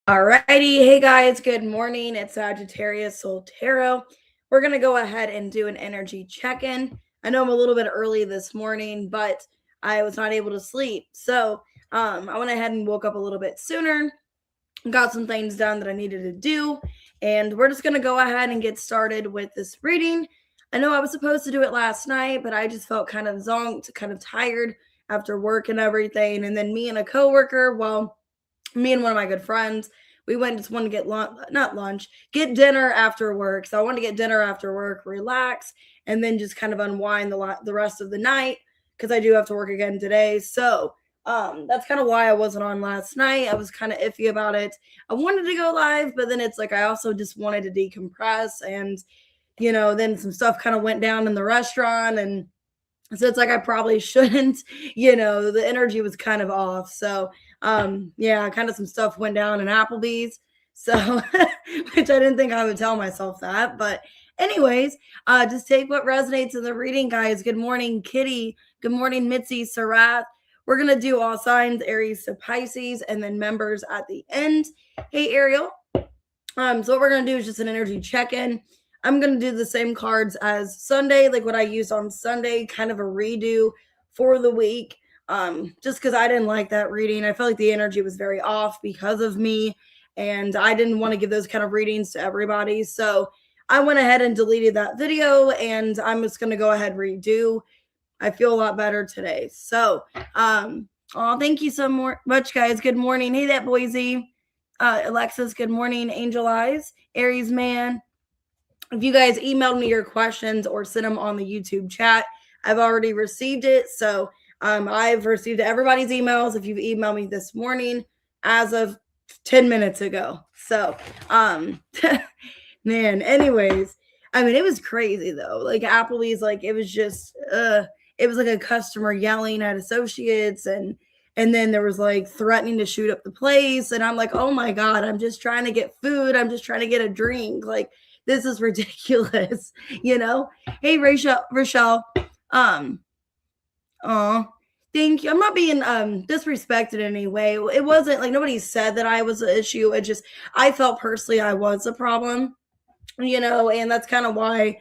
Alrighty, hey guys, good morning. It's Sagittarius Soul Tarot. We're gonna go ahead and do an energy check-in. I know I'm a little bit early this morning, but I was not able to sleep. So I went ahead and woke up a little bit sooner, got some things done that I needed to do, and we're just gonna go ahead and get started with this reading. I know I was supposed to do it last night, but I just felt kind of zonked, kind of tired after work and everything. And then me and a coworker, me and one of my good friends, we went just wanted to get not lunch, get dinner after work. So I wanted to get dinner after work, relax, and then just kind of unwind the rest of the night because I do have to work again today. So that's kind of why I wasn't on last night. I was kind of iffy about it. I wanted to go live, but then it's like I also just wanted to decompress, and then some stuff kind of went down in the restaurant, and so it's like I probably shouldn't. The energy was kind of off. So yeah, kind of some stuff went down in Applebee's. So which I didn't think I would tell myself that. But anyways, just take what resonates in the reading, guys. Good morning, Kitty. Good morning, Mitzi, Sarath. We're gonna do all signs, Aries to Pisces, and then members at the end. Hey, Ariel. So what we're gonna do is just an energy check-in. I'm going to do the same cards as Sunday, like what I used on Sunday, kind of a redo for the week. Just because I didn't like that reading. I felt like the energy was very off because of me, and I didn't want to give those kind of readings to everybody. So I went ahead and deleted that video, and I'm just going to go ahead and redo. I feel a lot better today. So, thank you so much, guys. Good morning. Hey, that Boise. Alexis, good morning. Angel Eyes, Aries Man. If you guys emailed me your questions or sent them on the YouTube chat, I've already received it. So I've received everybody's emails if you've emailed me this morning as of 10 minutes ago. So, man, anyways, I mean, it was crazy though. Like Applebee's, like it was just, it was like a customer yelling at associates, and then there was like threatening to shoot up the place. And I'm like, oh my God, I'm just trying to get food. I'm just trying to get a drink. Like, this is ridiculous, Hey, Rochelle. Thank you. I'm not being disrespected in any way. It wasn't like nobody said that I was an issue. It just I felt personally I was a problem, and that's kind of why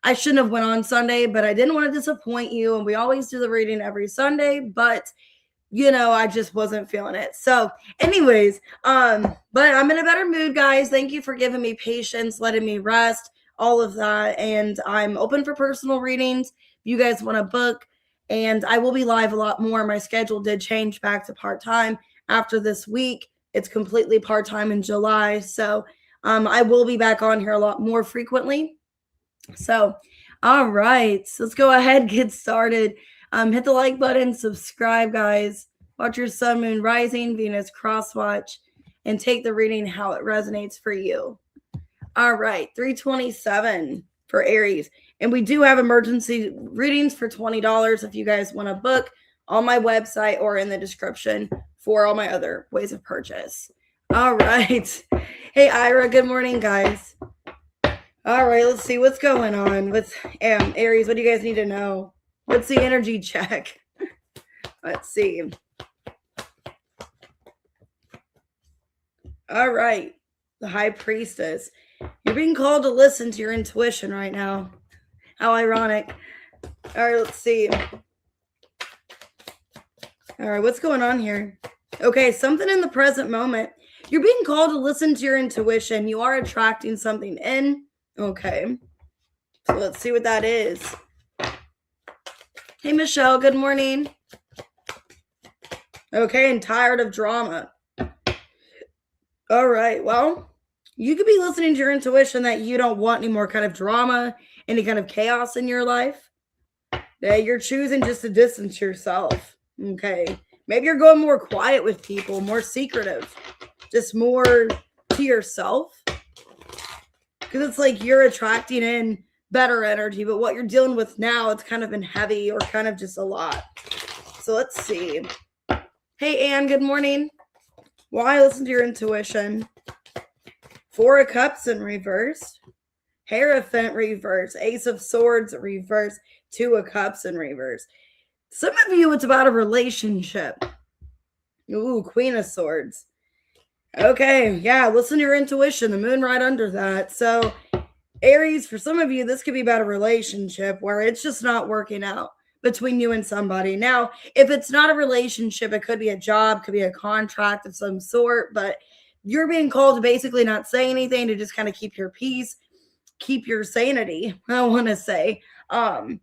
I shouldn't have went on Sunday, but I didn't want to disappoint you. And we always do the reading every Sunday, but I just wasn't feeling it. So anyways, but I'm in a better mood, guys. Thank you for giving me patience, letting me rest, all of that. And I'm open for personal readings if you guys want to book. And I will be live a lot more. My schedule did change back to part-time after this week. It's completely part-time in July. So I will be back on here a lot more frequently. So, all right, so let's go ahead and get started. Hit the like button, subscribe, guys. Watch your sun, moon, rising, Venus cross watch, and take the reading how it resonates for you. All right, 327 for Aries. And we do have emergency readings for $20 if you guys want to book on my website or in the description for all my other ways of purchase. All right. Hey, Ira, good morning, guys. All right, let's see what's going on with Aries. What do you guys need to know? What's the energy check? Let's see. All right, the High Priestess. You're being called to listen to your intuition right now. How ironic. All right, let's see. All right, what's going on here? Okay, something in the present moment. You're being called to listen to your intuition. You are attracting something in. Okay, so let's see what that is. Hey, Michelle, good morning. Okay, and tired of drama. All right, well, you could be listening to your intuition that you don't want any more kind of drama, any kind of chaos in your life. That you're choosing just to distance yourself. Okay, maybe you're going more quiet with people, more secretive, just more to yourself. Because it's like you're attracting in better energy, but what you're dealing with now, it's kind of been heavy or kind of just a lot. So let's see. Hey, Anne, good morning. Why listen to your intuition? 4 of Cups in reverse. Hierophant reverse. Ace of Swords reverse. 2 of Cups in reverse. Some of you, it's about a relationship. Ooh, Queen of Swords. Okay, yeah, listen to your intuition. The moon right under that. So, Aries, for some of you, this could be about a relationship where it's just not working out between you and somebody. Now, if it's not a relationship, it could be a job, could be a contract of some sort, but you're being called to basically not say anything, to just kind of keep your peace, keep your sanity, I want to say. And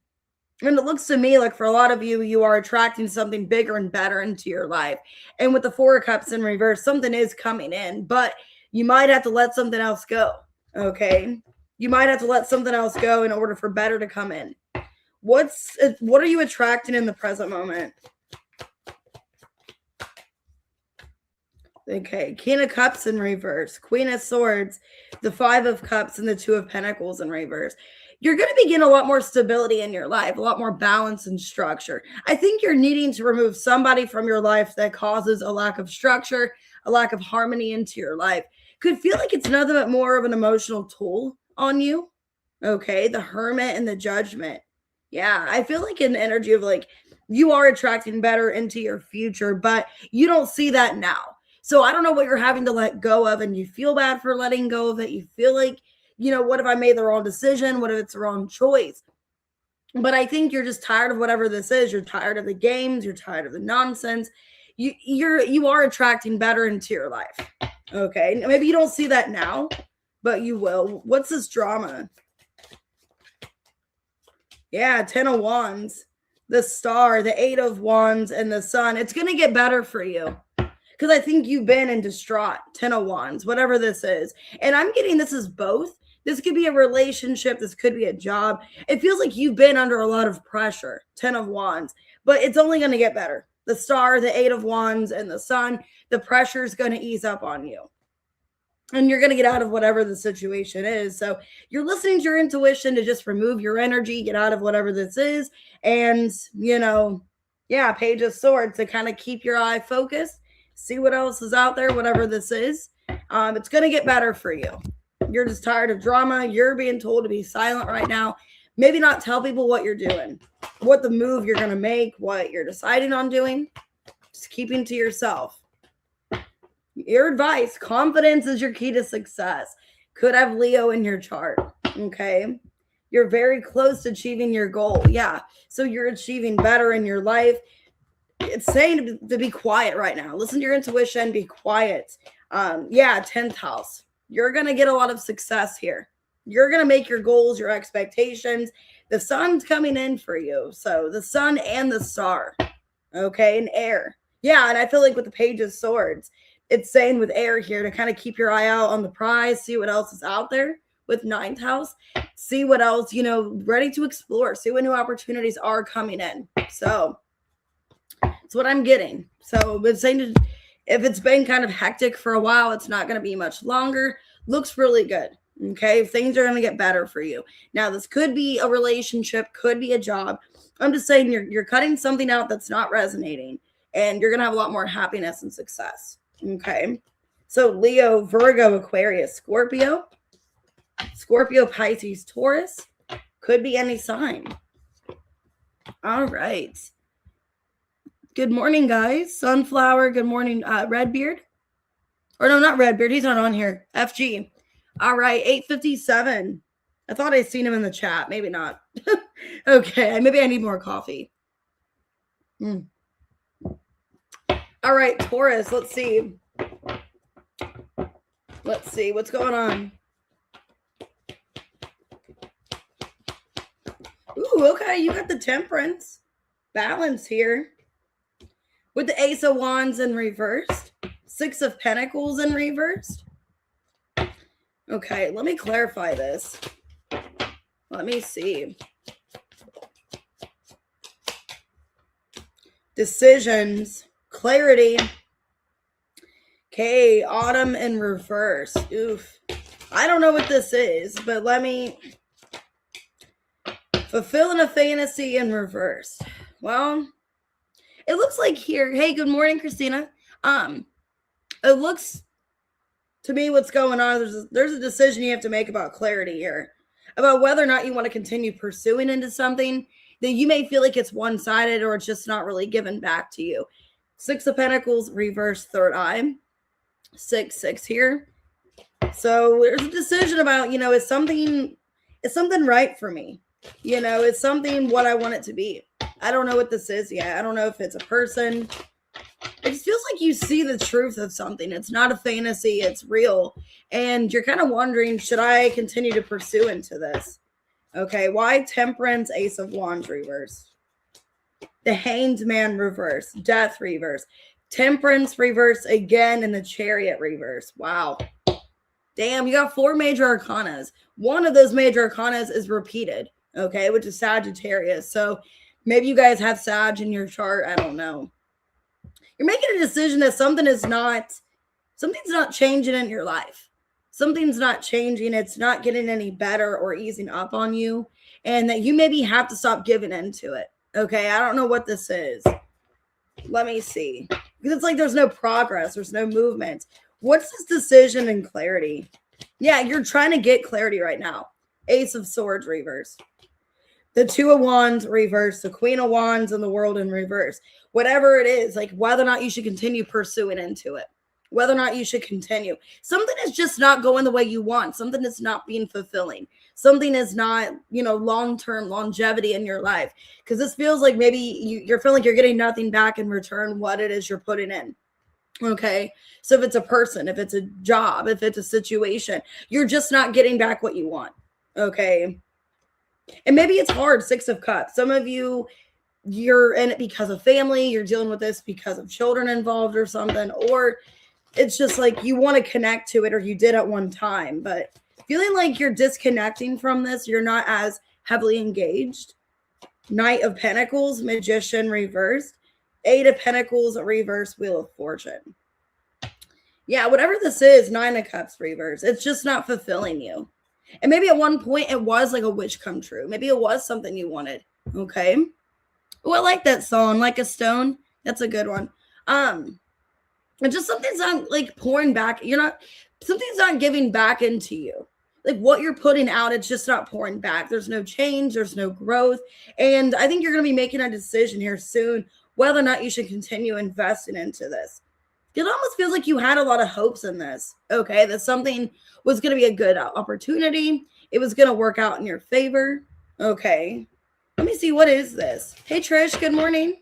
it looks to me like for a lot of you, you are attracting something bigger and better into your life. And with the Four of Cups in reverse, something is coming in, but you might have to let something else go. Okay. You might have to let something else go in order for better to come in. What are you attracting in the present moment? Okay, King of Cups in reverse, Queen of Swords, the Five of Cups, and the Two of Pentacles in reverse. You're going to begin a lot more stability in your life, a lot more balance and structure. I think you're needing to remove somebody from your life that causes a lack of structure, a lack of harmony into your life. Could feel like it's nothing but more of an emotional toll on you. Okay, the Hermit and the Judgment. Yeah, I feel like an energy of like you are attracting better into your future, but you don't see that now. So I don't know what you're having to let go of, and you feel bad for letting go of it. You feel like, what if I made the wrong decision? What if it's the wrong choice? But I think you're just tired of whatever this is. You're tired of the games. You're tired of the nonsense. You are attracting better into your life. Okay, maybe you don't see that now, but you will. What's this drama? Yeah, 10 of Wands, the Star, the 8 of Wands, and the Sun. It's going to get better for you. Because I think you've been in distraught, 10 of Wands, whatever this is. And I'm getting this is both. This could be a relationship. This could be a job. It feels like you've been under a lot of pressure, 10 of Wands. But it's only going to get better. The Star, the 8 of Wands, and the Sun, the pressure is going to ease up on you. And you're going to get out of whatever the situation is. So you're listening to your intuition to just remove your energy, get out of whatever this is. And, Page of Swords to kind of keep your eye focused. See what else is out there, whatever this is. It's going to get better for you. You're just tired of drama. You're being told to be silent right now. Maybe not tell people what you're doing, what the move you're going to make, what you're deciding on doing. Just keeping to yourself. Your advice, confidence is your key to success. Could have Leo in your chart. Okay. You're very close to achieving your goal. Yeah. So you're achieving better in your life. It's saying to be quiet right now. Listen to your intuition. Be quiet. 10th house. You're going to get a lot of success here. You're going to make your goals, your expectations. The sun's coming in for you. So the sun and the star. Okay. And air. Yeah. And I feel like with the Page of Swords, it's saying with air here to kind of keep your eye out on the prize. See what else is out there with 9th house. See what else, ready to explore. See what new opportunities are coming in. So it's what I'm getting. So it's saying if it's been kind of hectic for a while, it's not going to be much longer. Looks really good. Okay. Things are going to get better for you. Now, this could be a relationship, could be a job. I'm just saying you're cutting something out that's not resonating, and you're going to have a lot more happiness and success. Okay. So Leo, Virgo, Aquarius, Scorpio, Pisces, Taurus, could be any sign. All right. Good morning, guys. Sunflower. Good morning, Redbeard. Or no, not Redbeard. He's not on here. FG. All right, 8:57. I thought I'd seen him in the chat. Maybe not. Okay, maybe I need more coffee. All right, Taurus. Let's see. What's going on. Ooh, okay. You got the Temperance. Balance here. With the Ace of Wands in reversed. 6 of Pentacles in reversed. Okay, let me clarify this. Let me see. Decisions. Clarity. Okay, Autumn in reverse. Oof. I don't know what this is, but let me... Fulfilling a fantasy in reverse. Well... It looks like here, hey, good morning, Christina. It looks to me what's going on. There's a decision you have to make about clarity here, about whether or not you want to continue pursuing into something that you may feel like it's one-sided or it's just not really given back to you. 6 of Pentacles, reverse, third eye. 6 here. So there's a decision about, is something right for me? Is something what I want it to be? I don't know what this is yet. I don't know if it's a person. It just feels like you see the truth of something. It's not a fantasy, it's real. And you're kind of wondering, should I continue to pursue into this? Okay, why Temperance, Ace of Wands reverse? The Hanged Man reverse, Death reverse, Temperance reverse again, and the Chariot reverse. Wow. Damn, you got 4 major arcanas. One of those major arcanas is repeated, okay, which is Sagittarius. So maybe you guys have Sag in your chart. I don't know. You're making a decision that something's not changing in your life. Something's not changing. It's not getting any better or easing up on you. And that you maybe have to stop giving into it. Okay, I don't know what this is. Let me see. Because it's like there's no progress. There's no movement. What's this decision and clarity? Yeah, you're trying to get clarity right now. Ace of Swords reverse. The 2 of Wands reverse. The Queen of Wands and the World in reverse. Whatever it is, like whether or not you should continue pursuing into it. Whether or not you should continue. Something is just not going the way you want. Something is not being fulfilling. Something is not, long-term longevity in your life. Because this feels like maybe you're feeling like you're getting nothing back in return what it is you're putting in. Okay. So if it's a person, if it's a job, if it's a situation, you're just not getting back what you want. Okay. And maybe it's hard. 6 of Cups. Some of you, you're in it because of family. You're dealing with this because of children involved or something. Or it's just like you want to connect to it, or you did at one time. But feeling like you're disconnecting from this, you're not as heavily engaged. Knight of Pentacles, Magician reversed. 8 of Pentacles, reverse, Wheel of Fortune. Yeah, whatever this is, 9 of Cups reverse. It's just not fulfilling you. And maybe at one point it was like a wish come true. Maybe it was something you wanted. Okay. Oh, I like that song, Like a Stone. That's a good one. And just something's not like pouring back. Something's not giving back into you. Like what you're putting out, it's just not pouring back. There's no change. There's no growth. And I think you're going to be making a decision here soon whether or not you should continue investing into this. It almost feels like you had a lot of hopes in this, okay, that something was going to be a good opportunity. It was going to work out in your favor, okay. Let me see, what is this? Hey, Trish, good morning.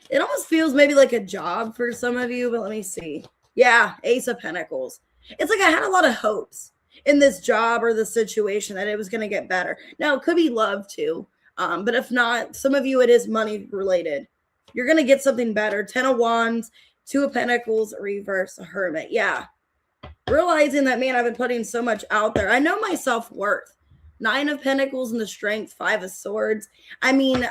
It almost feels maybe like a job for some of you, but let me see. Yeah, Ace of Pentacles. It's like I had a lot of hopes in this job or the situation that it was going to get better. Now, it could be love too. But if not, some of you, it is money related. You're going to get something better. 10 of Wands, 2 of Pentacles, reverse, Hermit. Yeah. Realizing that, man, I've been putting so much out there. I know my self-worth. 9 of Pentacles and the Strength, 5 of Swords. I mean,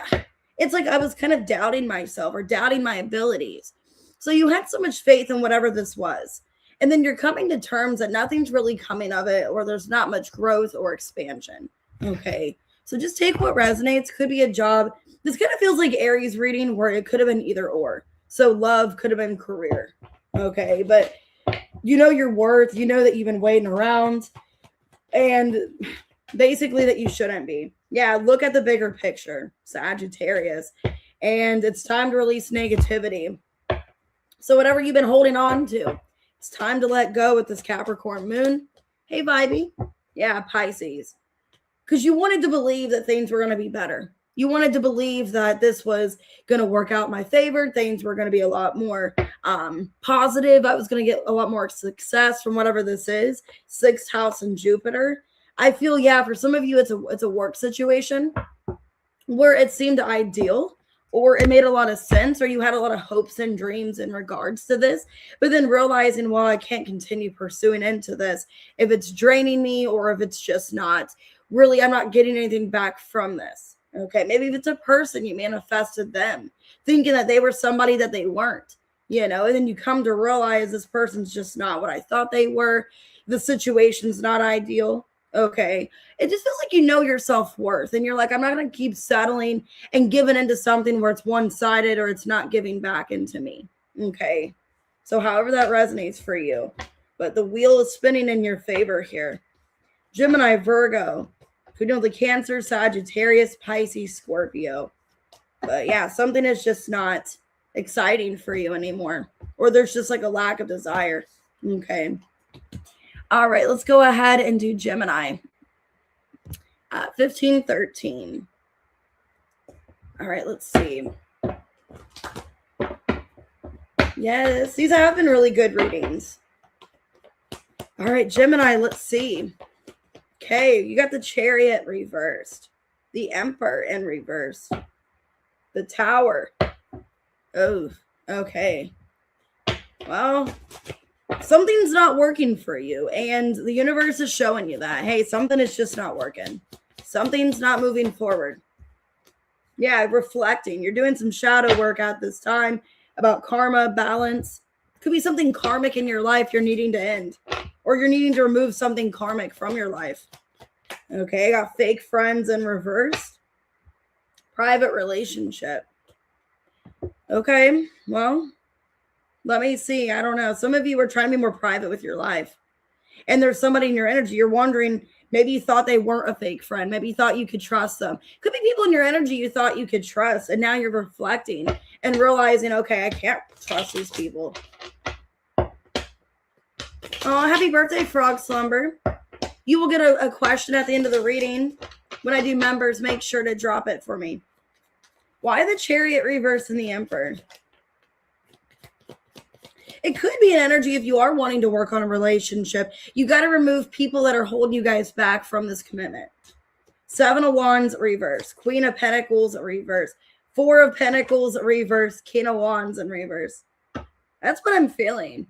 it's like I was kind of doubting myself or doubting my abilities. So you had so much faith in whatever this was. And then you're coming to terms that nothing's really coming of it, or there's not much growth or expansion. Okay. So just take what resonates. Could be a job. This kind of feels like Aries reading where it could have been either or. So love could have been career. Okay. But you know your worth. You know that you've been waiting around. And basically that you shouldn't be. Yeah. Look at the bigger picture, Sagittarius. And it's time to release negativity. So whatever you've been holding on to, it's time to let go with this Capricorn moon. Hey, Vibey. Yeah, Pisces. Because you wanted to believe that things were going to be better. You wanted to believe that this was going to work out in my favor. Things were going to be a lot more positive. I was going to get a lot more success from whatever this is. 6th house and Jupiter. I feel, yeah, for some of you, it's a work situation where it seemed ideal, or it made a lot of sense, or you had a lot of hopes and dreams in regards to this, but then realizing, well, I can't continue pursuing into this if it's draining me, or if it's just not really, I'm not getting anything back from this. Okay, maybe if it's a person, you manifested them thinking that they were somebody that they weren't, and then you come to realize this person's just not what I thought they were. The situation's not ideal. Okay, it just feels like your self-worth, and you're like, I'm not going to keep settling and giving into something where it's one-sided or it's not giving back into me. Okay, so however that resonates for you, but the wheel is spinning in your favor here. Gemini, Virgo, who know the Cancer, Sagittarius, Pisces, Scorpio. But yeah, something is just not exciting for you anymore, or there's just like a lack of desire. Okay. All right, let's go ahead and do Gemini. 1513. All right, let's see. Yes, these have been really good readings. All right, Gemini, let's see. Okay, you got the Chariot reversed, the Emperor in reverse, the Tower. Oh, okay. Well, something's not working for you, and the universe is showing you that. Hey, something is just not working. Something's not moving forward. Yeah, reflecting. You're doing some shadow work at this time about karma, balance. Could be something karmic in your life you're needing to end, or you're needing to remove something karmic from your life. Okay, I got fake friends in reverse. Private relationship. Okay, well, let me see. I don't know. Some of you are trying to be more private with your life. And there's somebody in your energy. You're wondering, maybe you thought they weren't a fake friend. Maybe you thought you could trust them. Could be people in your energy you thought you could trust. And now you're reflecting and realizing, okay, I can't trust these people. Oh, happy birthday, Frog Slumber. You will get a question at the end of the reading. When I do members, make sure to drop it for me. Why the Chariot reverse and the Emperor? It could be an energy if you are wanting to work on a relationship. You got to remove people that are holding you guys back from this commitment. 7 of Wands reverse. Queen of Pentacles reverse. 4 of Pentacles reverse. King of Wands in reverse. That's what I'm feeling.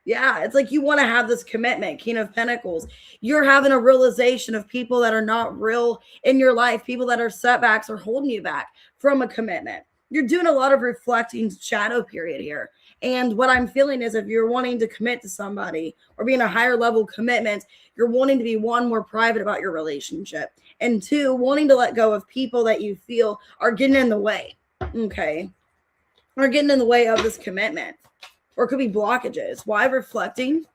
Yeah, it's like you want to have this commitment. King of Pentacles. You're having a realization of people that are not real in your life. People that are setbacks or holding you back from a commitment. You're doing a lot of reflecting shadow period here. And what I'm feeling is if you're wanting to commit to somebody or be in a higher level commitment, you're wanting to be, 1, more private about your relationship, and 2, wanting to let go of people that you feel are getting in the way. Okay. Or getting in the way of this commitment. Or it could be blockages. Why reflecting?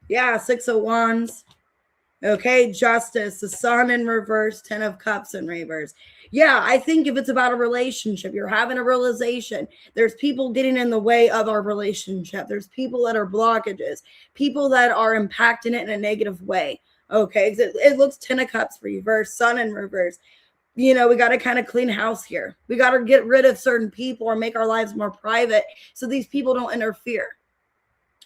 Yeah, 6 of Wands. Okay, Justice, the Sun in reverse, 10 of Cups in reverse. Yeah, I think if it's about a relationship, you're having a realization. There's people getting in the way of our relationship. There's people that are blockages, people that are impacting it in a negative way. Okay, it looks 10 of Cups reverse, Sun in reverse. You know, we got to kind of clean house here. We got to get rid of certain people or make our lives more private so these people don't interfere.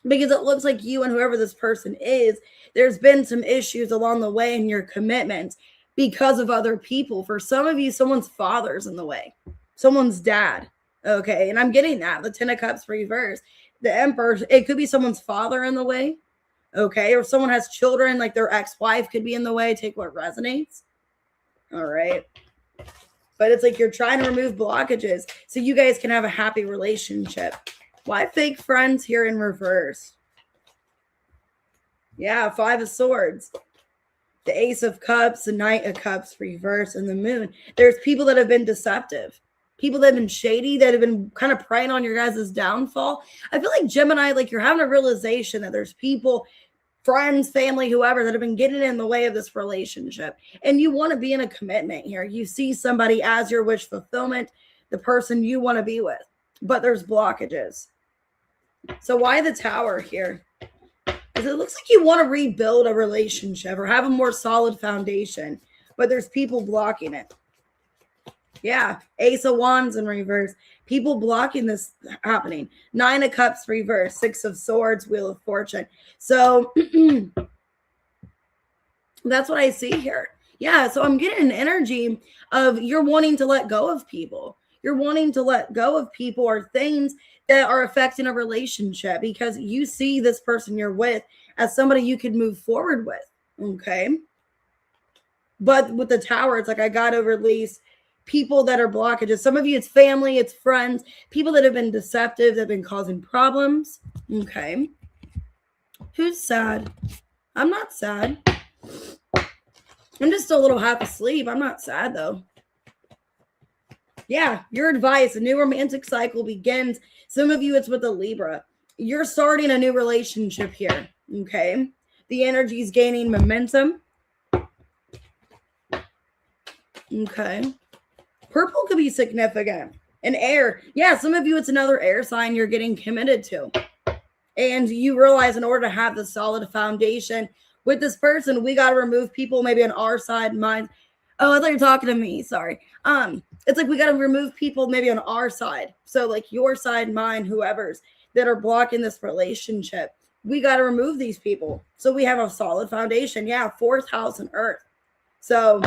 Because it looks like you and whoever this person is, there's been some issues along the way in your commitment because of other people. For some of you, someone's father's in the way, someone's dad. Okay, and I'm getting that. The 10 of Cups reverse, the Emperor, it could be someone's father in the way. Okay, or someone has children, like their ex-wife could be in the way. Take what resonates. All right. But it's like you're trying to remove blockages so you guys can have a happy relationship. Why fake friends here in reverse? Yeah, 5 of Swords. The Ace of Cups, the Knight of Cups reverse, and the Moon. There's people that have been deceptive. People that have been shady, that have been kind of preying on your guys' downfall. I feel like Gemini, like you're having a realization that there's people, friends, family, whoever, that have been getting in the way of this relationship. And you want to be in a commitment here. You see somebody as your wish fulfillment, the person you want to be with. But there's blockages. So why the Tower here? Because it looks like you want to rebuild a relationship or have a more solid foundation. But there's people blocking it. Yeah, Ace of Wands in reverse. People blocking this happening. 9 of Cups reverse. 6 of Swords, Wheel of Fortune. So that's what I see here. Yeah, so I'm getting an energy of you're wanting to let go of people. You're wanting to let go of people or things that are affecting a relationship because you see this person you're with as somebody you could move forward with. Okay. But with the Tower, it's like I got to release people that are blockages. Some of you, it's family, it's friends, people that have been deceptive, that have been causing problems. Okay. Who's sad? I'm not sad. I'm just a little half asleep. I'm not sad though. Yeah, your advice, a new romantic cycle begins. Some of you, it's with a Libra. You're starting a new relationship here. Okay. The energy is gaining momentum. Okay. Purple could be significant. An air. Yeah, some of you, it's another air sign you're getting committed to. And you realize in order to have the solid foundation with this person, we got to remove people maybe on our side, mine. Oh, I thought you were talking to me. Sorry. It's like we got to remove people maybe on our side. So like your side, mine, whoever's that are blocking this relationship. We got to remove these people. So we have a solid foundation. Yeah, fourth house and earth. So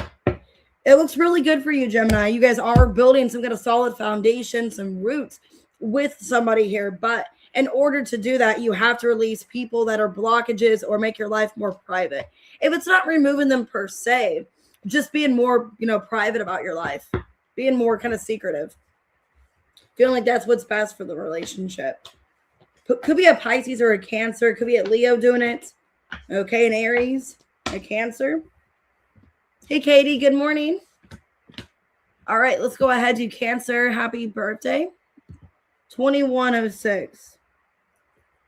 it looks really good for you, Gemini. You guys are building some kind of solid foundation, some roots with somebody here. But in order to do that, you have to release people that are blockages or make your life more private. If it's not removing them per se, just being more, private about your life, being more kind of secretive, feeling like that's what's best for the relationship. Could be a Pisces or a Cancer. Could be a Leo doing it. Okay, an Aries, a Cancer. Hey, Katie, good morning. All right, let's go ahead to Cancer. Happy birthday. 2106.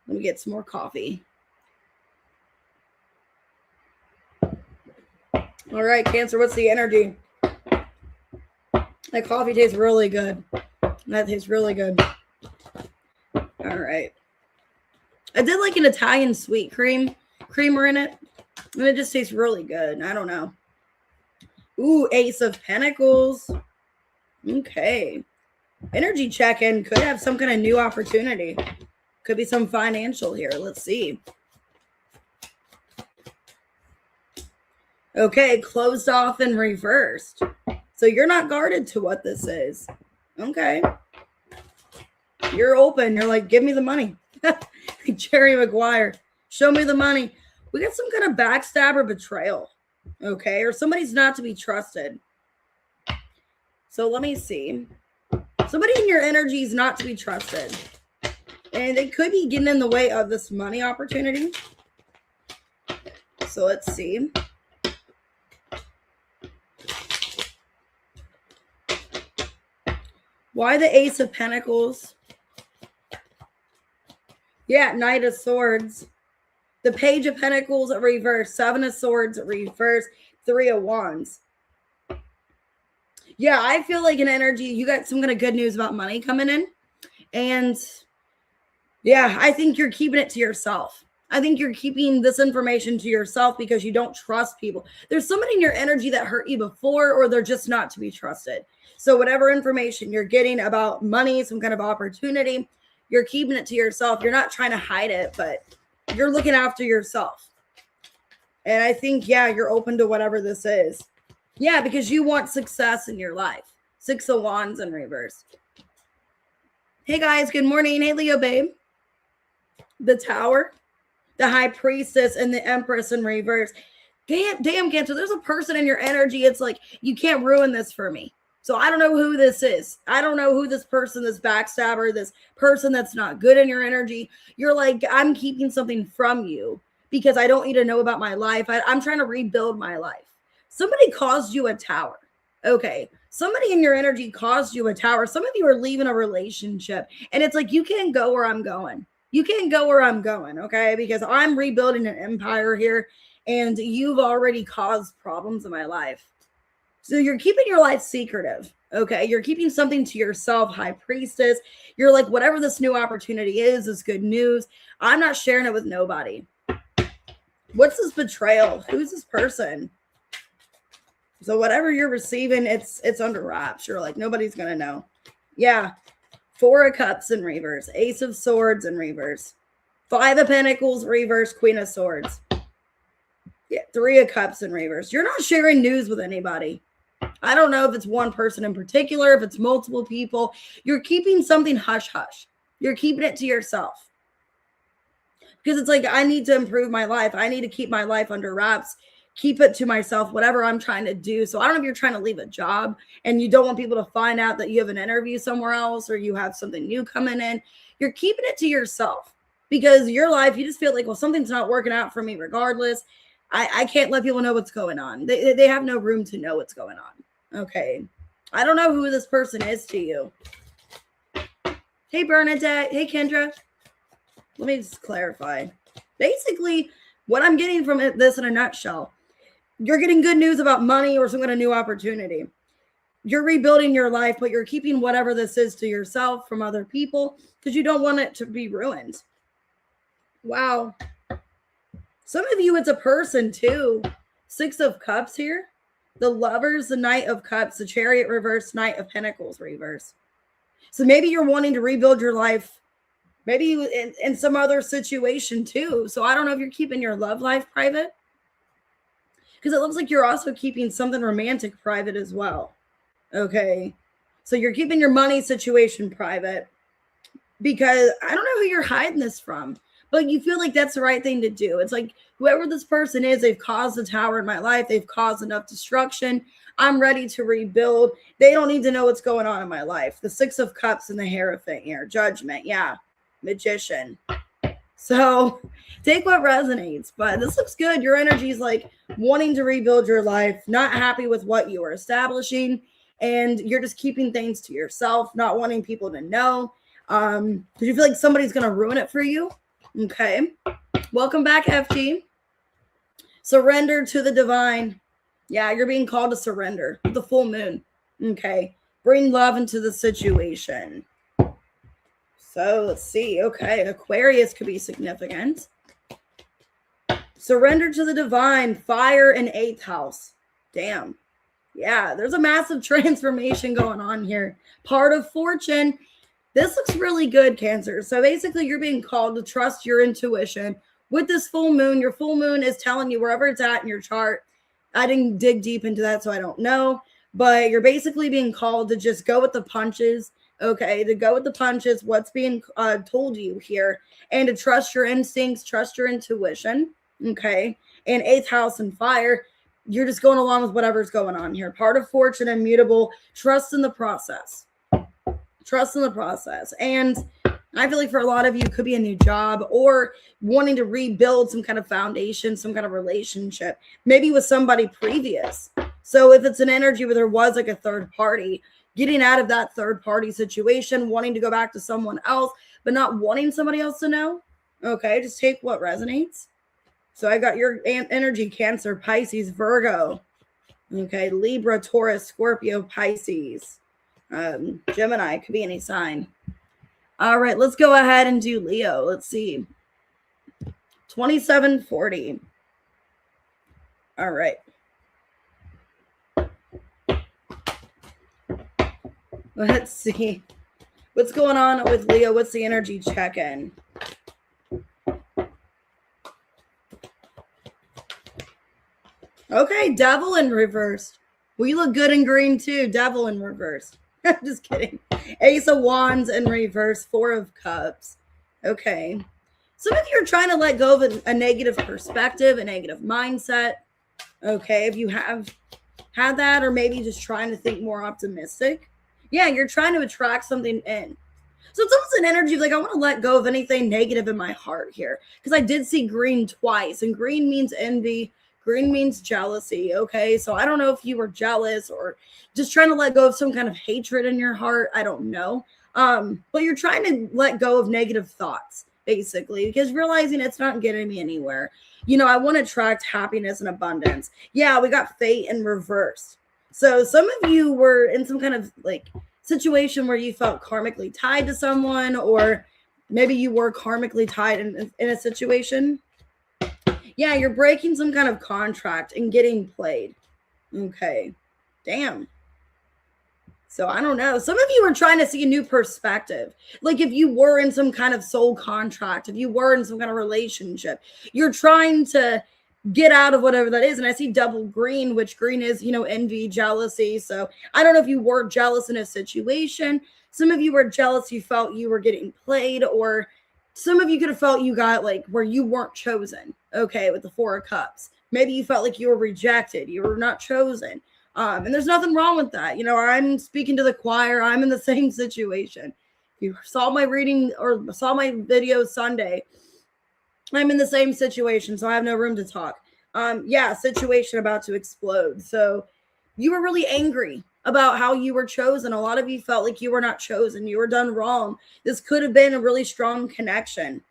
Let me get some more coffee. All right, Cancer, what's the energy? That coffee tastes really good. That tastes really good. All right. I did like an Italian sweet creamer in it. And it just tastes really good. I don't know. Ooh, Ace of Pentacles. Okay. Energy check-in could have some kind of new opportunity. Could be some financial here. Let's see. Okay, closed off and reversed. So you're not guarded to what this is. Okay. You're open. You're like, give me the money. Jerry Maguire, show me the money. We got some kind of backstab or betrayal. Okay, or somebody's not to be trusted. So let me see. Somebody in your energy is not to be trusted. And it could be getting in the way of this money opportunity. So let's see. Why the Ace of Pentacles? Yeah, Knight of Swords. The Page of Pentacles reverse. Seven of Swords reverse. Three of Wands. Yeah, I feel like an energy, you got some kind of good news about money coming in. And yeah, I think you're keeping it to yourself. I think you're keeping this information to yourself because you don't trust people. There's somebody in your energy that hurt you before, or they're just not to be trusted. So whatever information you're getting about money, some kind of opportunity, you're keeping it to yourself. You're not trying to hide it, but you're looking after yourself. And I think, yeah, you're open to whatever this is. Yeah, because you want success in your life. Six of Wands in reverse. Hey, guys. Good morning. Hey, Leo, babe. The Tower, the High Priestess, and the Empress in reverse. Damn, Cancer, there's a person in your energy. It's like, you can't ruin this for me. So I don't know who this is. I don't know who this person, this backstabber, this person that's not good in your energy. You're like, I'm keeping something from you because I don't need to know about my life. I'm trying to rebuild my life. Somebody caused you a tower. Okay. Somebody in your energy caused you a tower. Some of you are leaving a relationship and it's like, you can't go where I'm going. You can't go where I'm going. Okay. Because I'm rebuilding an empire here and you've already caused problems in my life. So you're keeping your life secretive. Okay. You're keeping something to yourself, High Priestess. You're like, whatever this new opportunity is good news. I'm not sharing it with nobody. What's this betrayal? Who's this person? So whatever you're receiving, it's under wraps. You're like, nobody's going to know. Yeah. Four of Cups in reverse. Ace of Swords in reverse. Five of Pentacles reverse. Queen of Swords. Yeah. Three of Cups in reverse. You're not sharing news with anybody. I don't know if it's one person in particular, if it's multiple people. You're keeping something hush-hush. You're keeping it to yourself. Because it's like, I need to improve my life. I need to keep my life under wraps. Keep it to myself, whatever I'm trying to do. So I don't know if you're trying to leave a job and you don't want people to find out that you have an interview somewhere else or you have something new coming in. You're keeping it to yourself because your life, you just feel like, well, something's not working out for me regardless. I can't let people know what's going on. They have no room to know what's going on. Okay. I don't know who this person is to you. Hey, Bernadette. Hey, Kendra. Let me just clarify. Basically, what I'm getting from this in a nutshell, you're getting good news about money or some kind of new opportunity. you're rebuilding your life, but you're keeping whatever this is to yourself from other people because you don't want it to be ruined. Wow. Some of you, it's a person too. 6 of Cups here. The Lovers, the Knight of Cups, the Chariot reverse, Knight of Pentacles reverse. So maybe you're wanting to rebuild your life, maybe in some other situation too. So I don't know if you're keeping your love life private, because it looks like you're also keeping something romantic private as well. Okay. So you're keeping your money situation private because I don't know who you're hiding this from, but you feel like that's the right thing to do. It's like, whoever this person is, they've caused a tower in my life. They've caused enough destruction. I'm ready to rebuild. They don't need to know what's going on in my life. The 6 of Cups and the Hierophant here. Judgment. Yeah. Magician. So take what resonates, but this looks good. Your energy is like wanting to rebuild your life, not happy with what you are establishing, and you're just keeping things to yourself, not wanting people to know. Because you feel like somebody's going to ruin it for you. Okay. Welcome back, FG. Surrender to the divine. Yeah, you're being called to surrender. The full moon. Okay. Bring love into the situation. So let's see. Okay. Aquarius could be significant. Surrender to the divine. Fire in 8th house. Damn. Yeah, there's a massive transformation going on here. Part of fortune. This looks really good, Cancer. So basically, you're being called to trust your intuition. With this full moon, your full moon is telling you wherever it's at in your chart. I didn't dig deep into that, so I don't know. But you're basically being called to just go with the punches. Okay, to go with the punches, what's being told you here. And to trust your instincts, trust your intuition. Okay, and 8th house and fire. You're just going along with whatever's going on here. Part of fortune, immutable. Trust in the process. Trust in the process. And I feel like for a lot of you, it could be a new job or wanting to rebuild some kind of foundation, some kind of relationship, maybe with somebody previous. So if it's an energy where there was like a third party, getting out of that third party situation, wanting to go back to someone else, but not wanting somebody else to know. Okay, just take what resonates. So I got your energy, Cancer, Pisces, Virgo. Okay, Libra, Taurus, Scorpio, Pisces. Gemini, could be any sign. All right, let's go ahead and do Leo. Let's see. 2740. All right. Let's see. What's going on with Leo? What's the energy check-in? Okay, Devil in reverse. We look good in green too. Devil in reverse. I'm just kidding. Ace of Wands in reverse. 4 of Cups. Okay. Some of you are trying to let go of a negative perspective, a negative mindset. Okay. If you have had that, or maybe just trying to think more optimistic. Yeah, you're trying to attract something in. So it's almost an energy of like, I want to let go of anything negative in my heart here. Because I did see green twice. And green means envy. Green means jealousy, okay? So I don't know if you were jealous or just trying to let go of some kind of hatred in your heart. I don't know. But you're trying to let go of negative thoughts, basically, because realizing it's not getting me anywhere. You know, I want to attract happiness and abundance. Yeah, we got fate in reverse. So some of you were in some kind of like situation where you felt karmically tied to someone, or maybe you were karmically tied in a situation. Yeah, you're breaking some kind of contract and getting played. Okay. Damn. So I don't know. Some of you are trying to see a new perspective. Like if you were in some kind of soul contract, if you were in some kind of relationship, you're trying to get out of whatever that is. And I see double green, which green is, you know, envy, jealousy. So I don't know if you were jealous in a situation. Some of you were jealous. You felt you were getting played, or some of you could have felt you got like where you weren't chosen. Okay, with the 4 of Cups. Maybe you felt like you were rejected. You were not chosen. And there's nothing wrong with that. You know, I'm speaking to the choir. I'm in the same situation. If you saw my reading or saw my video Sunday, I'm in the same situation, so I have no room to talk. Yeah, situation about to explode. So you were really angry about how you were chosen. A lot of you felt like you were not chosen. You were done wrong. This could have been a really strong connection.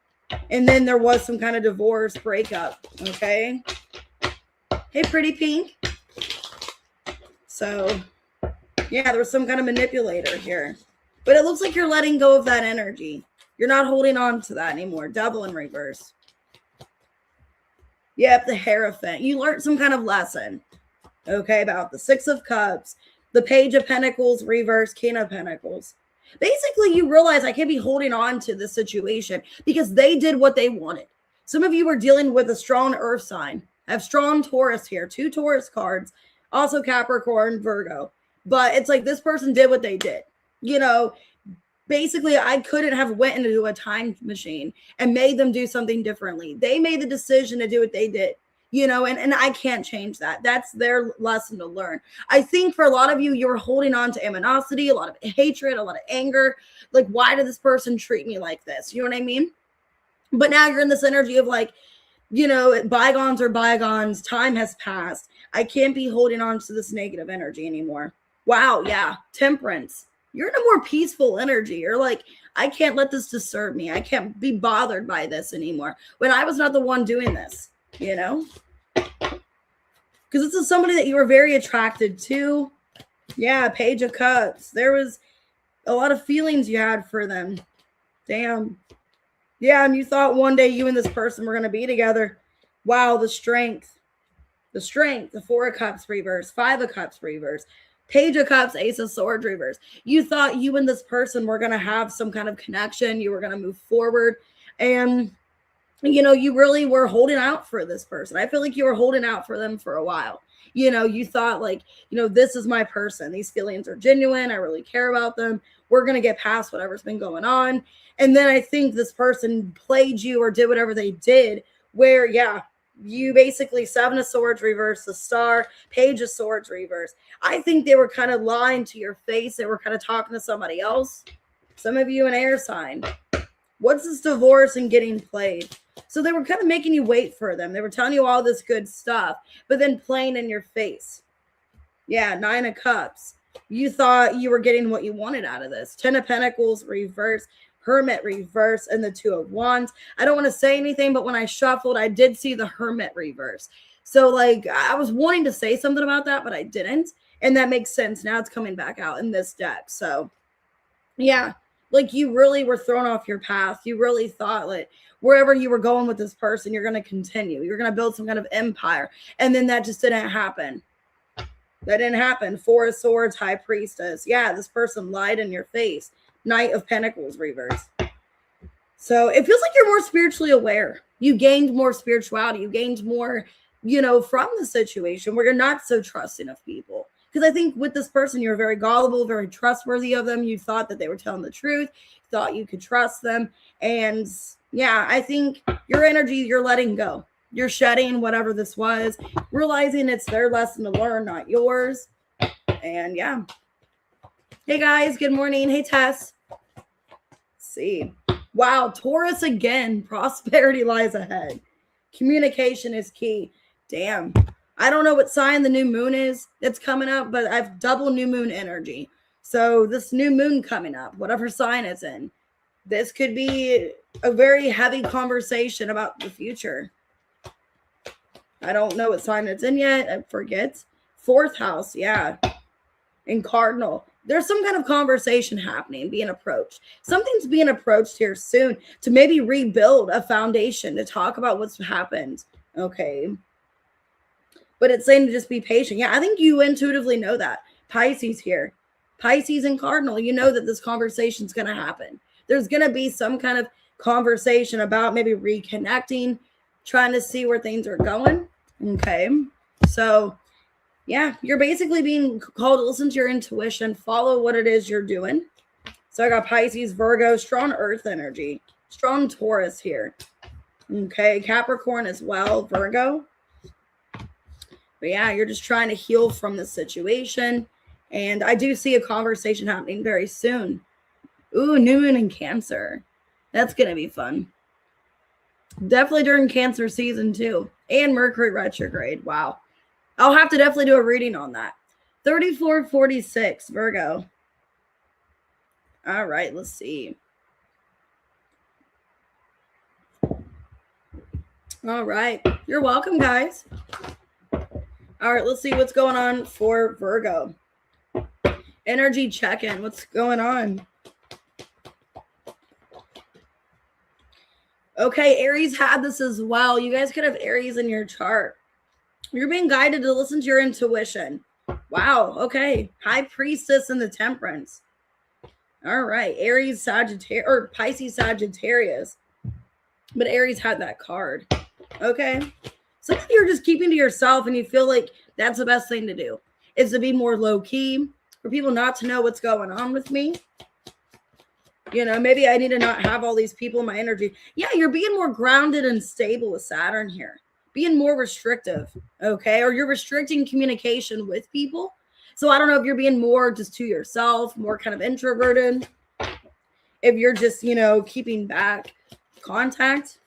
And then there was some kind of divorce, breakup. Okay. Hey, pretty pink. So Yeah, there was some kind of manipulator here. But it looks like you're letting go of that energy. You're not holding on to that anymore. Double in reverse. Yep, the Hierophant. You learned some kind of lesson. Okay, about the Six of Cups, the Page of Pentacles, reverse, King of Pentacles. Basically, you realize I can't be holding on to this situation because they did what they wanted. Some of you are dealing with a strong earth sign. I have strong Taurus here, 2 Taurus cards, also Capricorn, Virgo. But it's like this person did what they did. You know, basically, I couldn't have went into a time machine and made them do something differently. They made the decision to do what they did. You know, and I can't change that. That's their lesson to learn. I think for a lot of you, you're holding on to animosity, a lot of hatred, a lot of anger. Like, why did this person treat me like this? You know what I mean? But now you're in this energy of like, you know, bygones are bygones. Time has passed. I can't be holding on to this negative energy anymore. Wow, yeah. Temperance. You're in a more peaceful energy. You're like, I can't let this disturb me. I can't be bothered by this anymore. When I was not the one doing this, you know? Because this is somebody that you were very attracted to. Yeah, Page of Cups. There was a lot of feelings you had for them. Damn. Yeah, and you thought one day you and this person were going to be together. Wow, the strength. The strength. The 4 of Cups reverse. 5 of Cups reverse. Page of Cups, Ace of Swords reverse. You thought you and this person were going to have some kind of connection. You were going to move forward. And you know, you really were holding out for this person. I feel like you were holding out for them for a while. You know, you thought like, you know, this is my person. These feelings are genuine. I really care about them. We're going to get past whatever's been going on. And then I think this person played you or did whatever they did where, yeah, you basically 7 of Swords reverse, the Star, Page of Swords reverse. I think they were kind of lying to your face. They were kind of talking to somebody else. Some of you an air sign. What's this divorce and getting played? So they were kind of making you wait for them. They were telling you all this good stuff, but then playing in your face. Yeah, 9 of Cups. You thought you were getting what you wanted out of this. 10 of Pentacles, reverse. Hermit, reverse. And the 2 of Wands. I don't want to say anything, but when I shuffled, I did see the Hermit reverse. So, like, I was wanting to say something about that, but I didn't. And that makes sense. Now it's coming back out in this deck. So, yeah. Like, you really were thrown off your path. You really thought, like, wherever you were going with this person, you're going to continue. You're going to build some kind of empire. And then that just didn't happen. That didn't happen. 4 of Swords, High Priestess. Yeah, this person lied in your face. Knight of Pentacles, reverse. So it feels like you're more spiritually aware. You gained more spirituality. You gained more, you know, from the situation where you're not so trusting of people. Because I think with this person, you're very gullible, very trustworthy of them. You thought that they were telling the truth. You thought you could trust them. And yeah, I think your energy, you're letting go. You're shedding whatever this was, realizing it's their lesson to learn, not yours. And yeah. Hey guys, good morning. Hey Tess. Let's see. Wow, Taurus again. Prosperity lies ahead. Communication is key. Damn. I don't know what sign the new moon is that's coming up, but I've double new moon energy. So this new moon coming up, whatever sign it's in, this could be a very heavy conversation about the future. I don't know what sign it's in yet. I forget. 4th house, yeah. In Cardinal. There's some kind of conversation happening, being approached. Something's being approached here soon to maybe rebuild a foundation to talk about what's happened. Okay. But it's saying to just be patient. Yeah, I think you intuitively know that. Pisces here. Pisces and Cardinal, you know that this conversation's going to happen. There's going to be some kind of conversation about maybe reconnecting, trying to see where things are going. Okay. So, yeah, you're basically being called to listen to your intuition, follow what it is you're doing. So I got Pisces, Virgo, strong earth energy, strong Taurus here. Okay, Capricorn as well, Virgo. But yeah, you're just trying to heal from the situation. And I do see a conversation happening very soon. Ooh, new moon in Cancer. That's going to be fun. Definitely during Cancer season too. And Mercury retrograde. Wow. I'll have to definitely do a reading on that. 3446, Virgo. All right, let's see. All right. You're welcome, guys. All right, let's see what's going on for Virgo. Energy check-in. What's going on? Okay, Aries had this as well. You guys could have Aries in your chart. You're being guided to listen to your intuition. Wow. Okay. High Priestess and the Temperance. All right. Aries, Sagittarius, or Pisces, Sagittarius. But Aries had that card. Okay. Some of you are just keeping to yourself and you feel like that's the best thing to do, is to be more low key, for people not to know what's going on with me. You know, maybe I need to not have all these people in my energy. Yeah, you're being more grounded and stable with Saturn here. Being more restrictive, okay? Or you're restricting communication with people. So I don't know if you're being more just to yourself, more kind of introverted. If you're just, you know, keeping back contact.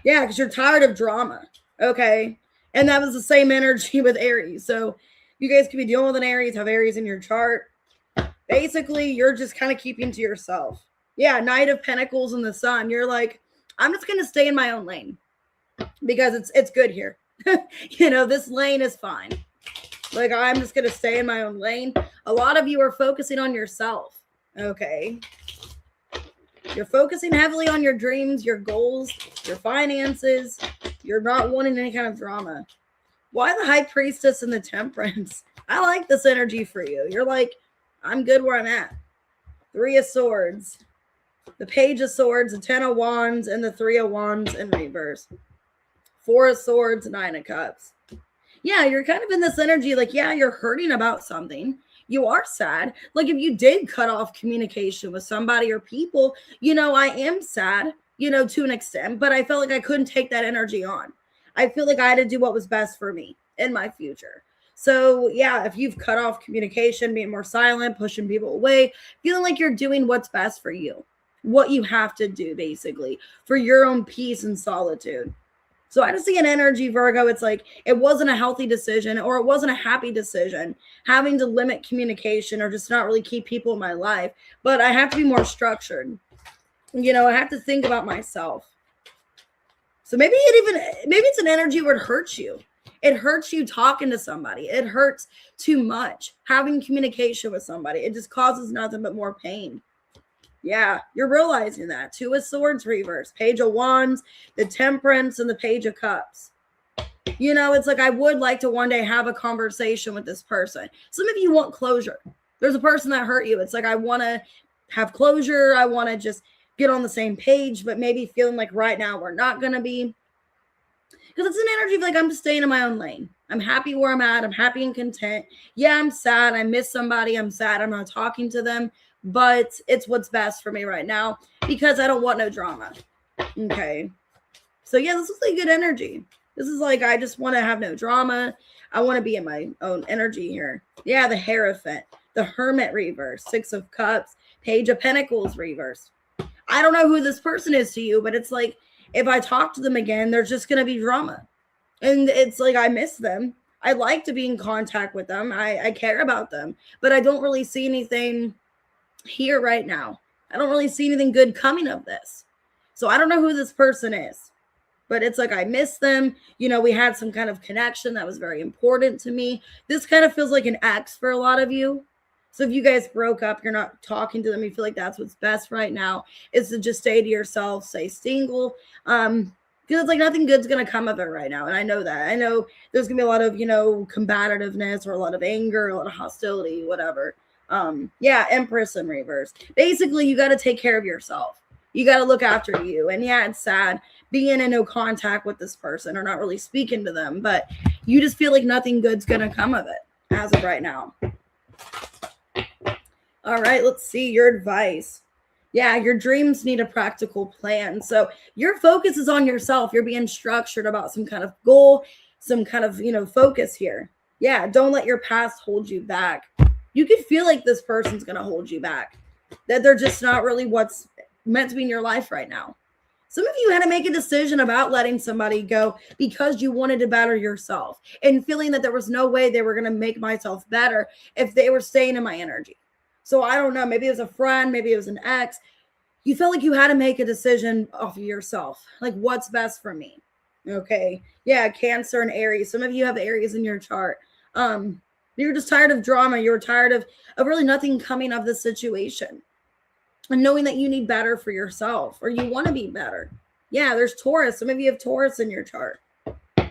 Yeah, because you're tired of drama, okay? And that was the same energy with Aries. So you guys could be dealing with an Aries, have Aries in your chart. Basically, you're just kind of keeping to yourself. Yeah, Knight of Pentacles and the Sun. You're like, I'm just going to stay in my own lane because it's good here. You know, this lane is fine. Like, I'm just going to stay in my own lane. A lot of you are focusing on yourself, okay? You're focusing heavily on your dreams, your goals, your finances. You're not wanting any kind of drama. Why the High Priestess and the Temperance? I like this energy for you. You're like, I'm good where I'm at. 3 of Swords, the Page of Swords, the 10 of Wands, and the 3 of Wands in reverse. 4 of Swords, 9 of Cups. Yeah, you're kind of in this energy like, yeah, you're hurting about something. You are sad. Like if you did cut off communication with somebody or people, you know, I am sad, you know, to an extent, but I felt like I couldn't take that energy on. I feel like I had to do what was best for me in my future. So yeah, if you've cut off communication, being more silent, pushing people away, feeling like you're doing what's best for you, what you have to do basically for your own peace and solitude. So I just see an energy, Virgo. It's like it wasn't a healthy decision or it wasn't a happy decision having to limit communication or just not really keep people in my life. But I have to be more structured. You know, I have to think about myself. So maybe it's an energy where it hurts you. It hurts you talking to somebody. It hurts too much having communication with somebody. It just causes nothing but more pain. Yeah, you're realizing that. 2 of Swords reverse, Page of Wands, the Temperance, and the Page of Cups. You know, it's like I would like to one day have a conversation with this person. Some of you want closure. There's a person that hurt you. It's like I want to have closure. I want to just get on the same page, but maybe feeling like right now we're not going to be. Because it's an energy of like I'm just staying in my own lane. I'm happy where I'm at. I'm happy and content. Yeah, I'm sad. I miss somebody. I'm sad. I'm not talking to them. But it's what's best for me right now because I don't want no drama. Okay. So yeah, this is like good energy. This is like, I just want to have no drama. I want to be in my own energy here. Yeah, the Hierophant, the Hermit reverse, 6 of Cups, Page of Pentacles reverse. I don't know who this person is to you, but it's like, if I talk to them again, there's just going to be drama. And it's like, I miss them. I like to be in contact with them. I care about them, but I don't really see anything here right now. I don't really see anything good coming of this. So I don't know who this person is, but it's like I miss them. You know, we had some kind of connection that was very important to me. This kind of feels like an ex for a lot of you. So if you guys broke up, you're not talking to them, you feel like that's what's best right now is to just stay to yourself, stay single. Because it's like nothing good's going to come of it right now. And I know that. I know there's going to be a lot of, you know, combativeness or a lot of anger, a lot of hostility, whatever. Yeah, Empress in reverse. Basically, you got to take care of yourself. You got to look after you. And yeah, it's sad being in no contact with this person or not really speaking to them, but you just feel like nothing good's going to come of it as of right now. All right, let's see your advice. Yeah, your dreams need a practical plan. So your focus is on yourself. You're being structured about some kind of goal, some kind of, you know, focus here. Yeah, don't let your past hold you back. You could feel like this person's going to hold you back, that they're just not really what's meant to be in your life right now. Some of you had to make a decision about letting somebody go because you wanted to better yourself and feeling that there was no way they were going to make myself better if they were staying in my energy. So I don't know, maybe it was a friend, maybe it was an ex. You felt like you had to make a decision off of yourself. Like, what's best for me? Okay. Yeah, Cancer and Aries. Some of you have Aries in your chart. You're just tired of drama. You're tired of really nothing coming of the situation. And knowing that you need better for yourself, or you want to be better. Yeah, there's Taurus. Some of you have Taurus in your chart.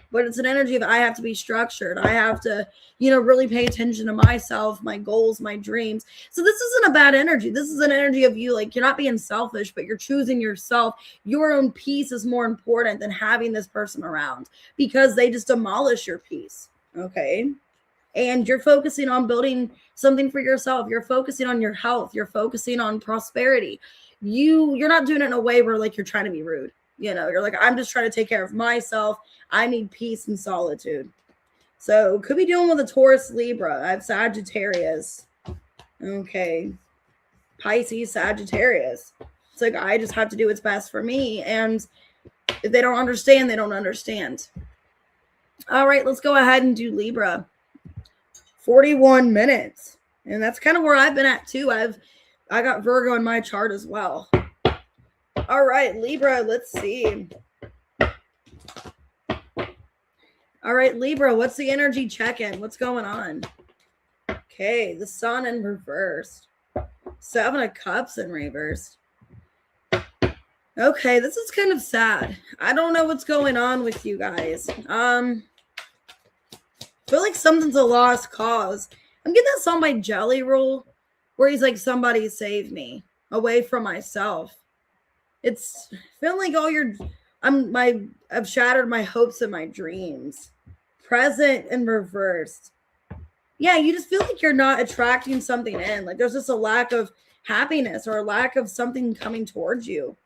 But it's an energy of I have to be structured. I have to, really pay attention to myself, my goals, my dreams. So this isn't a bad energy. This is an energy of you, like, you're not being selfish, but you're choosing yourself. Your own peace is more important than having this person around, because they just demolish your peace. Okay. And you're focusing on building something for yourself. You're focusing on your health. You're focusing on prosperity. You're not doing it in a way where, like, you're trying to be rude. You're like, I'm just trying to take care of myself. I need peace and solitude. So could be dealing with a Taurus, Libra. I have Sagittarius. Okay. Pisces, Sagittarius. It's like, I just have to do what's best for me. And if they don't understand, they don't understand. All right, let's go ahead and do Libra. 41 minutes. And that's kind of where I've been at too. I got Virgo in my chart as well. All right, Libra, let's see. All right, Libra, what's the energy check-in? What's going on? Okay, the Sun in reverse. 7 of Cups in reverse. Okay, this is kind of sad. I don't know what's going on with you guys. I feel like something's a lost cause. I'm getting that song by Jelly Roll where he's like, somebody save me away from myself. It's feeling like I've shattered my hopes and my dreams. Present and reversed. Yeah, you just feel like you're not attracting something in. Like there's just a lack of happiness or a lack of something coming towards you.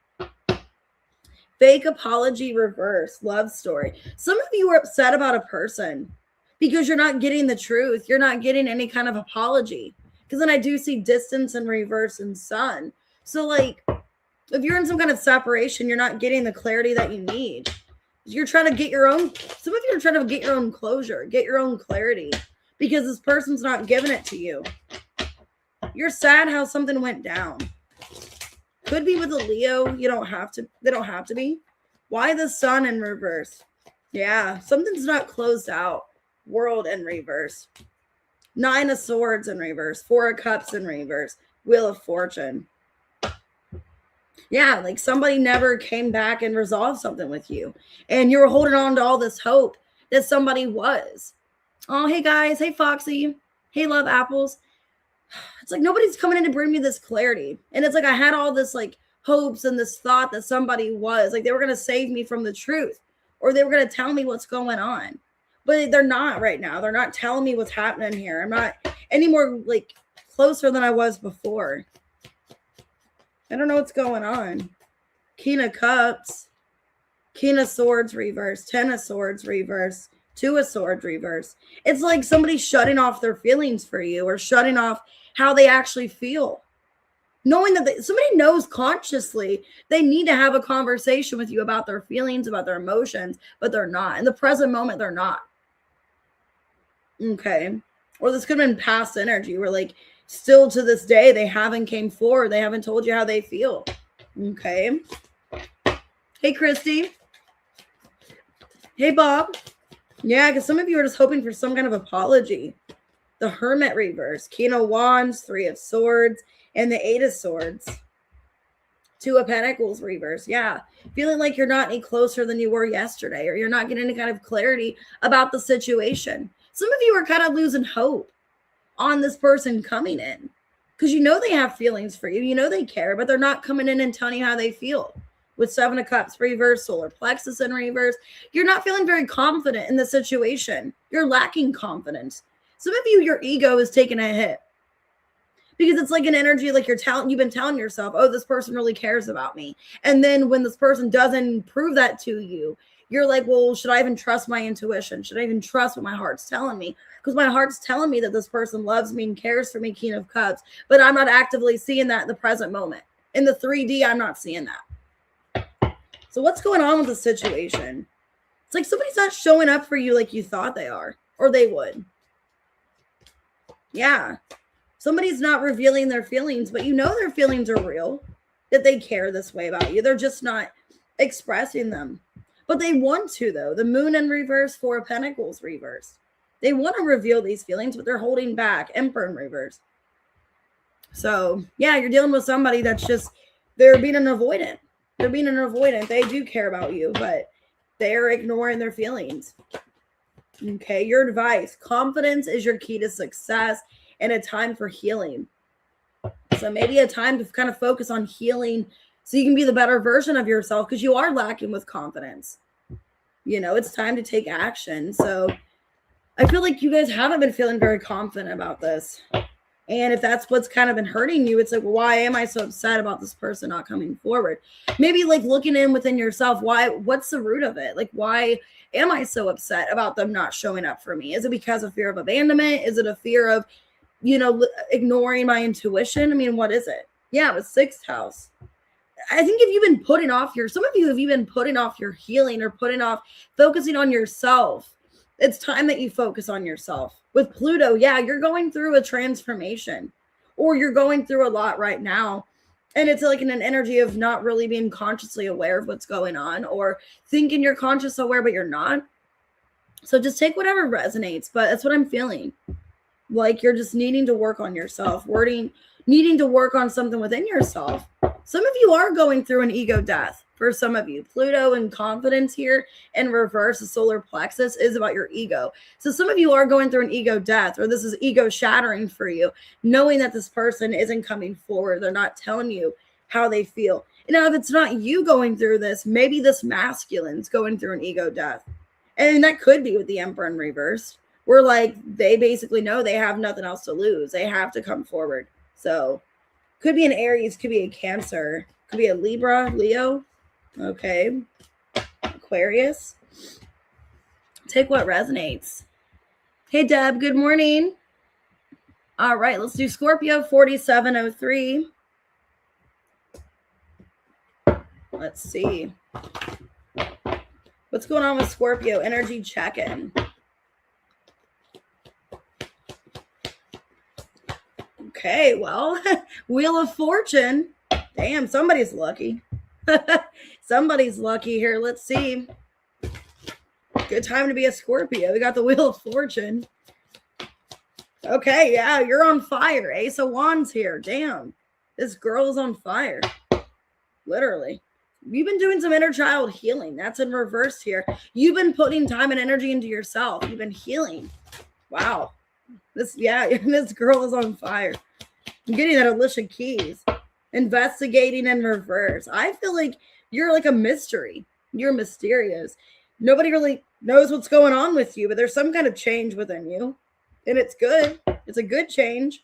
Fake apology reverse. Love story. Some of you are upset about a person because you're not getting the truth. You're not getting any kind of apology. Because then I do see distance and reverse and Sun. So like, if you're in some kind of separation, you're not getting the clarity that you need. You're trying to get some of you are trying to get your own closure, get your own clarity, because this person's not giving it to you. You're sad how something went down. Could be with a Leo. They don't have to be. Why the Sun in reverse? Yeah, something's not closed out. World in reverse. 9 of Swords in reverse. 4 of Cups in reverse. Wheel of Fortune. Yeah, like somebody never came back and resolved something with you. And you were holding on to all this hope that somebody was. Oh, hey guys. Hey, Foxy. Hey, Love Apples. It's like nobody's coming in to bring me this clarity. And it's like I had all this like hopes and this thought that somebody was. Like they were going to save me from the truth. Or they were going to tell me what's going on. But they're not right now. They're not telling me what's happening here. I'm not any more like closer than I was before. I don't know what's going on. King of Cups. King of Swords reverse. 10 of Swords reverse. 2 of Swords reverse. It's like somebody's shutting off their feelings for you or shutting off how they actually feel. Knowing that somebody knows consciously they need to have a conversation with you about their feelings, about their emotions, but they're not. In the present moment, they're not. Okay. Or this could have been past energy where like still to this day, they haven't came forward. They haven't told you how they feel. Okay. Hey, Christy. Hey, Bob. Yeah, because some of you are just hoping for some kind of apology. The Hermit reverse. King of Wands, 3 of Swords, and the 8 of Swords. 2 of Pentacles reverse. Yeah. Feeling like you're not any closer than you were yesterday, or you're not getting any kind of clarity about the situation. Some of you are kind of losing hope on this person coming in because you know they have feelings for you. You know they care, but they're not coming in and telling you how they feel. With 7 of Cups reverse, solar plexus in reverse, you're not feeling very confident in the situation. You're lacking confidence. Some of you, your ego is taking a hit because it's like an energy like you've been telling yourself, oh, this person really cares about me. And then when this person doesn't prove that to you, you're like, well, should I even trust my intuition? Should I even trust what my heart's telling me? Because my heart's telling me that this person loves me and cares for me, King of Cups, but I'm not actively seeing that in the present moment. In the 3D, I'm not seeing that. So what's going on with the situation? It's like somebody's not showing up for you like you thought they are, or they would. Yeah. Somebody's not revealing their feelings, but you know their feelings are real, that they care this way about you. They're just not expressing them. But they want to, though. The Moon in reverse, 4 of Pentacles reverse. They want to reveal these feelings, but they're holding back. Emperor in reverse. So, yeah, you're dealing with somebody that's just, they're being an avoidant. They're being an avoidant. They do care about you, but they're ignoring their feelings. Okay, your advice. Confidence is your key to success and a time for healing. So maybe a time to kind of focus on healing so you can be the better version of yourself because you are lacking with confidence. You know, it's time to take action. So I feel like you guys haven't been feeling very confident about this. And if that's what's kind of been hurting you, it's like, why am I so upset about this person not coming forward? Maybe like looking in within yourself, what's the root of it? Like, why am I so upset about them not showing up for me? Is it because of fear of abandonment? Is it a fear of, you know, ignoring my intuition? I mean, what is it? Yeah, it was 6th house. I think if you've been putting off some of you have even putting off your healing or putting off focusing on yourself, it's time that you focus on yourself. With Pluto, yeah, you're going through a transformation or you're going through a lot right now. And it's like in an energy of not really being consciously aware of what's going on or thinking you're conscious aware, but you're not. So just take whatever resonates, but that's what I'm feeling. Like you're just needing to work on yourself, needing to work on something within yourself. Some of you are going through an ego death. For some of you, Pluto and confidence here in reverse, the solar plexus is about your ego. So some of you are going through an ego death, or this is ego shattering for you, knowing that this person isn't coming forward. They're not telling you how they feel. And now if it's not you going through this, maybe this masculine's going through an ego death. And that could be with the Emperor in reverse. Where like they basically know they have nothing else to lose. They have to come forward. So could be an Aries, could be a Cancer, could be a Libra, Leo. Okay. Aquarius. Take what resonates. Hey, Deb, good morning. All right, let's do Scorpio 4703. Let's see. What's going on with Scorpio? Energy check-in. Okay, well, Wheel of Fortune. Damn, somebody's lucky. Somebody's lucky here. Let's see. Good time to be a Scorpio. We got the Wheel of Fortune. Okay, yeah, you're on fire. Ace of Wands here. Damn, this girl is on fire. Literally. You've been doing some inner child healing. That's in reverse here. You've been putting time and energy into yourself. You've been healing. Wow. This girl is on fire. I'm getting that Alicia Keys. Investigating in reverse. I feel like you're like a mystery. You're mysterious. Nobody really knows what's going on with you, but there's some kind of change within you. And it's good. It's a good change.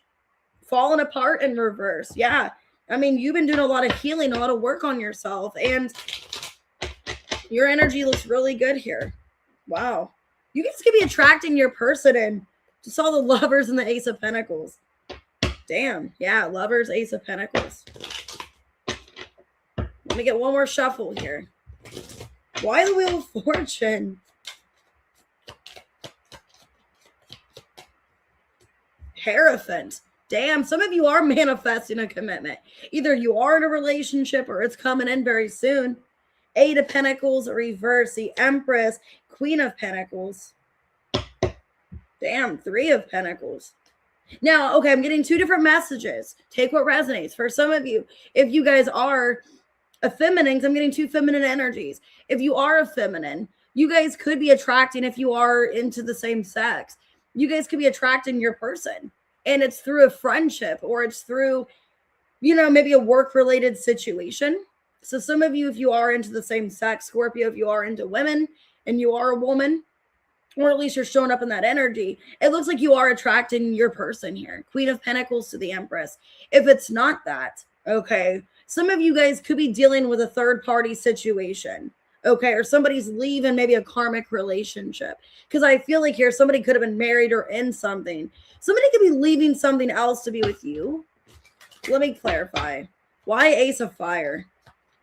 Falling apart in reverse. Yeah. I mean, you've been doing a lot of healing, a lot of work on yourself, and your energy looks really good here. Wow. You guys could be attracting your person in. Just all the Lovers and the Ace of Pentacles. Damn. Yeah, Lovers, Ace of Pentacles. Let me get one more shuffle here. Why the Wheel of Fortune? Hierophant. Damn, some of you are manifesting a commitment. Either you are in a relationship or it's coming in very soon. 8 of Pentacles, reverse. The Empress, Queen of Pentacles. Damn, 3 of Pentacles. Now, okay, I'm getting 2 different messages. Take what resonates. For some of you, if you guys are a feminine, I'm getting 2 feminine energies. If you are a feminine, you guys could be attracting, if you are into the same sex, you guys could be attracting your person. And it's through a friendship or it's through, you know, maybe a work-related situation. So some of you, if you are into the same sex, Scorpio, if you are into women and you are a woman, or at least you're showing up in that energy, it looks like you are attracting your person here. Queen of Pentacles to the Empress. If it's not that, okay, some of you guys could be dealing with a third-party situation, okay, or somebody's leaving maybe a karmic relationship. Because I feel like here somebody could have been married or in something. Somebody could be leaving something else to be with you. Let me clarify. Why Ace of Fire?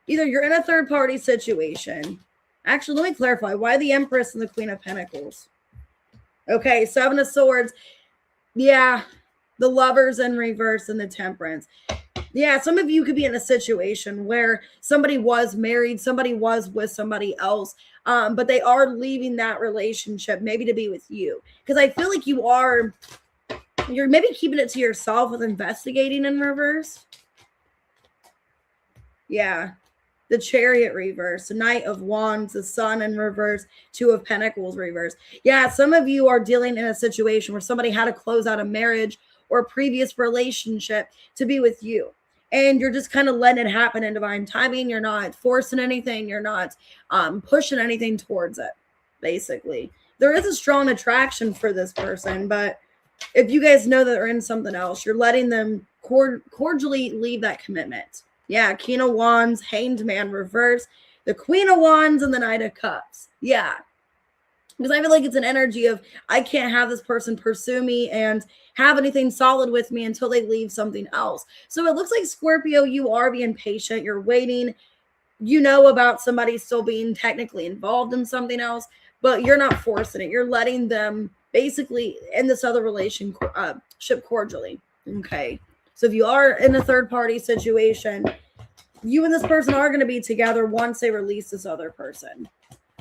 Either you're in a third-party situation. Actually, let me clarify. Why the Empress and the Queen of Pentacles? Okay, 7 of Swords. Yeah, the Lovers in reverse and the Temperance. Yeah, some of you could be in a situation where somebody was married, somebody was with somebody else, but they are leaving that relationship maybe to be with you. Because I feel like you're maybe keeping it to yourself with investigating in reverse. Yeah. The Chariot reverse, the Knight of Wands, the Sun in reverse, Two of Pentacles reverse. Yeah, some of you are dealing in a situation where somebody had to close out a marriage or a previous relationship to be with you. And you're just kind of letting it happen in divine timing. You're not forcing anything. You're not pushing anything towards it, basically. There is a strong attraction for this person, but if you guys know that they're in something else, you're letting them cordially leave that commitment. Yeah, King of Wands, Hanged Man reverse, the Queen of Wands, and the Knight of Cups. Yeah. Because I feel like it's an energy of I can't have this person pursue me and have anything solid with me until they leave something else. So it looks like, Scorpio, you are being patient. You're waiting. You know about somebody still being technically involved in something else, but you're not forcing it. You're letting them basically end this other relationship cordially. Okay. So if you are in a third party situation, you and this person are going to be together once they release this other person.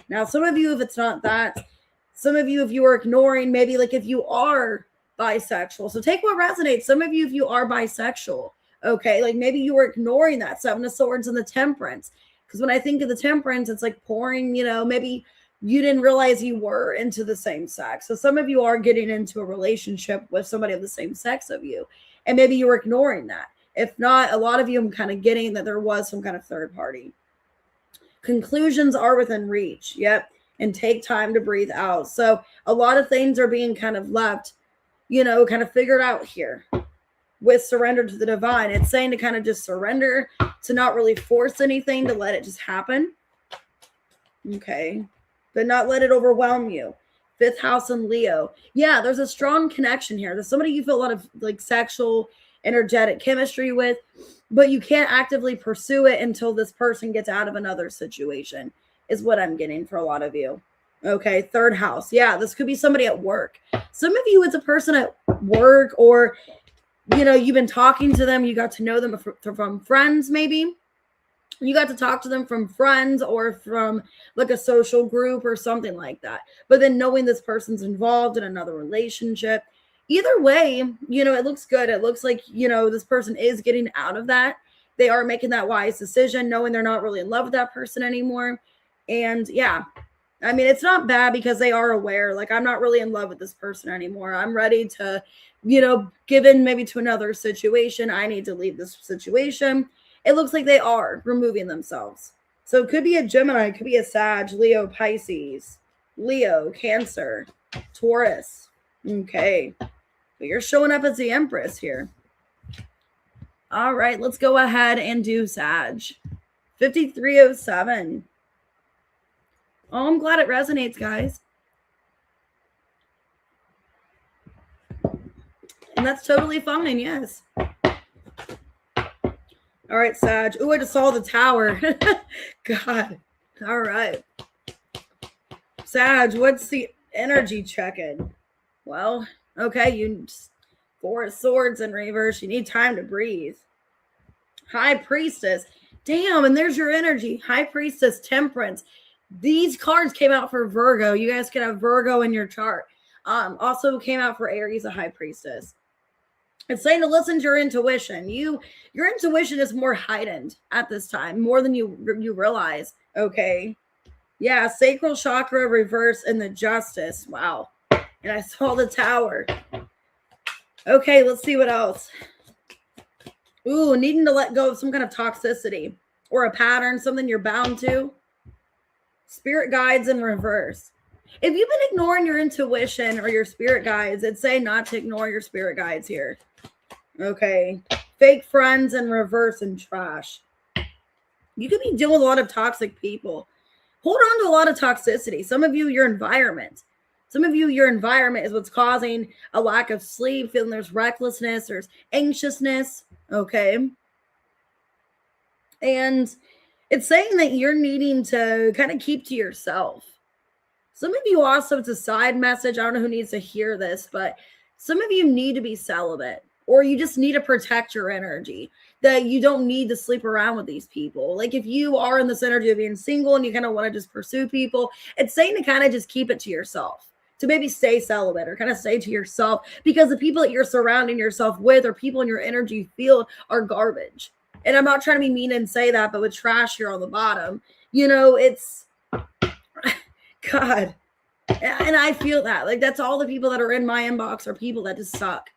Now, some of you, if it's not that, some of you, if you are ignoring, maybe like if you are bisexual, so take what resonates. Some of you, if you are bisexual, okay, like maybe you were ignoring that Seven of Swords and the Temperance. Because when I think of the Temperance, it's like pouring, maybe you didn't realize you were into the same sex. So some of you are getting into a relationship with somebody of the same sex of you. And maybe you were ignoring that. If not, a lot of you, I'm kind of getting that there was some kind of third party. Conclusions are within reach. Yep. And take time to breathe out. So a lot of things are being kind of left, kind of figured out here with surrender to the divine. It's saying to kind of just surrender, to not really force anything, to let it just happen. Okay. But not let it overwhelm you. Fifth house and Leo. Yeah, there's a strong connection here. There's somebody you feel a lot of like sexual, energetic chemistry with, but you can't actively pursue it until this person gets out of another situation, is what I'm getting for a lot of you. Okay, third house. Yeah, this could be somebody at work. Some of you, it's a person at work, or, you've been talking to them. You got to know them from friends, maybe. You got to talk to them from friends or from like a social group or something like that. But then knowing this person's involved in another relationship, either way, it looks good. It looks like, this person is getting out of that. They are making that wise decision, knowing they're not really in love with that person anymore. And yeah, I mean, it's not bad because they are aware, like, I'm not really in love with this person anymore. I'm ready to, give in maybe to another situation. I need to leave this situation. It looks like they are removing themselves. So it could be a Gemini, it could be a Sag, Leo, Pisces, Leo, Cancer, Taurus. Okay. But you're showing up as the Empress here. All right, let's go ahead and do Sag. 5307. Oh, I'm glad it resonates, guys. And that's totally fine, yes. All right, Sag. Ooh, I just saw the Tower. God. All right. Sag, what's the energy check-in? Well, okay, Four of Swords in reverse. You need time to breathe. High Priestess. Damn, and there's your energy. High Priestess, Temperance. These cards came out for Virgo. You guys can have Virgo in your chart. Also came out for Aries, a High Priestess. It's saying to listen to your intuition. Your intuition is more heightened at this time, more than you realize. Okay. Yeah, sacral chakra reverse and the Justice. Wow. And I saw the Tower. Okay, let's see what else. Ooh, needing to let go of some kind of toxicity or a pattern, something you're bound to. Spirit guides in reverse. If you've been ignoring your intuition or your spirit guides, it's saying not to ignore your spirit guides here. Okay. Fake friends in reverse and trash. You could be dealing with a lot of toxic people. Hold on to a lot of toxicity. Some of you, your environment. Some of you, your environment is what's causing a lack of sleep, feeling there's recklessness, there's anxiousness. Okay. And it's saying that you're needing to kind of keep to yourself. Some of you also, it's a side message. I don't know who needs to hear this, but some of you need to be celibate. or you just need to protect your energy, that you don't need to sleep around with these people. Like if you are in this energy of being single and you kind of want to just pursue people, it's saying to kind of just keep it to yourself, to maybe stay celibate or kind of stay to yourself, because the people that you're surrounding yourself with or people in your energy field are garbage. And I'm not trying to be mean and say that, but with trash here on the bottom, it's God. And I feel that, like, that's all the people that are in my inbox are people that just suck,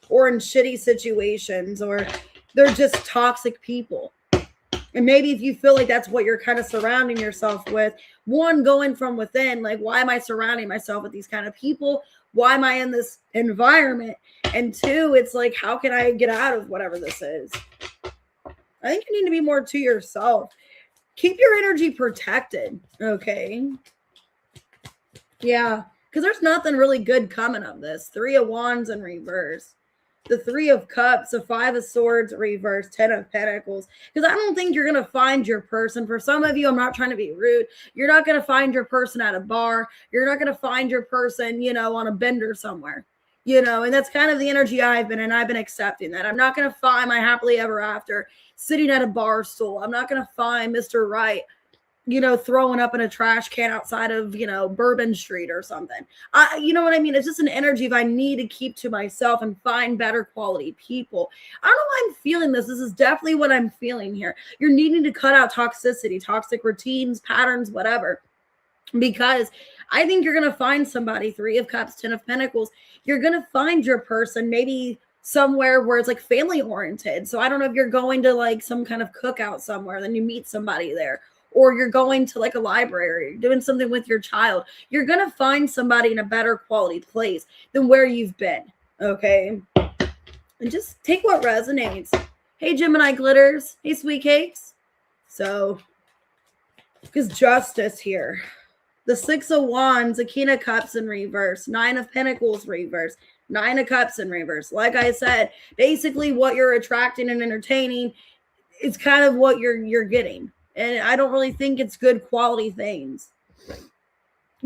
or in shitty situations, or they're just toxic people. And maybe if you feel like that's what you're kind of surrounding yourself with, one, going from within, like, why am I surrounding myself with these kind of people? Why am I in this environment? And two, it's like, how can I get out of whatever this is? I think you need to be more to yourself. Keep your energy protected, okay? Yeah, because there's nothing really good coming of this. 3 of Wands in reverse. The 3 of Cups, the 5 of Swords reverse, 10 of Pentacles. Because I don't think you're going to find your person. For some of you, I'm not trying to be rude. You're not going to find your person at a bar. You're not going to find your person, on a bender somewhere. And that's kind of the energy I've been in. I've been accepting that. I'm not going to find my happily ever after sitting at a bar stool. I'm not going to find Mr. Right, throwing up in a trash can outside of, Bourbon Street or something. You know what I mean? It's just an energy if I need to keep to myself and find better quality people. I don't know why I'm feeling this. This is definitely what I'm feeling here. You're needing to cut out toxicity, toxic routines, patterns, whatever. Because I think you're going to find somebody, 3 of Cups, 10 of Pentacles. You're going to find your person maybe somewhere where it's like family oriented. So I don't know if you're going to like some kind of cookout somewhere, then you meet somebody there. Or you're going to like a library, you're doing something with your child. You're going to find somebody in a better quality place than where you've been, okay? And just take what resonates. Hey, Gemini glitters. Hey, sweet cakes. So, because justice here. The 6 of Wands, the King of Cups in reverse, 9 of Pentacles reverse, 9 of Cups in reverse. Like I said, basically what you're attracting and entertaining is kind of what you're getting. And I don't really think it's good quality things.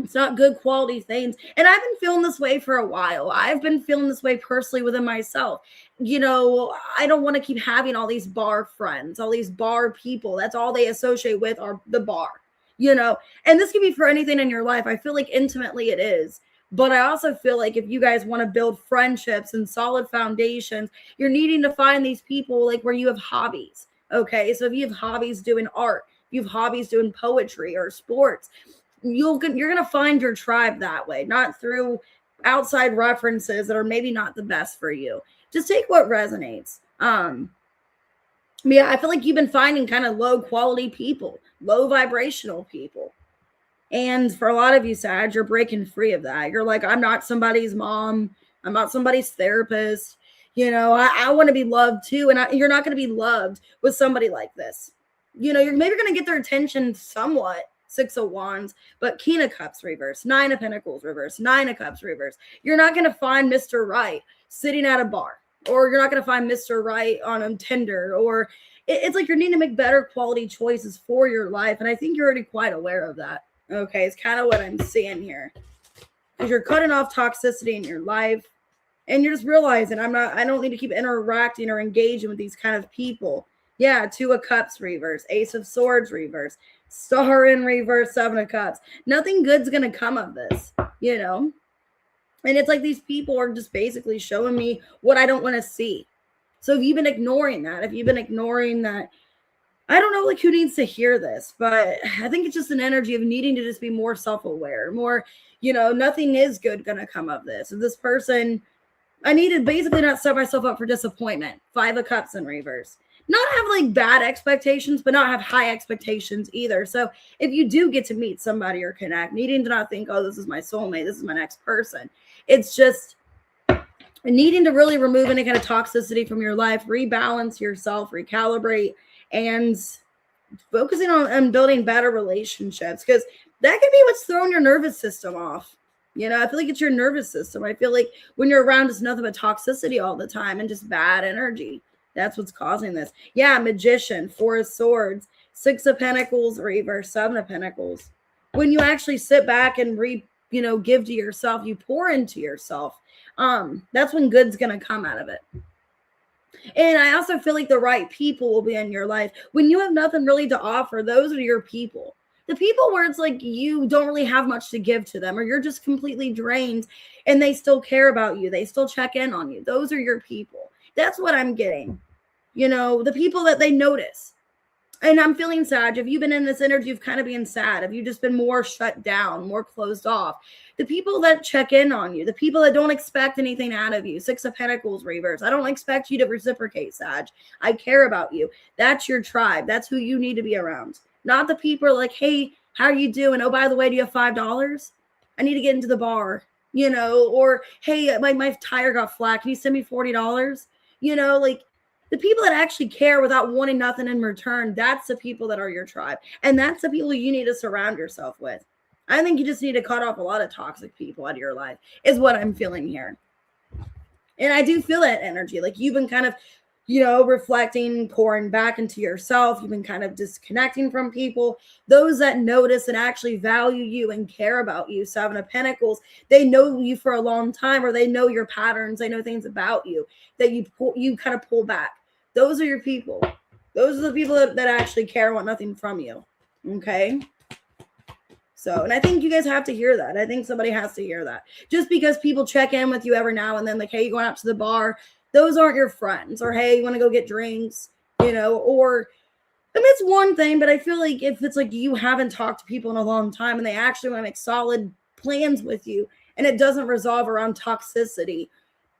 It's not good quality things. And I've been feeling this way for a while. I've been feeling this way personally within myself. I don't want to keep having all these bar friends, all these bar people. That's all they associate with are the bar, And this could be for anything in your life. I feel like intimately it is. But I also feel like if you guys want to build friendships and solid foundations, you're needing to find these people like where you have hobbies. Okay, so if you have hobbies doing art, you have hobbies doing poetry or sports, you're going to find your tribe that way, not through outside references that are maybe not the best for you. Just take what resonates. Yeah, I feel like you've been finding kind of low quality people, low vibrational people. And for a lot of you, Sag, you're breaking free of that. You're like, I'm not somebody's mom. I'm not somebody's therapist. I want to be loved too. And you're not going to be loved with somebody like this. You're maybe going to get their attention somewhat, 6 of Wands, but King of Cups reverse, 9 of Pentacles reverse, 9 of Cups reverse. You're not going to find Mr. Right sitting at a bar, or you're not going to find Mr. Right on Tinder, or it's like you're needing to make better quality choices for your life. And I think you're already quite aware of that. Okay, it's kind of what I'm seeing here. Because you're cutting off toxicity in your life. And you're just realizing I don't need to keep interacting or engaging with these kind of people. Yeah, 2 of Cups reverse, Ace of Swords reverse, Star in reverse, 7 of Cups. Nothing good's going to come of this, And it's like these people are just basically showing me what I don't want to see. So if you've been ignoring that, I don't know like who needs to hear this, but I think it's just an energy of needing to just be more self-aware, more, nothing is good going to come of this. If this person... I need to basically not set myself up for disappointment. 5 of Cups in reverse. Not have like bad expectations, but not have high expectations either. So if you do get to meet somebody or connect, needing to not think, oh, this is my soulmate, this is my next person. It's just needing to really remove any kind of toxicity from your life, rebalance yourself, recalibrate, and focusing on building better relationships, because that can be what's throwing your nervous system off. I feel like it's your nervous system. I feel like when you're around, it's nothing but toxicity all the time and just bad energy. That's what's causing this. Yeah, Magician, 4 of Swords, 6 of Pentacles reverse, 7 of Pentacles. When you actually sit back and give to yourself, you pour into yourself. That's when good's gonna come out of it. And I also feel like the right people will be in your life. When you have nothing really to offer, those are your people. The people where it's like you don't really have much to give to them, or you're just completely drained and they still care about you. They still check in on you. Those are your people. That's what I'm getting. The people that they notice. And I'm feeling sad. If you've been in this energy of kind of being sad, if you've just been more shut down, more closed off, the people that check in on you, the people that don't expect anything out of you, Six of Pentacles reverse. I don't expect you to reciprocate, Sag. I care about you. That's your tribe. That's who you need to be around. Not the people like, hey, how are you doing? Oh, by the way, do you have $5? I need to get into the bar, or hey, my tire got flat. Can you send me $40? Like, the people that actually care without wanting nothing in return, that's the people that are your tribe. And that's the people you need to surround yourself with. I think you just need to cut off a lot of toxic people out of your life, is what I'm feeling here. And I do feel that energy. Like you've been kind of, reflecting, pouring back into yourself. You've been kind of disconnecting from people. Those that notice and actually value you and care about you, Seven of Pentacles, they know you for a long time, or they know your patterns. They know things about you that you kind of pull back. Those are your people. Those are the people that actually care and want nothing from you. Okay? So, and I think you guys have to hear that. I think somebody has to hear that. Just because people check in with you every now and then, like, hey, you going out to the bar, those aren't your friends. Or, hey, you want to go get drinks, or, I mean, it's one thing, but I feel like if it's like you haven't talked to people in a long time and they actually want to make solid plans with you and it doesn't resolve around toxicity,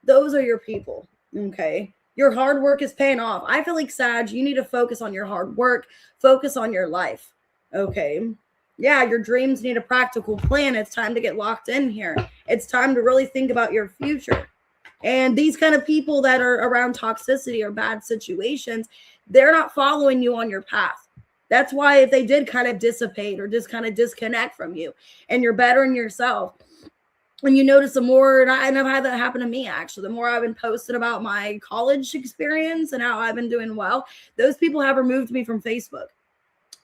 those are your people. Okay? Your hard work is paying off. I feel like, Sag, you need to focus on your hard work, focus on your life. Okay? Yeah, your dreams need a practical plan. It's time to get locked in here. It's time to really think about your future. And these kind of people that are around toxicity or bad situations, they're not following you on your path. That's why if they did kind of dissipate or just kind of disconnect from you and you're bettering yourself, and you notice the more, and I've had that happen to me actually, the more I've been posting about my college experience and how I've been doing well, those people have removed me from Facebook.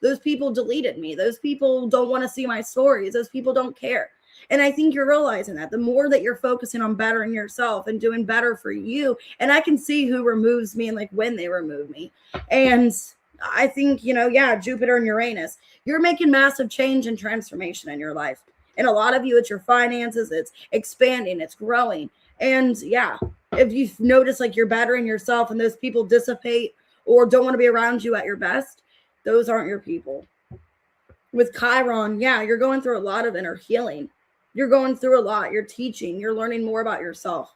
Those people deleted me. Those people don't want to see my stories. Those people don't care. And I think you're realizing that the more that you're focusing on bettering yourself and doing better for you, and I can see who removes me and like when they remove me. And I think, Jupiter and Uranus, you're making massive change and transformation in your life. And a lot of you, it's your finances, it's expanding, it's growing. And yeah, if you've noticed like you're bettering yourself and those people dissipate or don't want to be around you at your best, those aren't your people. With Chiron, yeah, you're going through a lot of inner healing. You're going through a lot. You're teaching. You're learning more about yourself.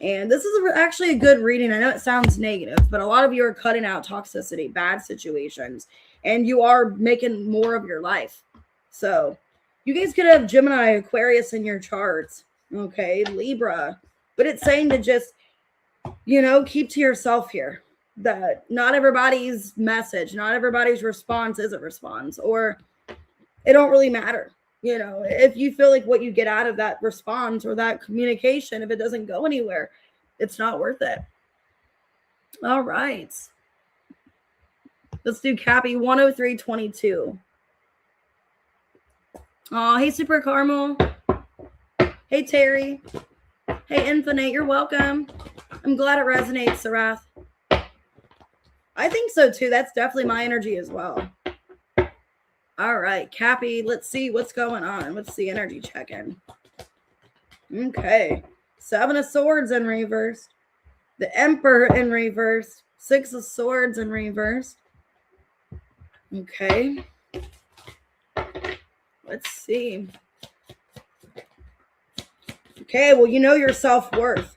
And this is actually a good reading. I know it sounds negative, but a lot of you are cutting out toxicity, bad situations, and you are making more of your life. So you guys could have Gemini, Aquarius in your charts. Okay, Libra. But it's saying to just, keep to yourself here. That not everybody's message, not everybody's response is a response, or it don't really matter. If you feel like what you get out of that response or that communication, if it doesn't go anywhere, it's not worth it. All right. Let's do Cappy 10322. Oh, hey, Super Caramel. Hey, Terry. Hey, Infinite, you're welcome. I'm glad it resonates, Sarath. I think so, too. That's definitely my energy as well. All right, Cappy, let's see what's going on. Let's see energy check-in. Okay. 7 of Swords in reverse. The Emperor in reverse. 6 of Swords in reverse. Okay. Let's see. Okay, well, you know your self-worth.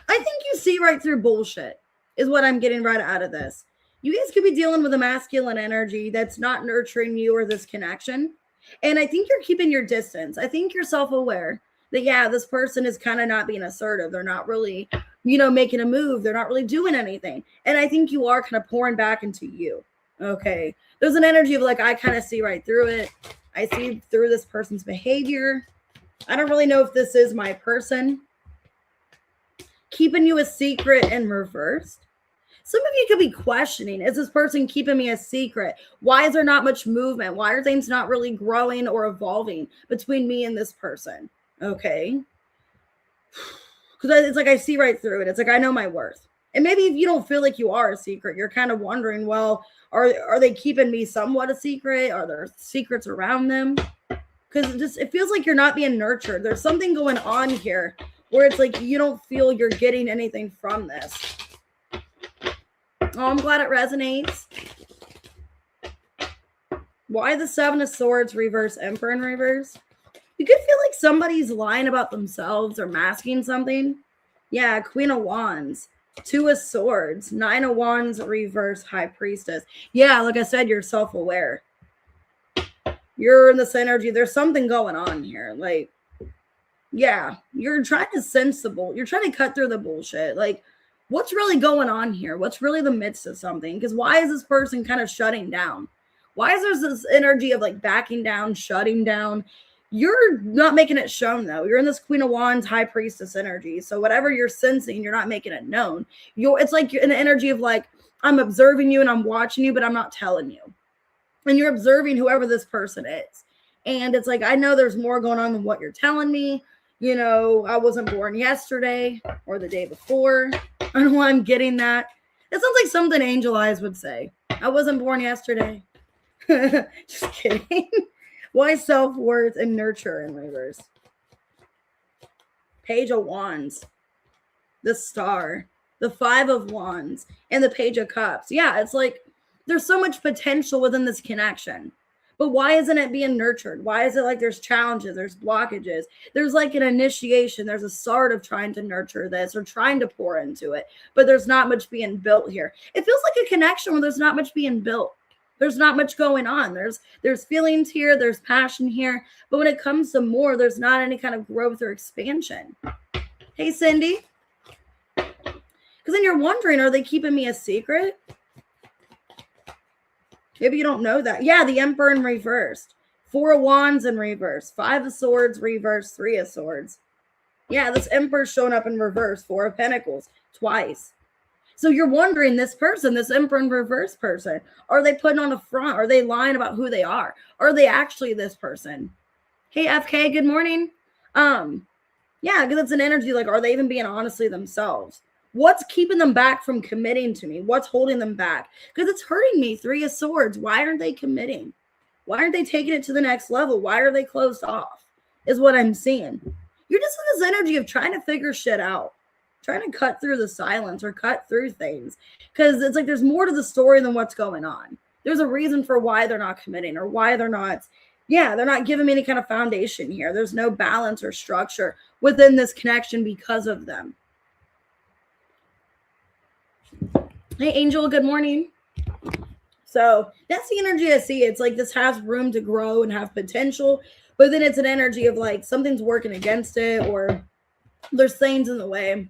I think you see right through bullshit is what I'm getting right out of this. You guys could be dealing with a masculine energy that's not nurturing you or this connection. And I think you're keeping your distance. I think you're self-aware that, yeah, this person is kind of not being assertive. They're not really, making a move. They're not really doing anything. And I think you are kind of pouring back into you. Okay. There's an energy of like, I kind of see right through it. I see through this person's behavior. I don't really know if this is my person. Keeping you a secret in reverse. Some of you could be questioning, is this person keeping me a secret? Why is there not much movement? Why are things not really growing or evolving between me and this person? Okay. Because it's like I see right through it. It's like I know my worth. And maybe if you don't feel like you are a secret, you're kind of wondering, well, are they keeping me somewhat a secret? Are there secrets around them? Because it feels like you're not being nurtured. There's something going on here where it's like you don't feel you're getting anything from this. Oh, I'm glad it resonates. Why the Seven of Swords reverse, Emperor in reverse? You could feel like somebody's lying about themselves or masking something. Yeah, Queen of Wands, Two of Swords, Nine of Wands reverse, High Priestess. Yeah, like I said, you're self-aware. You're in this energy. There's something going on here. Like, yeah, you're trying to sense you're trying to cut through the bullshit. Like, what's really going on here? What's really the midst of something? Because why is this person kind of shutting down? Why is there this energy of like backing down, shutting down? You're not making it shown though. You're in this Queen of Wands, High Priestess energy. So whatever you're sensing, you're not making it known. It's like you're in an energy of like, I'm observing you and I'm watching you, but I'm not telling you. And you're observing whoever this person is. And it's like, I know there's more going on than what you're telling me. You know, I wasn't born yesterday or the day before. I don't know why I'm getting that. It sounds like something Angel Eyes would say. I wasn't born yesterday. Just kidding. Why self-worth and nurture in reverse? Page of Wands. The Star. The Five of Wands. And the Page of Cups. Yeah, it's like there's so much potential within this connection. But why isn't it being nurtured? Why is it like there's challenges, there's blockages, there's like an initiation, there's a start of trying to nurture this or trying to pour into it, but there's not much being built here. It feels like a connection where there's not much being built. There's not much going on. There's feelings here, there's passion here, but when it comes to more, there's not any kind of growth or expansion. Hey, Cindy. Because then you're wondering, are they keeping me a secret? Maybe you don't know that. Yeah, the Emperor in reverse. Four of Wands in reverse. Five of Swords reverse. Three of Swords. Yeah, this Emperor's showing up in reverse. Four of Pentacles. Twice. So you're wondering, this person, this Emperor in reverse person, are they putting on a front? Are they lying about who they are? Are they actually this person? Hey, FK, good morning. Yeah, because it's an energy like, are they even being honestly themselves? What's keeping them back from committing to me? What's holding them back? Because it's hurting me. Three of Swords. Why aren't they committing? Why aren't they taking it to the next level? Why are they closed off? Is what I'm seeing. You're just in this energy of trying to figure shit out. Trying to cut through the silence or cut through things. Because it's like there's more to the story than what's going on. There's a reason for why they're not committing or why they're not. Yeah, they're not giving me any kind of foundation here. There's no balance or structure within this connection because of them. Hey, Angel, good morning. So that's the energy I see. It's like this has room to grow and have potential, but then it's an energy of like something's working against it or there's things in the way.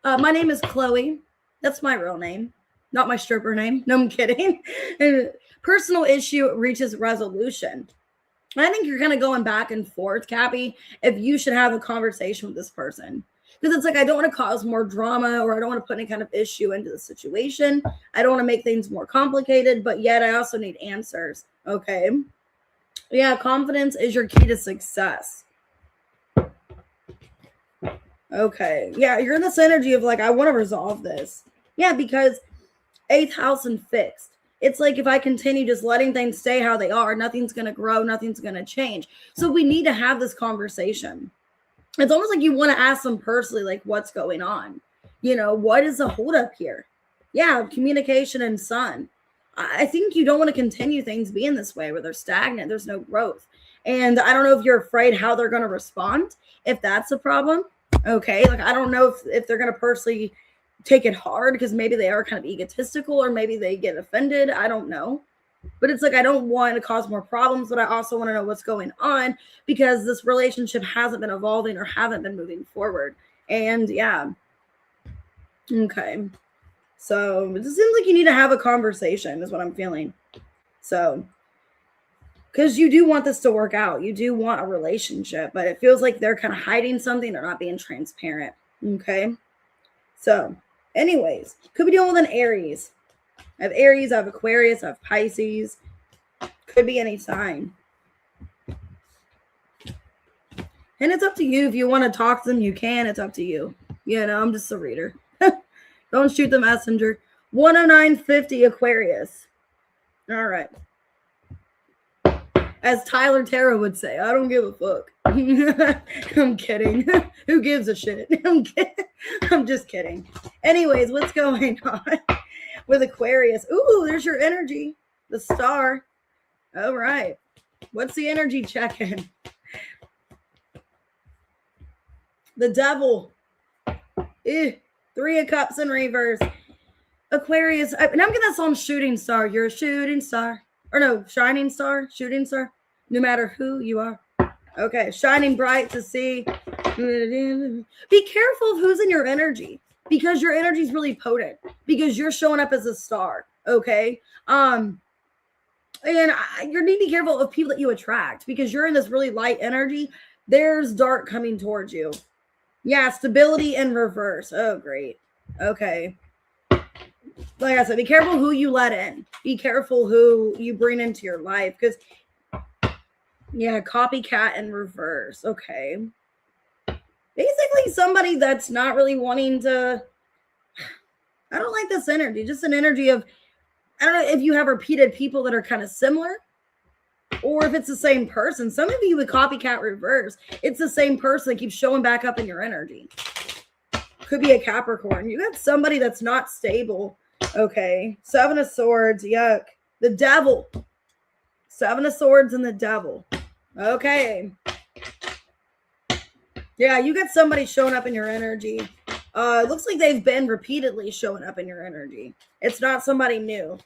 My name is Chloe. That's my real name, not my stripper name. No, I'm kidding. Personal issue reaches resolution. I think you're kind of going back and forth, Cappy, if you should have a conversation with this person. Because it's like, I don't want to cause more drama or I don't want to put any kind of issue into the situation. I don't want to make things more complicated, but yet I also need answers. Okay. Yeah, confidence is your key to success. Okay. Yeah, you're in this energy of like, I want to resolve this. Yeah, because 8th house and fixed. It's like if I continue just letting things stay how they are, nothing's going to grow, nothing's going to change. So we need to have this conversation. It's almost like you want to ask them personally, like, what's going on? You know, what is the holdup here? Yeah, communication and Sun. I think you don't want to continue things being this way where they're stagnant. There's no growth. And I don't know if you're afraid how they're going to respond, if that's a problem. Okay, like, I don't know if they're going to personally take it hard because maybe they are kind of egotistical or maybe they get offended. I don't know. But it's like, I don't want to cause more problems, but I also want to know what's going on because this relationship hasn't been evolving or haven't been moving forward. And yeah. Okay. So it just seems like you need to have a conversation is what I'm feeling. So, because you do want this to work out. You do want a relationship, but it feels like they're kind of hiding something. They're not being transparent. Okay. So anyways, could be dealing with an Aries. I have Aries, I have Aquarius, I have Pisces. Could be any sign. And it's up to you. If you want to talk to them, you can. It's up to you. You know, I'm just a reader. Don't shoot the messenger. 109.50 Aquarius. All right. As Tyler Tarot would say, I don't give a fuck. I'm kidding. Who gives a shit? I'm just kidding. Anyways, what's going on with Aquarius? Ooh, there's your energy. The star. All right. What's the energy check-in? The devil. Ew. 3 of Cups in reverse. Aquarius. And I'm getting that song Shooting Star. You're a shooting star. Or no, shining star. Shooting star. No matter who you are. Okay. Shining bright to see. Be careful of who's in your energy. Because your energy is really potent. Because you're showing up as a star. Okay. And you need to be careful of people that you attract. Because you're in this really light energy. There's dark coming towards you. Yeah, stability in reverse. Oh, great. Okay. Like I said, be careful who you let in. Be careful who you bring into your life. Because, yeah, copycat in reverse. Okay. Basically, somebody that's not really wanting to... I don't like this energy. Just an energy of... I don't know if you have repeated people that are kind of similar. Or if it's the same person. Some of you with copycat reverse, it's the same person that keeps showing back up in your energy. Could be a Capricorn. You got somebody that's not stable. Okay. 7 of Swords. Yuck. The devil. 7 of Swords and the devil. Okay. Yeah, you got somebody showing up in your energy. It looks like they've been repeatedly showing up in your energy. It's not somebody new.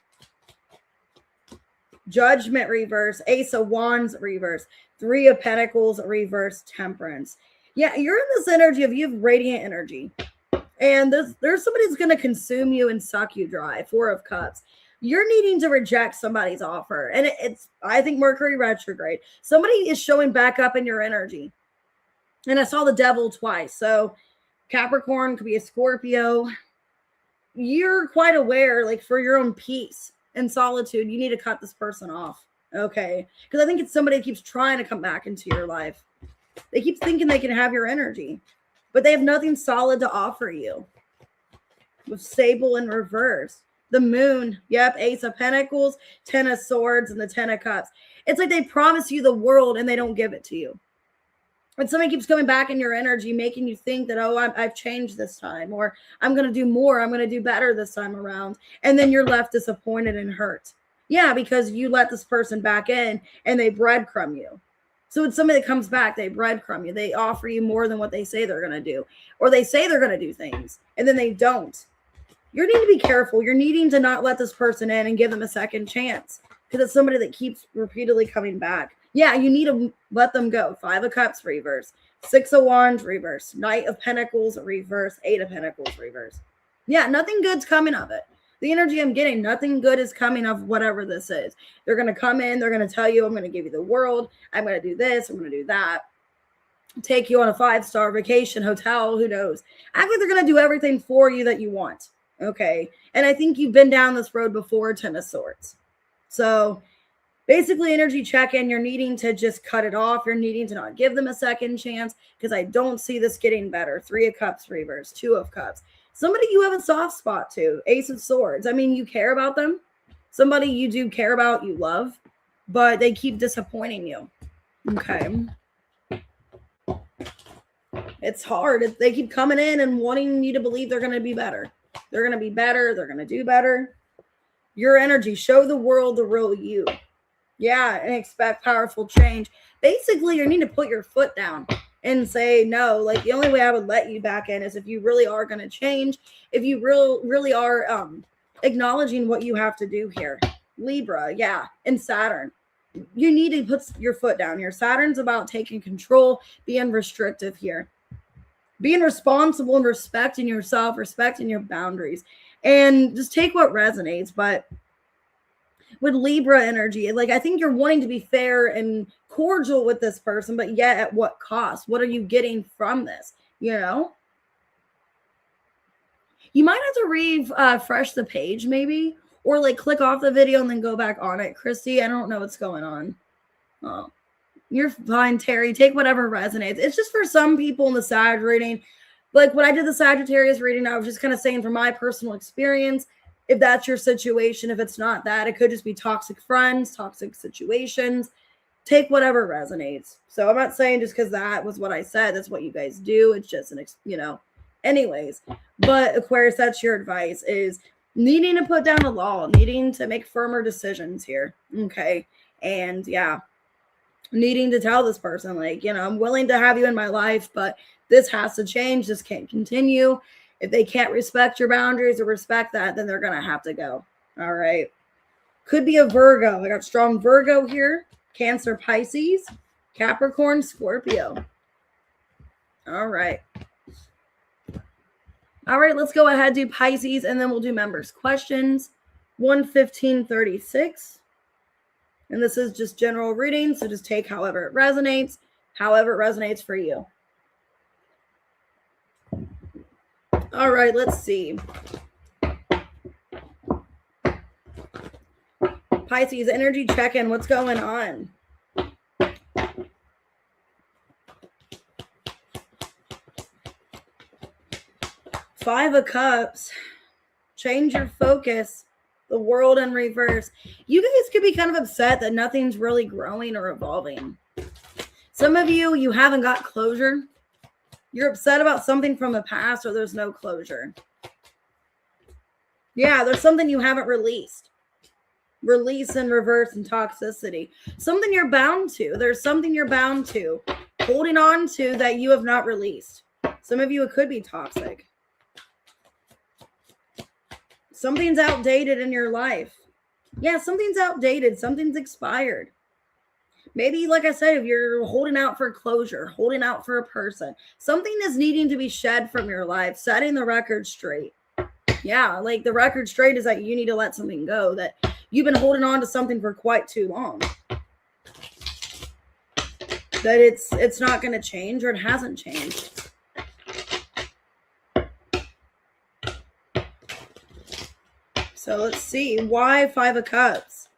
Judgment reverse, Ace of Wands reverse, 3 of Pentacles reverse, Temperance. Yeah, you're in this energy of you have radiant energy. And there's somebody that's going to consume you and suck you dry. 4 of Cups. You're needing to reject somebody's offer. And it's, I think, Mercury retrograde. Somebody is showing back up in your energy. And I saw the devil twice. So Capricorn could be a Scorpio. You're quite aware, like, for your own peace and solitude, you need to cut this person off. Okay. Because I think it's somebody that keeps trying to come back into your life. They keep thinking they can have your energy, but they have nothing solid to offer you. With stable in reverse. The moon. Yep. Ace of Pentacles, 10 of Swords, and the 10 of Cups. It's like they promise you the world and they don't give it to you. And somebody keeps coming back in your energy, making you think that, oh, I've changed this time, or I'm going to do more. I'm going to do better this time around. And then you're left disappointed and hurt. Yeah, because you let this person back in and they breadcrumb you. So it's somebody that comes back, they breadcrumb you. They offer you more than what they say they're going to do. Or they say they're going to do things and then they don't. You need to be careful. You're needing to not let this person in and give them a second chance. Because it's somebody that keeps repeatedly coming back. Yeah, you need to let them go. 5 of Cups reverse. 6 of Wands reverse. Knight of Pentacles reverse. 8 of Pentacles reverse. Yeah, nothing good's coming of it. The energy I'm getting, nothing good is coming of whatever this is. They're going to come in. They're going to tell you, I'm going to give you the world. I'm going to do this. I'm going to do that. Take you on a 5-star vacation, hotel, who knows. Act like they're going to do everything for you that you want. Okay. And I think you've been down this road before, 10 of Swords. So basically, energy check-in, you're needing to just cut it off. You're needing to not give them a second chance because I don't see this getting better. 3 of Cups reverse, 2 of Cups. Somebody you have a soft spot to. Ace of Swords. I mean, you care about them. Somebody you do care about, you love, but they keep disappointing you. Okay. It's hard. They keep coming in and wanting you to believe they're going to be better. They're going to be better. They're going to do better. Your energy. Show the world the real you. Yeah, and expect powerful change. Basically, you need to put your foot down and say no. Like, the only way I would let you back in is if you really are going to change, if you really are acknowledging what you have to do here. Libra, yeah, and Saturn. You need to put your foot down here. Saturn's about taking control, being restrictive here. Being responsible and respecting yourself, respecting your boundaries. And just take what resonates, but with Libra energy, like, I think you're wanting to be fair and cordial with this person, but yet at what cost? What are you getting from this? You know? You might have to refresh the page maybe, or like click off the video and then go back on it. Christy, I don't know what's going on. Oh, you're fine, Terry. Take whatever resonates. It's just for some people in the Sag reading, Like when I did the Sagittarius reading, I was just kind of saying from my personal experience, if that's your situation, if it's not that, it could just be toxic friends, toxic situations. Take whatever resonates. So I'm not saying just because that was what I said, that's what you guys do. It's just anyways. But Aquarius, that's your advice, is needing to put down a law, needing to make firmer decisions here. Okay. And yeah, needing to tell this person, like, I'm willing to have you in my life, but this has to change. This can't continue. If they can't respect your boundaries or respect that, then they're going to have to go. All right. Could be a Virgo. I got strong Virgo here. Cancer, Pisces, Capricorn, Scorpio. All right. All right, let's go ahead, do Pisces, and then we'll do members' questions. 11536. And this is just general reading, so just take however it resonates for you. All right, let's see. Pisces, energy check-in. What's going on? Five of Cups. Change your focus. The world in reverse. You guys could be kind of upset that nothing's really growing or evolving. Some of you haven't got closure. You're upset about something from the past, or there's no closure. Yeah, there's something you haven't released. Release in reverse and toxicity. Something you're bound to. There's something you're bound to. Holding on to that you have not released. Some of you, it could be toxic. Something's outdated in your life. Yeah, something's outdated. Something's expired. Maybe, like I said, if you're holding out for closure, holding out for a person, something is needing to be shed from your life, setting the record straight. Yeah, like the record straight is that you need to let something go, that you've been holding on to something for quite too long. That it's not going to change, or it hasn't changed. So let's see. Why Five of Cups?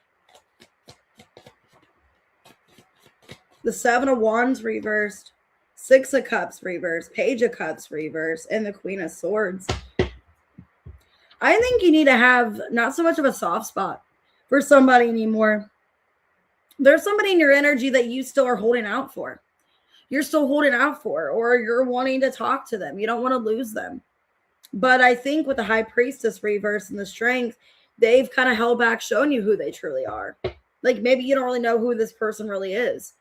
The Seven of Wands reversed. Six of Cups reversed. Page of Cups reversed. And the Queen of Swords. I think you need to have not so much of a soft spot for somebody anymore. There's somebody in your energy that you still are holding out for. You're still holding out for, or you're wanting to talk to them. You don't want to lose them. But I think with the High Priestess reverse and the Strength, they've kind of held back, showing you who they truly are. Like maybe you don't really know who this person really is.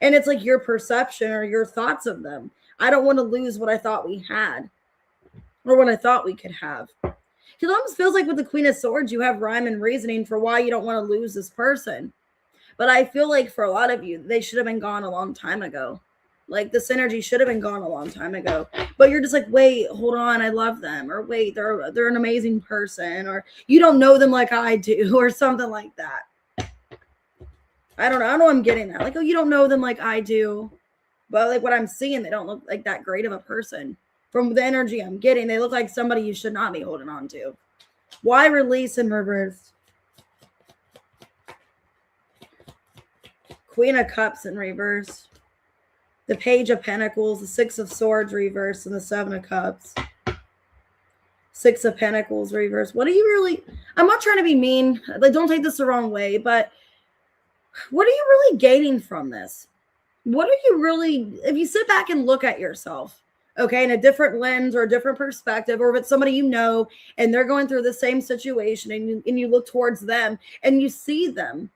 And it's like your perception or your thoughts of them. I don't want to lose what I thought we had, or what I thought we could have. It almost feels like with the Queen of Swords, you have rhyme and reasoning for why you don't want to lose this person. But I feel like for a lot of you, they should have been gone a long time ago. Like this energy should have been gone a long time ago. But you're just like, wait, hold on, I love them. Or wait, they're an amazing person. Or you don't know them like I do, or something like that. I don't know. I'm getting that. Like, oh, you don't know them like I do. But like what I'm seeing, they don't look like that great of a person. From the energy I'm getting, they look like somebody you should not be holding on to. Why release in reverse? Queen of Cups in reverse. The Page of Pentacles, the Six of Swords reverse, and the Seven of Cups. Six of Pentacles reverse. What are you really... I'm not trying to be mean. Like, don't take this the wrong way, but what are you really gaining from this? What are you really... If you sit back and look at yourself, okay, in a different lens or a different perspective, or if it's somebody you know and they're going through the same situation, and you look towards them and you see them,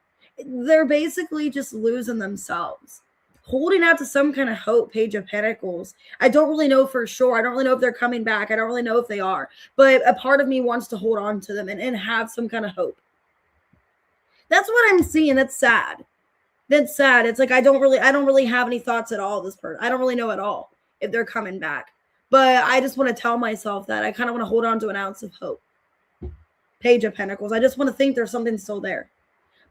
they're basically just losing themselves. Holding out to some kind of hope, Page of Pentacles. I don't really know for sure. I don't really know if they're coming back. I don't really know if they are. But a part of me wants to hold on to them and have some kind of hope. That's what I'm seeing. That's sad. That's sad. It's like I don't really have any thoughts at all. This person. I don't really know at all if they're coming back. But I just want to tell myself that I kind of want to hold on to an ounce of hope. Page of Pentacles. I just want to think there's something still there.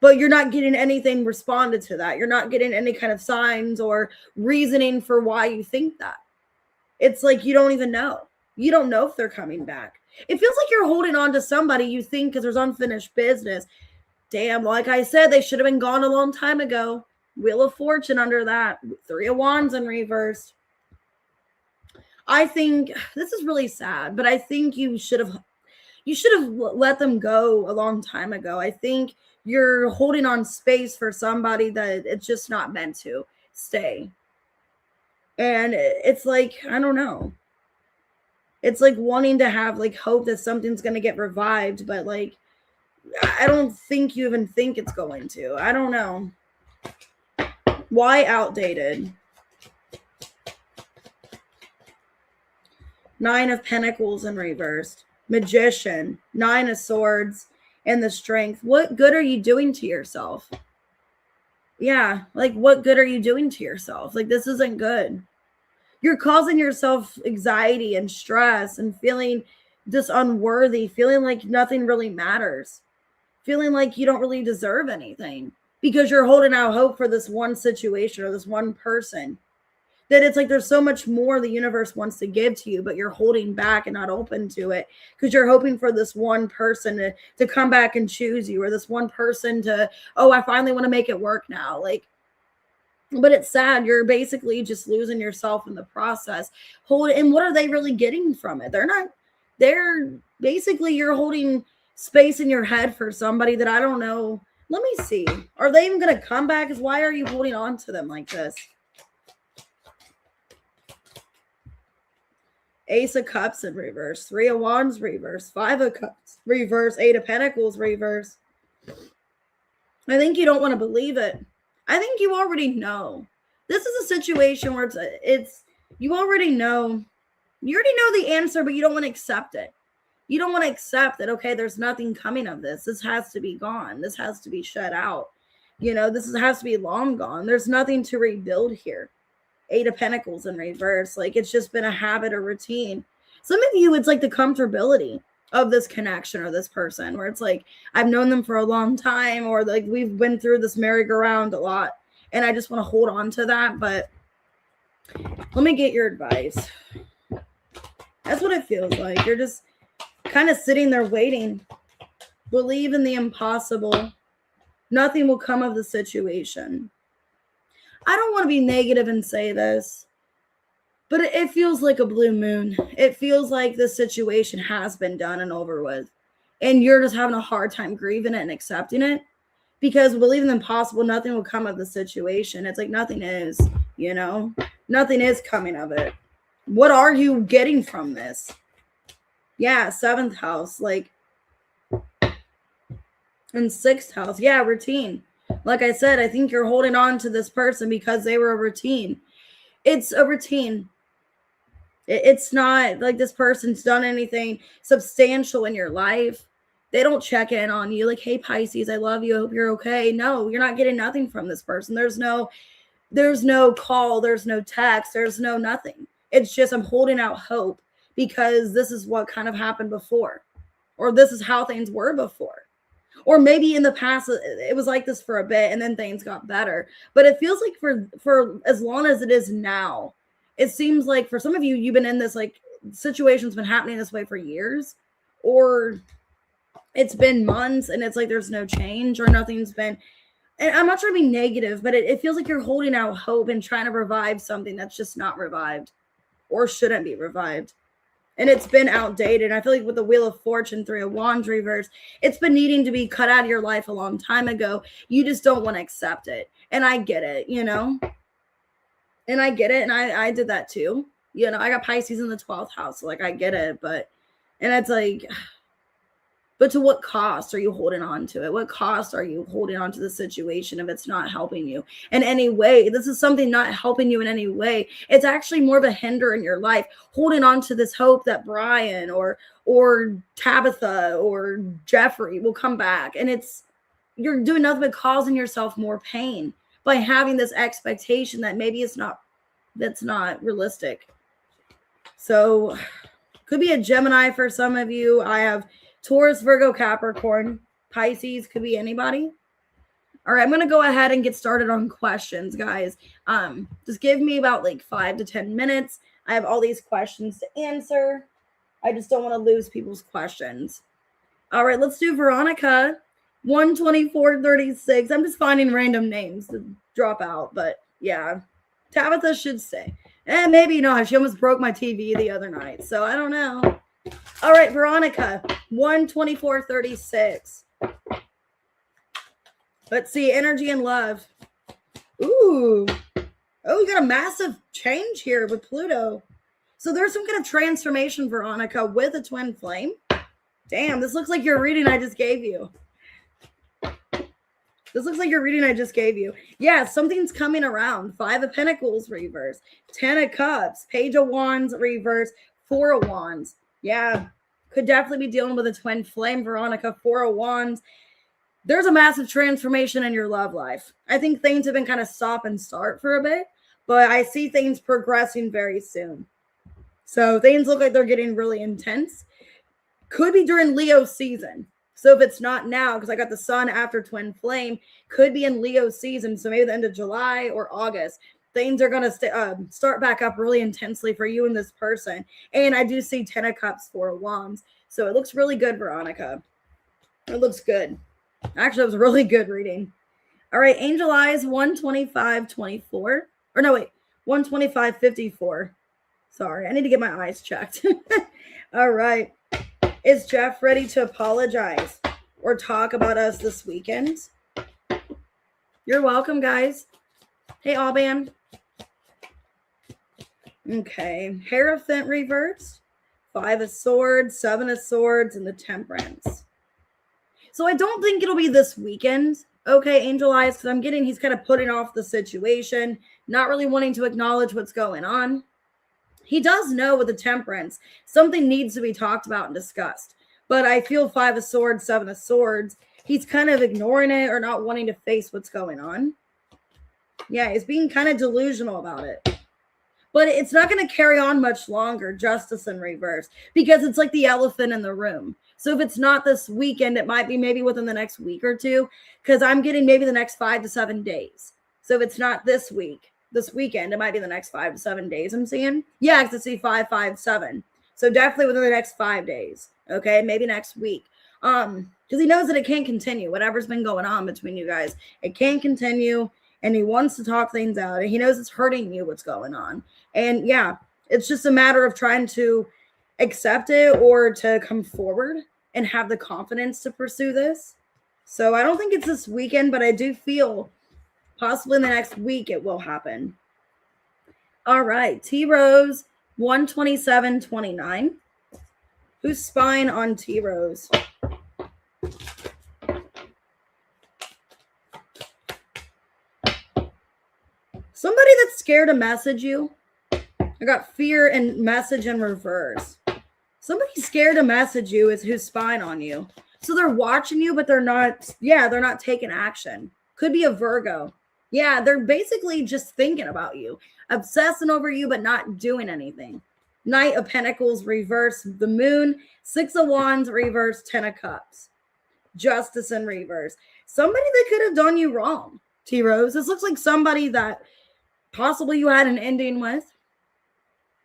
But you're not getting anything responded to that. You're not getting any kind of signs or reasoning for why you think that. It's like you don't even know. You don't know if they're coming back. It feels like you're holding on to somebody you think because there's unfinished business. Damn, like I said, they should have been gone a long time ago. Wheel of Fortune under that. Three of Wands in reverse. I think this is really sad, but I think you should have let them go a long time ago. I think you're holding on space for somebody that it's just not meant to stay. And it's like, I don't know. It's like wanting to have like hope that something's going to get revived, but like I don't think you even think it's going to. I don't know. Why outdated? 9 of Pentacles in reversed. Magician. 9 of Swords. And the Strength. What good are you doing to yourself? Yeah, like what good are you doing to yourself? Like this isn't good. You're causing yourself anxiety and stress and feeling just unworthy, feeling like nothing really matters, feeling like you don't really deserve anything because you're holding out hope for this one situation or this one person. That it's like there's so much more the universe wants to give to you, but you're holding back and not open to it because you're hoping for this one person to come back and choose you, or this one person to, oh, I finally want to make it work now. Like, but it's sad. You're basically just losing yourself in the process. And what are they really getting from it? They're basically, you're holding space in your head for somebody that I don't know. Let me see. Are they even going to come back? Because why are you holding on to them like this? Ace of Cups in reverse, 3 of Wands reverse, 5 of Cups reverse, 8 of Pentacles reverse. I think you don't want to believe it. I think you already know. This is a situation where it's you already know. You already know the answer, but you don't want to accept it. You don't want to accept that, okay, there's nothing coming of this. This has to be gone. This has to be shut out. This has to be long gone. There's nothing to rebuild here. 8 of Pentacles in reverse. Like it's just been a habit or routine. Some of you, it's like the comfortability of this connection or this person where it's like, I've known them for a long time, or like we've been through this merry-go-round a lot and I just want to hold on to that. But let me get your advice. That's what it feels like. You're just kind of sitting there waiting. Believe in the impossible. Nothing will come of the situation. I don't want to be negative and say this, but it feels like a blue moon. It feels like this situation has been done and over with, and you're just having a hard time grieving it and accepting it because believing the impossible, nothing will come of the situation. It's like nothing is, nothing is coming of it. What are you getting from this? Yeah, 7th house, like, and 6th house. Yeah, routine. Like I said, I think you're holding on to this person because they were a routine. It's a routine. It's not like this person's done anything substantial in your life. They don't check in on you like, hey, Pisces, I love you. I hope you're okay. No, you're not getting nothing from this person. There's no call. There's no text. There's no nothing. It's just I'm holding out hope because this is what kind of happened before, or this is how things were before. Or maybe in the past, it was like this for a bit and then things got better. But it feels like for as long as it is now, it seems like for some of you, you've been in this like situation's been happening this way for years, or it's been months and it's like there's no change or nothing's been. And I'm not trying to be negative, but it feels like you're holding out hope and trying to revive something that's just not revived or shouldn't be revived. And it's been outdated. I feel like with the Wheel of Fortune, 3 of Wands reverse, it's been needing to be cut out of your life a long time ago. You just don't want to accept it. And I get it, And I get it. And I did that too. I got Pisces in the 12th house. So like, I get it. And it's like, but to what cost are you holding on to it? What cost are you holding on to the situation if it's not helping you in any way? This is something not helping you in any way. It's actually more of a hinder in your life, holding on to this hope that Brian or Tabitha or Jeffrey will come back. And you're doing nothing but causing yourself more pain by having this expectation that maybe that's not realistic. So could be a Gemini for some of you. I have Taurus, Virgo, Capricorn, Pisces, could be anybody. All right, I'm going to go ahead and get started on questions, guys. Just give me about like 5 to 10 minutes. I have all these questions to answer. I just don't want to lose people's questions. All right, let's do Veronica, 12436. I'm just finding random names to drop out, but yeah, Tabitha should stay. Maybe not. She almost broke my TV the other night, so I don't know. All right, Veronica, 12436. Let's see, energy and love. Ooh. Oh, you got a massive change here with Pluto. So there's some kind of transformation, Veronica, with a twin flame. Damn, this looks like your reading I just gave you. Yeah, something's coming around. 5 of Pentacles reverse, 10 of Cups, Page of Wands reverse, 4 of Wands. Yeah, could definitely be dealing with a twin flame, Veronica. 4 of Wands. There's a massive transformation in your love life. I think things have been kind of stop and start for a bit, but I see things progressing very soon. So things look like they're getting really intense. Could be during Leo season. So if it's not now, because I got the sun after twin flame, could be in Leo season. So maybe the end of July or August, things are going to start back up really intensely for you and this person. And I do see 10 of Cups, 4 of Wands. So it looks really good, Veronica. It looks good. Actually, it was a really good reading. All right, Angel Eyes, 125.24. Or no, wait, 125.54. Sorry, I need to get my eyes checked. All right. Is Jeff ready to apologize or talk about us this weekend? You're welcome, guys. Hey, Alban. Okay. Hierophant reverse, 5 of Swords, 7 of Swords, and the Temperance. So I don't think it'll be this weekend. Okay, Angel Eyes, because I'm getting he's kind of putting off the situation, not really wanting to acknowledge what's going on. He does know with the Temperance, something needs to be talked about and discussed. But I feel 5 of Swords, 7 of Swords, he's kind of ignoring it or not wanting to face what's going on. Yeah, he's being kind of delusional about it. But it's not going to carry on much longer, Justice in reverse, because it's like the elephant in the room. So if it's not this weekend, it might be maybe within the next week or two, because I'm getting maybe the next 5 to 7 days. So if it's not this weekend, it might be the next 5 to 7 days I'm seeing. Yeah, because I see 5, 5, 7. So definitely within the next 5 days. Okay, maybe next week. Because he knows that it can't continue. Whatever's been going on between you guys, it can't continue. And he wants to talk things out. And he knows it's hurting you what's going on. And yeah, it's just a matter of trying to accept it or to come forward and have the confidence to pursue this. So I don't think it's this weekend, but I do feel possibly in the next week it will happen. All right, T Rose, 127.29. Who's spying on T Rose? Somebody that's scared to message you. I got fear and message in reverse. Somebody scared to message you is who's spying on you. So they're watching you, but they're not taking action. Could be a Virgo. Yeah, they're basically just thinking about you, obsessing over you, but not doing anything. Knight of Pentacles reverse, the Moon, 6 of Wands reverse, 10 of Cups. Justice in reverse. Somebody that could have done you wrong, T Rose. This looks like somebody that possibly you had an ending with.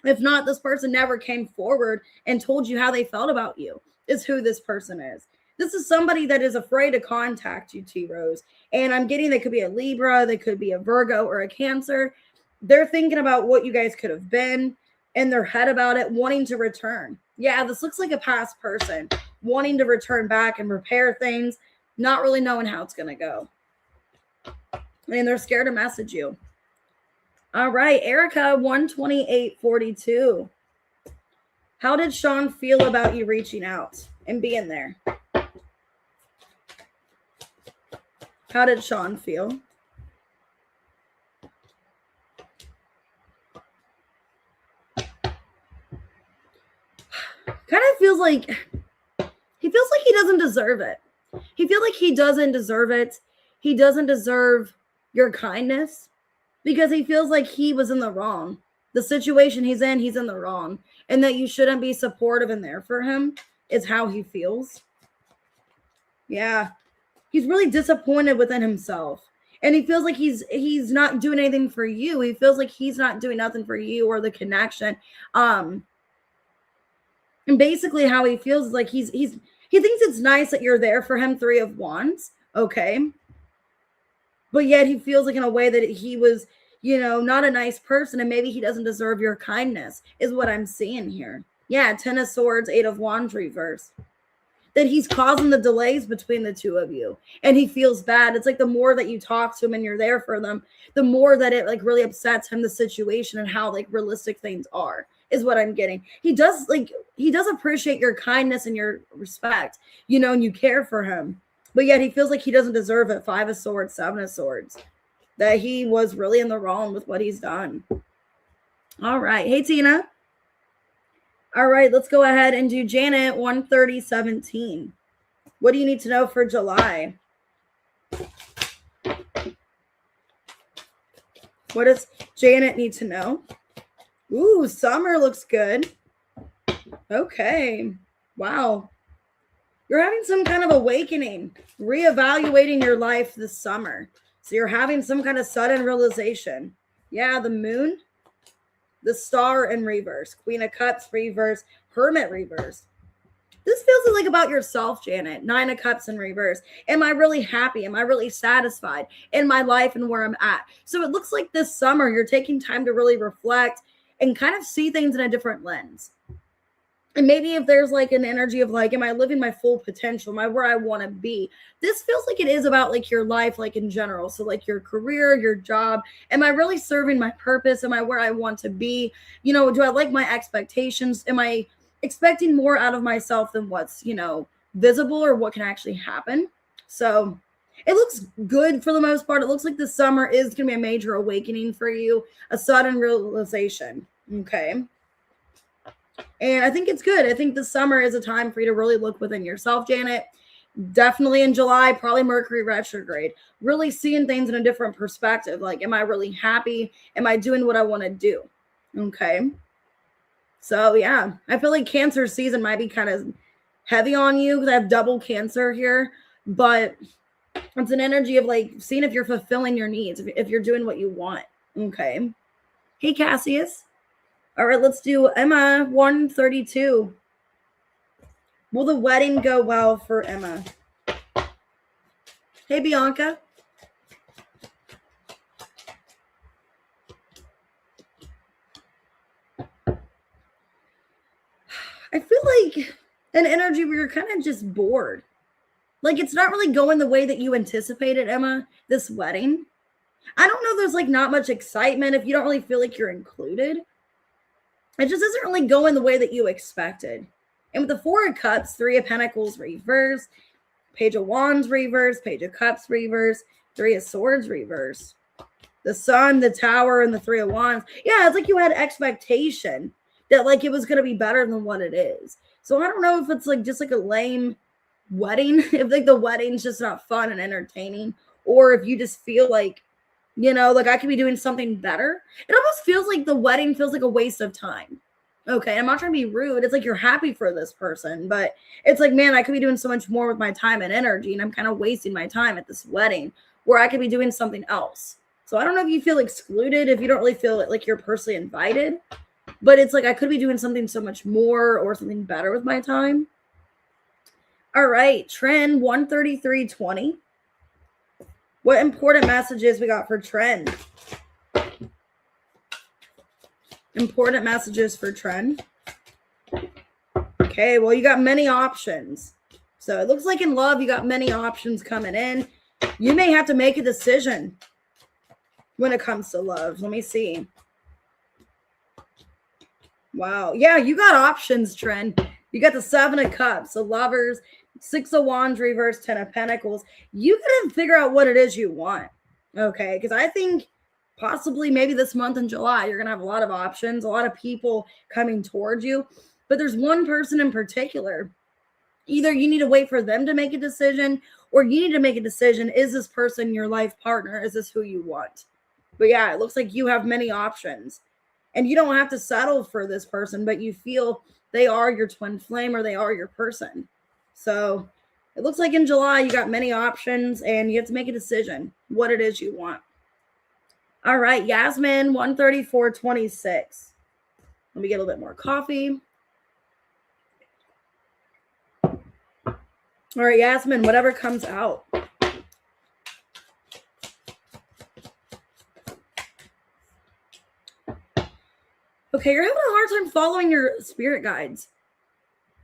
If not, this person never came forward and told you how they felt about you, is who this person is. This is somebody that is afraid to contact you, T Rose. And I'm getting they could be a Libra, they could be a Virgo or a Cancer. They're thinking about what you guys could have been in their head about it, wanting to return. Yeah, this looks like a past person wanting to return back and repair things, not really knowing how it's going to go. And they're scared to message you. All right, Erica, 128.42. How did Sean feel about you reaching out and being there? How did Sean feel? Kind of feels like he doesn't deserve it. He feels like he doesn't deserve it. He doesn't deserve your kindness because he feels like he was in the wrong. The situation he's in the wrong. And that you shouldn't be supportive and there for him is how he feels. Yeah. He's really disappointed within himself. And he feels like he's not doing anything for you. He feels like he's not doing nothing for you or the connection. And basically how he feels is like he thinks it's nice that you're there for him, 3 of Wands. Okay. But yet he feels like in a way that he was, not a nice person, and maybe he doesn't deserve your kindness, is what I'm seeing here. Yeah, 10 of Swords, 8 of Wands reverse. That he's causing the delays between the two of you, and he feels bad. It's like the more that you talk to him and you're there for them, the more that it like really upsets him, the situation and how like realistic things are, is what I'm getting. He does appreciate your kindness and your respect, and you care for him, but yet he feels like he doesn't deserve it. 5 of Swords, 7 of Swords, that he was really in the wrong with what he's done. All right. Hey, Tina. All right, let's go ahead and do Janet 13017. What do you need to know for July? What does Janet need to know? Ooh, summer looks good. Okay. Wow. You're having some kind of awakening, reevaluating your life this summer. So you're having some kind of sudden realization. Yeah, the moon. The Star in reverse, Queen of Cups reverse, Hermit reverse. This feels like about yourself, Janet. 9 of Cups in reverse. Am I really happy? Am I really satisfied in my life and where I'm at? So it looks like this summer you're taking time to really reflect and kind of see things in a different lens. And maybe if there's like an energy of like, am I living my full potential? Am I where I want to be? This feels like it is about like your life, like in general. So like your career, your job. Am I really serving my purpose? Am I where I want to be? Do I like my expectations? Am I expecting more out of myself than what's, visible or what can actually happen? So it looks good for the most part. It looks like the summer is going to be a major awakening for you, a sudden realization. Okay. And I think it's good. I think the summer is a time for you to really look within yourself, Janet. Definitely in July, probably Mercury retrograde. Really seeing things in a different perspective. Like, am I really happy? Am I doing what I want to do? Okay. So, yeah. I feel like Cancer season might be kind of heavy on you because I have double Cancer here. But it's an energy of like seeing if you're fulfilling your needs, if you're doing what you want. Okay. Hey, Cassius. All right, let's do Emma 132. Will the wedding go well for Emma? Hey, Bianca. I feel like an energy where you're kind of just bored. Like it's not really going the way that you anticipated, Emma, this wedding. I don't know, there's like not much excitement if you don't really feel like you're included. It just isn't really going the way that you expected. And with the 4 of Cups, 3 of Pentacles reverse, Page of Wands reverse, Page of Cups reverse, 3 of Swords reverse, the Sun, the Tower, and the 3 of Wands. Yeah, it's like you had expectation that like it was going to be better than what it is. So I don't know if it's like just like a lame wedding, if like the wedding's just not fun and entertaining, or if you just feel like, like I could be doing something better. It almost feels like the wedding feels like a waste of time. Okay, I'm not trying to be rude. It's like you're happy for this person, but it's like, man, I could be doing so much more with my time and energy, and I'm kind of wasting my time at this wedding where I could be doing something else. So I don't know if you feel excluded, if you don't really feel like you're personally invited, but it's like I could be doing something so much more or something better with my time. All right, trend 13320. What important messages we got for trend? Important messages for trend. Okay, well, you got many options. So it looks like in love, you got many options coming in. You may have to make a decision when it comes to love. Let me see. Wow. Yeah, you got options, trend. You got the 7 of Cups, the Lovers, 6 of Wands reverse, 10 of Pentacles. You got to figure out what it is you want. Okay, because I think possibly maybe this month in July, you're going to have a lot of options, a lot of people coming towards you. But there's one person in particular. Either you need to wait for them to make a decision, or you need to make a decision. Is this person your life partner? Is this who you want? But yeah, it looks like you have many options. And you don't have to settle for this person, but you feel they are your twin flame or they are your person. So it looks like in July, you got many options and you have to make a decision what it is you want. All right, Yasmin, 134.26. Let me get a little bit more coffee. All right, Yasmin, whatever comes out. Okay, you're having a hard time following your spirit guides.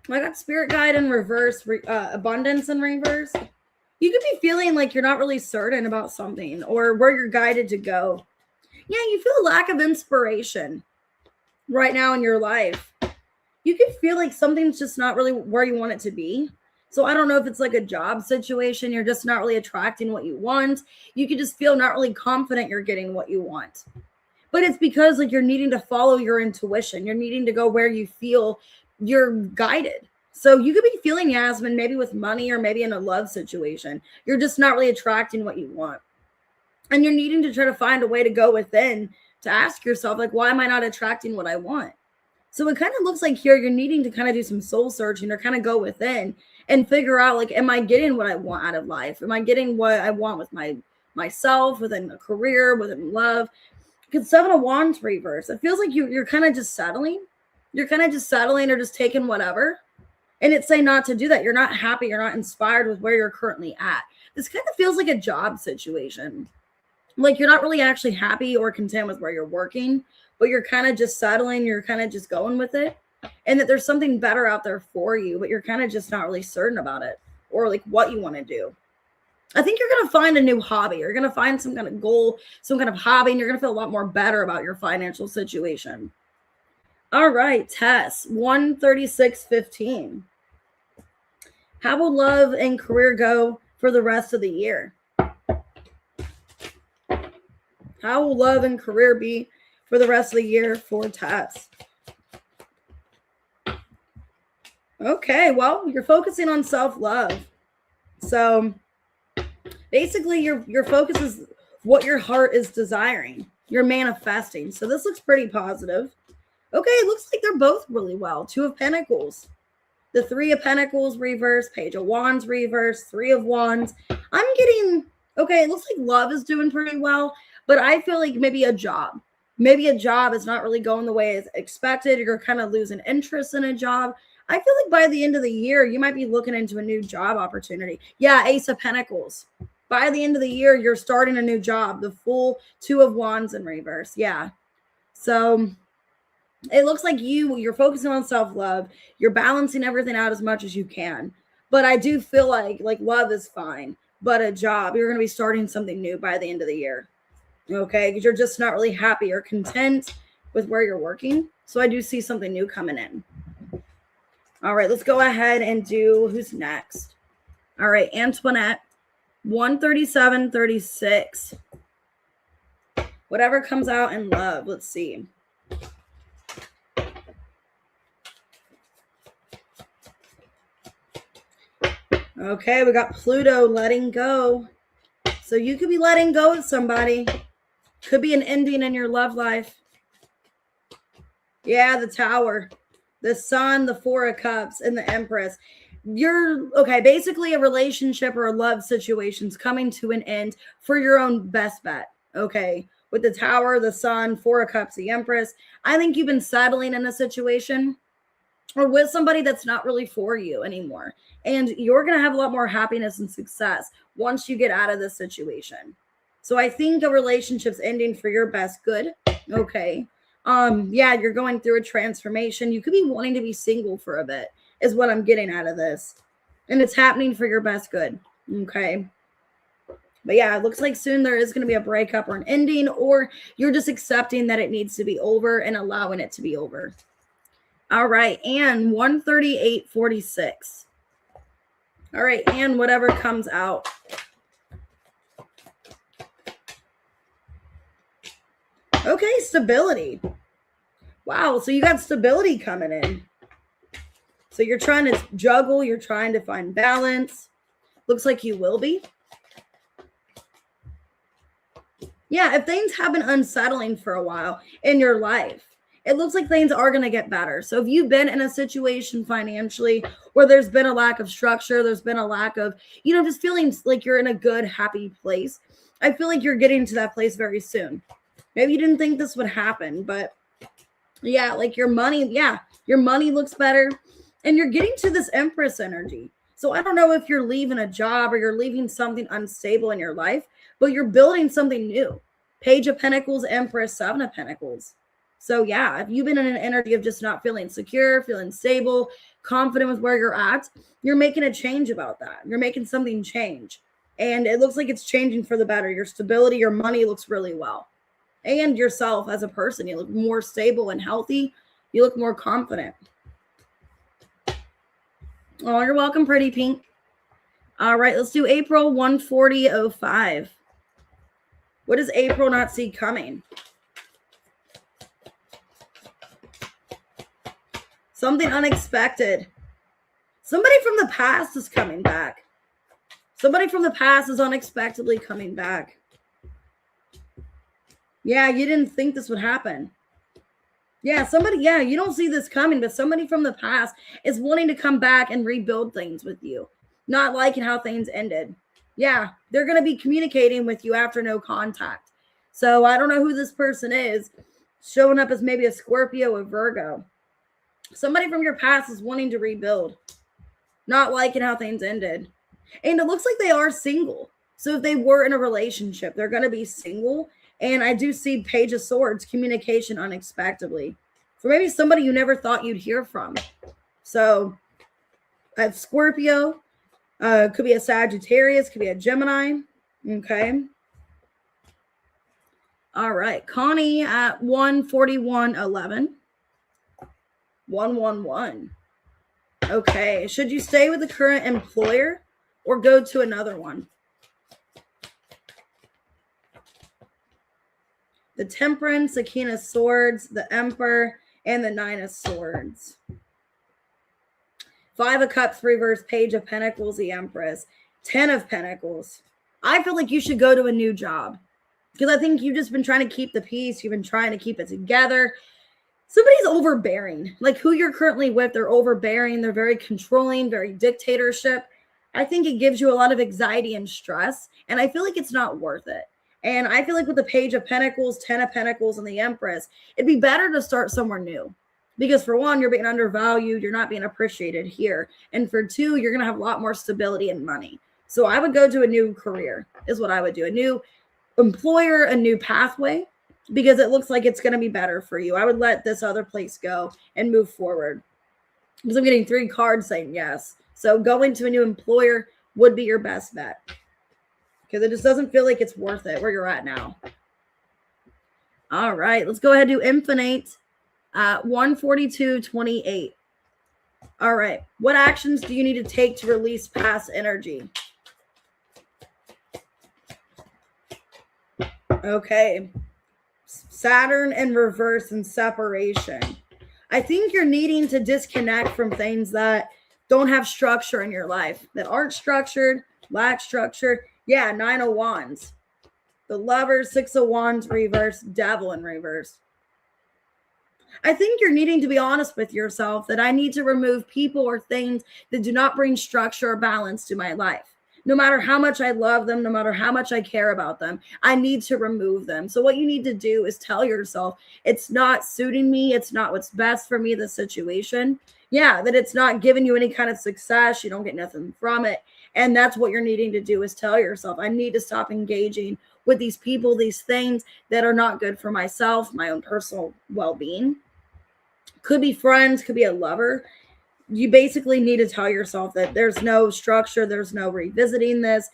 I got spirit guide in reverse, abundance in reverse. You could be feeling like you're not really certain about something or where you're guided to go. Yeah, you feel a lack of inspiration right now in your life. You could feel like something's just not really where you want it to be. So I don't know if it's like a job situation. You're just not really attracting what you want. You could just feel not really confident you're getting what you want. But it's because like you're needing to follow your intuition. You're needing to go where you feel you're guided. So you could be feeling, Yasmin, maybe with money or maybe in a love situation. You're just not really attracting what you want. And you're needing to try to find a way to go within to ask yourself, like, why am I not attracting what I want? So it kind of looks like here you're needing to kind of do some soul searching or kind of go within and figure out, like, am I getting what I want out of life? Am I getting what I want with myself, within a career, within love? Because 7 of Wands reverse, it feels like you're kind of just settling. You're kind of just settling or just taking whatever. And it's saying not to do that. You're not happy. You're not inspired with where you're currently at. This kind of feels like a job situation. Like you're not really actually happy or content with where you're working, but you're kind of just settling. You're kind of just going with it. And that there's something better out there for you, but you're kind of just not really certain about it or like what you want to do. I think you're going to find a new hobby. You're going to find some kind of goal, some kind of hobby, and you're going to feel a lot more better about your financial situation. All right, Tess, 136.15. How will love and career go for the rest of the year? How will love and career be for the rest of the year for Tess? Okay, well, you're focusing on self-love. So basically, your focus is what your heart is desiring. You're manifesting. So this looks pretty positive. Okay, it looks like they're both really well. 2 of Pentacles. The 3 of Pentacles reverse. Page of Wands reverse. 3 of Wands. I'm getting, okay, it looks like love is doing pretty well. But I feel like maybe a job. Maybe a job is not really going the way it's expected. You're kind of losing interest in a job. I feel like by the end of the year, you might be looking into a new job opportunity. Yeah, Ace of Pentacles. By the end of the year, you're starting a new job. The full 2 of Wands in reverse. Yeah. So it looks like you're focusing on self-love. You're balancing everything out as much as you can. But I do feel like love is fine. But a job, you're going to be starting something new by the end of the year. Okay? Because you're just not really happy or content with where you're working. So I do see something new coming in. All right, let's go ahead and do who's next. All right, Antoinette, 137.36. Whatever comes out in love, let's see. Okay, we got Pluto letting go. So you could be letting go of somebody. Could be an ending in your love life. Yeah, the Tower. The Sun, the 4 of Cups, and the Empress. You're, okay, basically a relationship or a love situation's coming to an end for your own best bet, okay? With the Tower, the Sun, 4 of Cups, the Empress. I think you've been settling in a situation or with somebody that's not really for you anymore. And you're going to have a lot more happiness and success once you get out of this situation. So I think a relationship's ending for your best good, okay? Yeah, you're going through a transformation. You could be wanting to be single for a bit, is what I'm getting out of this. And it's happening for your best good. Okay. But yeah, it looks like soon there is going to be a breakup or an ending, or you're just accepting that it needs to be over and allowing it to be over. All right. And 138.46. All right. And whatever comes out. Okay, stability. Wow, so you got stability coming in. So you're trying to juggle, you're trying to find balance. Looks like you will be. Yeah, if things have been unsettling for a while in your life, it looks like things are going to get better. So if you've been in a situation financially where there's been a lack of structure, there's been a lack of, just feeling like you're in a good, happy place, I feel like you're getting to that place very soon. Maybe you didn't think this would happen, but yeah, like your money looks better and you're getting to this Empress energy. So I don't know if you're leaving a job or you're leaving something unstable in your life, but you're building something new. Page of Pentacles, Empress, 7 of Pentacles. So yeah, if you've been in an energy of just not feeling secure, feeling stable, confident with where you're at, you're making a change about that. You're making something change. And it looks like it's changing for the better. Your stability, your money looks really well. And yourself as a person, you look more stable and healthy. You look more confident. Oh, you're welcome, pretty pink. All right, let's do April 14005. What does April not see coming? Something unexpected. Somebody from the past is coming back. Somebody from the past is unexpectedly coming back. Yeah, you didn't think this would happen. Yeah, you don't see this coming, but somebody from the past is wanting to come back and rebuild things with you. Not liking how things ended. Yeah, they're going to be communicating with you after no contact. So I don't know who this person is. Showing up as maybe a Scorpio or Virgo. Somebody from your past is wanting to rebuild. Not liking how things ended. And it looks like they are single. So if they were in a relationship, they're going to be single. And I do see Page of Swords, communication unexpectedly. For maybe somebody you never thought you'd hear from. So I have Scorpio. Could be a Sagittarius. Could be a Gemini. Okay. All right. Connie at 14111. 111. Okay. Should you stay with the current employer or go to another one? The Temperance, the King of Swords, the Emperor, and the Nine of Swords. 5 of Cups reverse, Page of Pentacles, the Empress. 10 of Pentacles. I feel like you should go to a new job because I think you've just been trying to keep the peace. You've been trying to keep it together. Somebody's overbearing. Like who you're currently with, they're overbearing. They're very controlling, very dictatorship. I think it gives you a lot of anxiety and stress, and I feel like it's not worth it. And I feel like with the Page of Pentacles, 10 of Pentacles, and the Empress, it'd be better to start somewhere new. Because for one, you're being undervalued. You're not being appreciated here. And for two, you're going to have a lot more stability and money. So I would go to a new career is what I would do. A new employer, a new pathway, because it looks like it's going to be better for you. I would let this other place go and move forward. Because I'm getting 3 cards saying yes. So going to a new employer would be your best bet. Because it just doesn't feel like it's worth it where you're at now. All right, let's go ahead and do Infinite at 142.28. All right, what actions do you need to take to release past energy? Okay, Saturn in reverse and separation. I think you're needing to disconnect from things that don't have structure in your life, that aren't structured, lack structure. Yeah, 9 of Wands. The Lovers, 6 of Wands reverse, Devil in reverse. I think you're needing to be honest with yourself that I need to remove people or things that do not bring structure or balance to my life. No matter how much I love them, no matter how much I care about them, I need to remove them. So what you need to do is tell yourself it's not suiting me. It's not what's best for me, the situation. Yeah, that it's not giving you any kind of success. You don't get nothing from it. And that's what you're needing to do is tell yourself, I need to stop engaging with these people, these things that are not good for myself, my own personal well-being. Could be friends, could be a lover. You basically need to tell yourself that there's no structure, there's no revisiting this.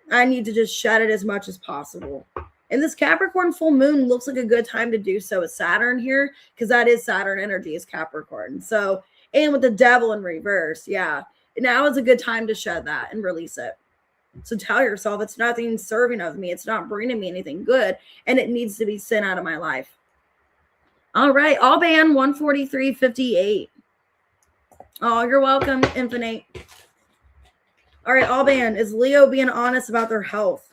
I need to just shed it as much as possible. And this Capricorn full moon looks like a good time to do so with Saturn here, because that is Saturn energy is Capricorn. So, and with the Devil in reverse, yeah. Now is a good time to shed that and release it. So tell yourself it's nothing serving of me. It's not bringing me anything good. And it needs to be sent out of my life. All right. Alban 143.58. Oh, you're welcome, Infinite. All right. Alban, is Leo being honest about their health?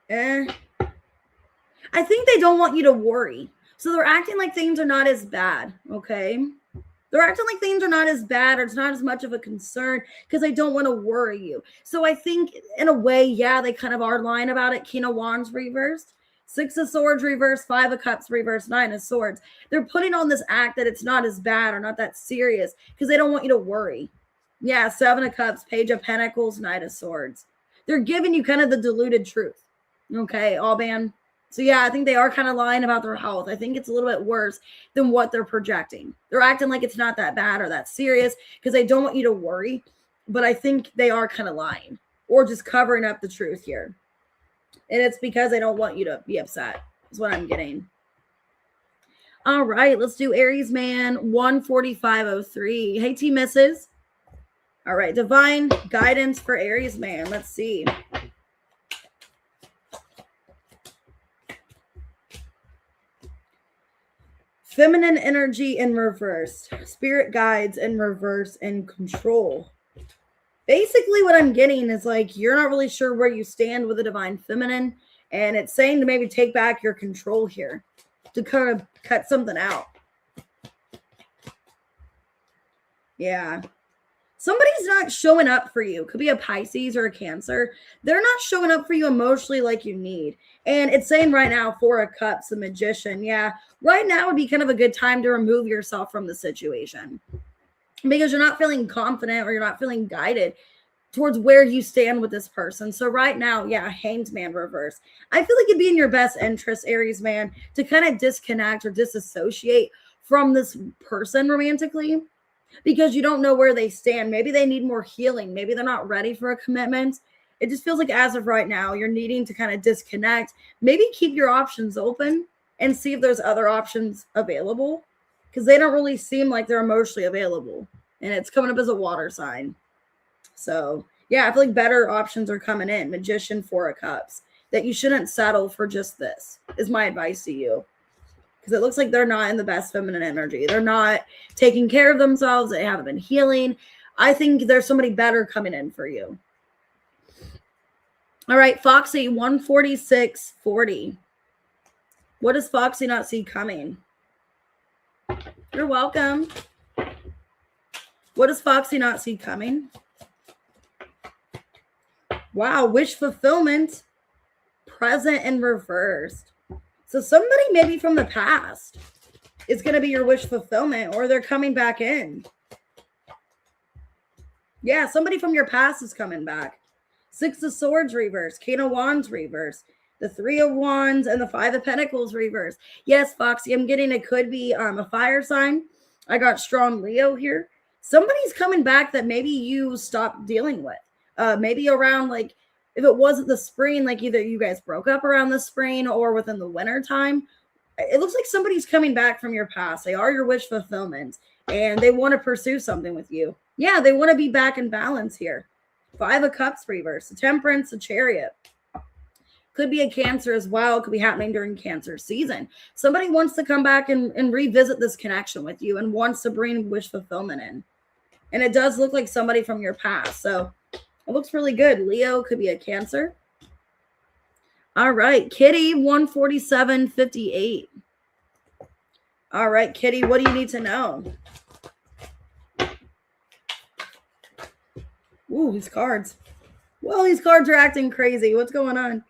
I think they don't want you to worry. So they're acting like things are not as bad, okay? They're acting like things are not as bad or it's not as much of a concern because they don't want to worry you. So I think in a way, yeah, they kind of are lying about it. King of Wands reversed, 6 of Swords reversed, 5 of Cups reversed, 9 of Swords. They're putting on this act that it's not as bad or not that serious because they don't want you to worry. Yeah, 7 of Cups, Page of Pentacles, Knight of Swords. They're giving you kind of the diluted truth. Okay, Alban. So yeah, I think they are kind of lying about their health. I think it's a little bit worse than what they're projecting. They're acting like it's not that bad or that serious because they don't want you to worry. But I think they are kind of lying or just covering up the truth here. And it's because they don't want you to be upset, is what I'm getting. All right, let's do Aries man 14503. Hey, T Mrs. All right, divine guidance for Aries man. Let's see. Feminine energy in reverse. Spirit guides in reverse and control. Basically, what I'm getting is like you're not really sure where you stand with the divine feminine. And it's saying to maybe take back your control here to kind of cut something out. Yeah. Somebody's not showing up for you. Could be a Pisces or a Cancer. They're not showing up for you emotionally like you need. And it's saying right now, 4 of Cups, the Magician. Yeah, right now would be kind of a good time to remove yourself from the situation because you're not feeling confident or you're not feeling guided towards where you stand with this person. So right now, yeah, Hanged Man reverse. I feel like it'd be in your best interest, Aries man, to kind of disconnect or disassociate from this person romantically, because you don't know where they stand. Maybe they need more healing. Maybe they're not ready for a commitment. It just feels like as of right now, you're needing to kind of disconnect. Maybe keep your options open and see if there's other options available because they don't really seem like they're emotionally available. And it's coming up as a water sign. So, yeah, I feel like better options are coming in. Magician, 4 of Cups. That you shouldn't settle for just this is my advice to you. Because it looks like they're not in the best feminine energy. They're not taking care of themselves. They haven't been healing. I think there's somebody better coming in for you. All right, Foxy, 14640. What does Foxy not see coming? You're welcome. What does Foxy not see coming? Wow, wish fulfillment, present and reversed. So somebody maybe from the past is going to be your wish fulfillment, or they're coming back in. Yeah, somebody from your past is coming back. 6 of Swords reverse, King of Wands reverse, the 3 of Wands, and the 5 of Pentacles reverse. Yes, Foxy, I'm getting it could be a fire sign. I got strong Leo here. Somebody's coming back that maybe you stopped dealing with. Maybe around like, if it wasn't the spring, like either you guys broke up around the spring or within the winter time. It looks like somebody's coming back from your past. They are your wish fulfillment and they want to pursue something with you. Yeah, they want to be back in balance here. 5 of Cups reverse, a Temperance, a Chariot. Could be a Cancer as well. Could be happening during Cancer season. Somebody wants to come back and revisit this connection with you and wants to bring wish fulfillment in. And it does look like somebody from your past. So it looks really good. Leo could be a Cancer. All right, Kitty, 14758. All right, Kitty, what do you need to know? Ooh, these cards. Well, these cards are acting crazy. What's going on?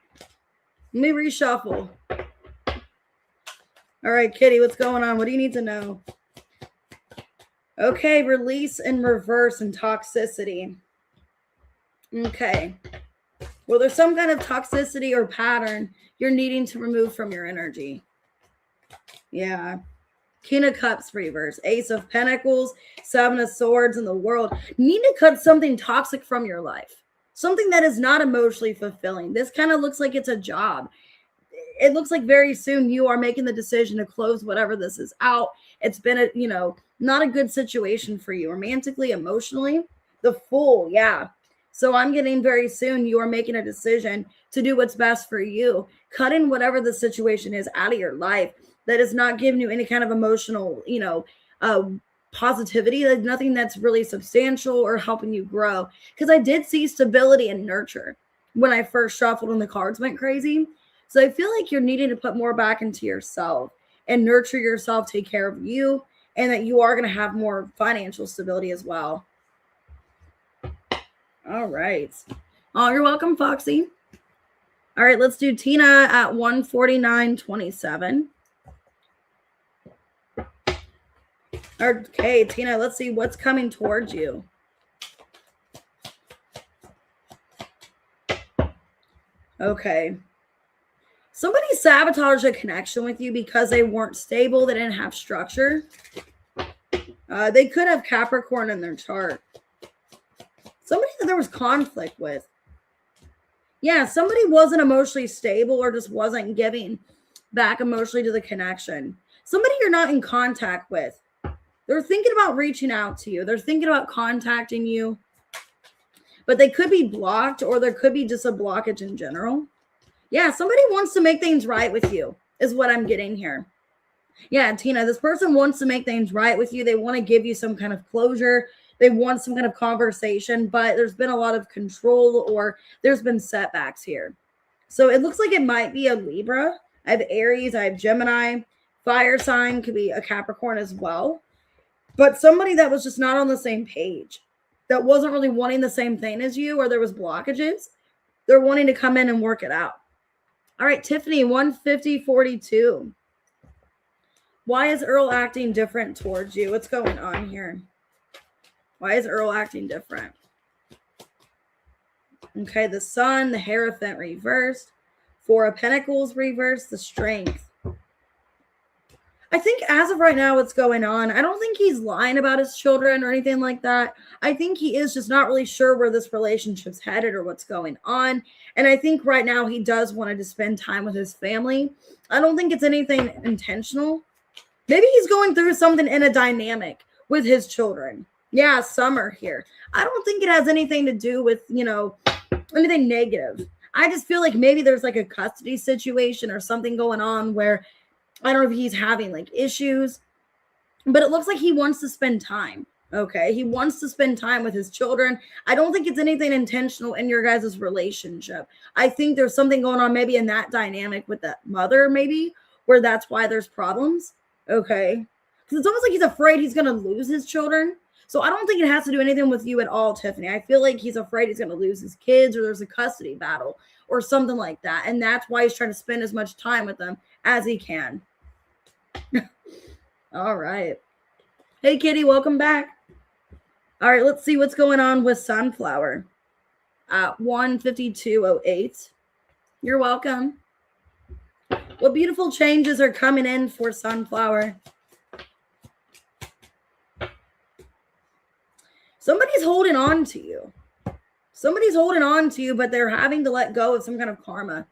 Let me reshuffle. All right, Kitty, what's going on? What do you need to know? Okay, release and reverse and toxicity. Okay. Well, there's some kind of toxicity or pattern you're needing to remove from your energy. Yeah. King of Cups reverse, Ace of Pentacles, 7 of Swords in the World. You need to cut something toxic from your life. Something that is not emotionally fulfilling. This kind of looks like it's a job. It looks like very soon you are making the decision to close whatever this is out. It's been a, not a good situation for you romantically, emotionally. The Fool, yeah. So I'm getting very soon you are making a decision to do what's best for you. Cutting whatever the situation is out of your life that is not giving you any kind of emotional, positivity. There's nothing that's really substantial or helping you grow. Because I did see stability and nurture when I first shuffled and the cards went crazy. So I feel like you're needing to put more back into yourself and nurture yourself, take care of you, and that you are going to have more financial stability as well. All right. Oh, you're welcome, Foxy. All right, let's do Tina at 149.27. Okay, Tina, let's see what's coming towards you. Okay. Somebody sabotaged a connection with you because they weren't stable. They didn't have structure. They could have Capricorn in their chart. Somebody that there was conflict with. Yeah, somebody wasn't emotionally stable or just wasn't giving back emotionally to the connection. Somebody you're not in contact with. They're thinking about reaching out to you. They're thinking about contacting you. But they could be blocked, or there could be just a blockage in general. Yeah, somebody wants to make things right with you is what I'm getting here. Yeah, Tina, this person wants to make things right with you. They want to give you some kind of closure. They want some kind of conversation, but there's been a lot of control, or there's been setbacks here. So it looks like it might be a Libra. I have Aries, I have Gemini. Fire sign could be a Capricorn as well. But somebody that was just not on the same page, that wasn't really wanting the same thing as you, or there was blockages. They're wanting to come in and work it out. All right, Tiffany, 15042. Why is Earl acting different towards you? What's going on here? Why is Earl acting different? Okay, the Sun, the Hierophant reversed. Four of Pentacles reversed, the Strength. I think as of right now, what's going on, I don't think he's lying about his children or anything like that. I think he is just not really sure where this relationship's headed or what's going on. And I think right now he does want to spend time with his family. I don't think it's anything intentional. Maybe he's going through something in a dynamic with his children. Yeah, Summer here. I don't think it has anything to do with, anything negative. I just feel like maybe there's like a custody situation or something going on where I don't know if he's having like issues, but it looks like he wants to spend time. Okay. He wants to spend time with his children. I don't think it's anything intentional in your guys' relationship. I think there's something going on maybe in that dynamic with the mother, maybe where that's why there's problems. Okay. Because it's almost like he's afraid he's going to lose his children. So I don't think it has to do anything with you at all, Tiffany. I feel like he's afraid he's going to lose his kids, or there's a custody battle or something like that. And that's why he's trying to spend as much time with them as he can. All right. Hey, Kitty, welcome back. All right, let's see what's going on with Sunflower at 15208. You're welcome. What beautiful changes are coming in for Sunflower? Somebody's holding on to you. Somebody's holding on to you, but they're having to let go of some kind of karma.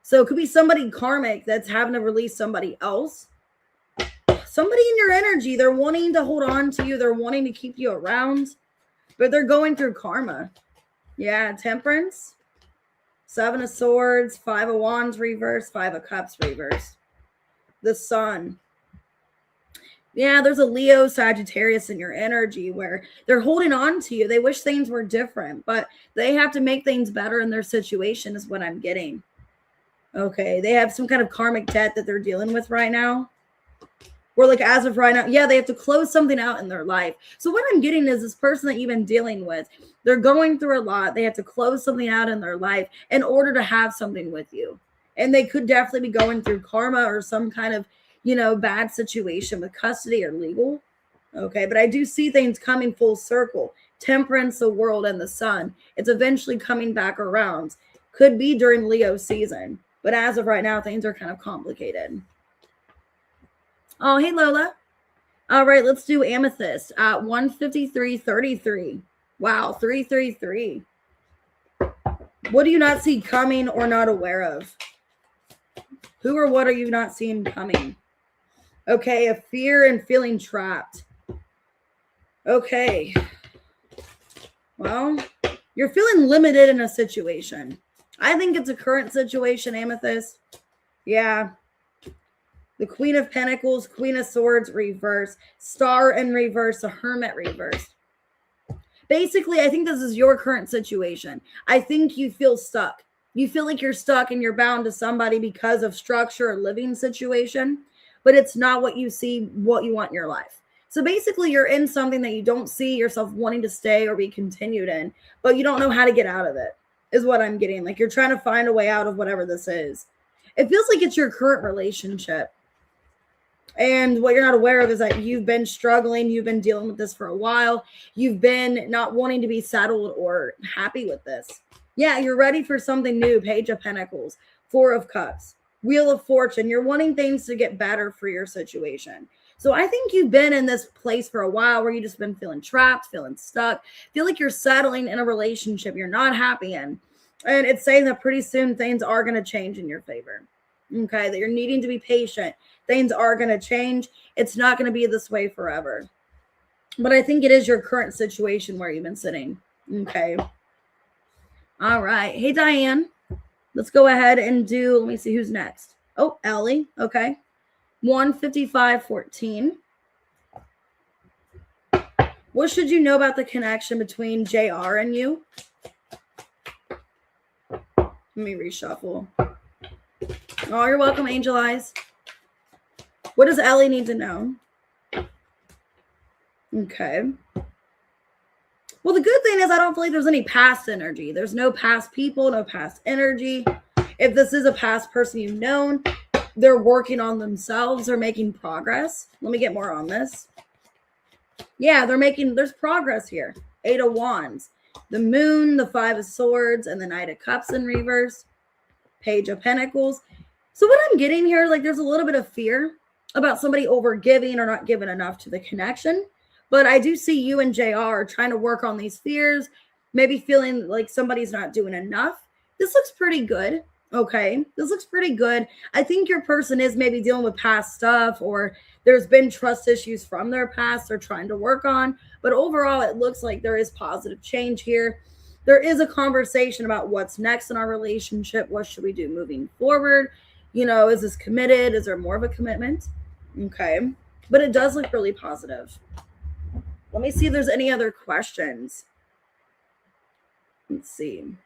So it could be somebody karmic that's having to release somebody else. Somebody in your energy, they're wanting to hold on to you. They're wanting to keep you around, but they're going through karma. Yeah, Temperance. 7 of Swords, 5 of Wands reverse, 5 of Cups reverse. The Sun. Yeah, there's a Leo, Sagittarius in your energy where they're holding on to you. They wish things were different, but they have to make things better in their situation is what I'm getting. Okay, they have some kind of karmic debt that they're dealing with right now. Or like as of right now, yeah, they have to close something out in their life. So what I'm getting is this person that you've been dealing with, they're going through a lot. They have to close something out in their life in order to have something with you. And they could definitely be going through karma or some kind of, bad situation with custody or legal. Okay, but I do see things coming full circle. Temperance, the World, and the Sun. It's eventually coming back around. Could be during Leo season. But as of right now, things are kind of complicated. Oh, hey, Lola. All right, let's do Amethyst at 153.33. Wow, 333. What do you not see coming or not aware of? Who or what are you not seeing coming? Okay, a fear and feeling trapped. Okay. Well, you're feeling limited in a situation. I think it's a current situation, Amethyst. Yeah. The Queen of Pentacles, Queen of Swords, reverse. Star in reverse, a Hermit reverse. Basically, I think this is your current situation. I think you feel stuck. You feel like you're stuck and you're bound to somebody because of structure or living situation, but it's not what you see, what you want in your life. So basically, you're in something that you don't see yourself wanting to stay or be continued in, but you don't know how to get out of it, is what I'm getting. Like you're trying to find a way out of whatever this is. It feels like it's your current relationship. And what you're not aware of is that you've been struggling. You've been dealing with this for a while. You've been not wanting to be settled or happy with this. Yeah, you're ready for something new. Page of Pentacles, 4 of Cups. Wheel of Fortune. You're wanting things to get better for your situation. So I think you've been in this place for a while where you've just been feeling trapped, feeling stuck, feel like you're settling in a relationship you're not happy in. And it's saying that pretty soon things are going to change in your favor. Okay, that you're needing to be patient. Things are going to change. It's not going to be this way forever. But I think it is your current situation where you've been sitting. Okay. All right. Hey, Diane. Let's go ahead and do, let me see who's next. Oh, Ellie. Okay. 15514. What should you know about the connection between JR and you? Let me reshuffle. Oh, you're welcome, Angel Eyes. What does Ellie need to know? Okay. Well, the good thing is I don't feel like there's any past energy. There's no past people, no past energy. If this is a past person you've known, they're working on themselves. They're making progress. Let me get more on this. Yeah, there's progress here. 8 of Wands. The Moon, the 5 of Swords, and the Knight of Cups in reverse. Page of Pentacles. So what I'm getting here, like there's a little bit of fear about somebody over giving or not giving enough to the connection. But I do see you and JR trying to work on these fears, maybe feeling like somebody's not doing enough. This looks pretty good. Okay, this looks pretty good. I think your person is maybe dealing with past stuff, or there's been trust issues from their past they're trying to work on. But overall, it looks like there is positive change here. There is a conversation about what's next in our relationship. What should we do moving forward? You know, is this committed? Is there more of a commitment? Okay, but it does look really positive. Let me see if there's any other questions. Let's see.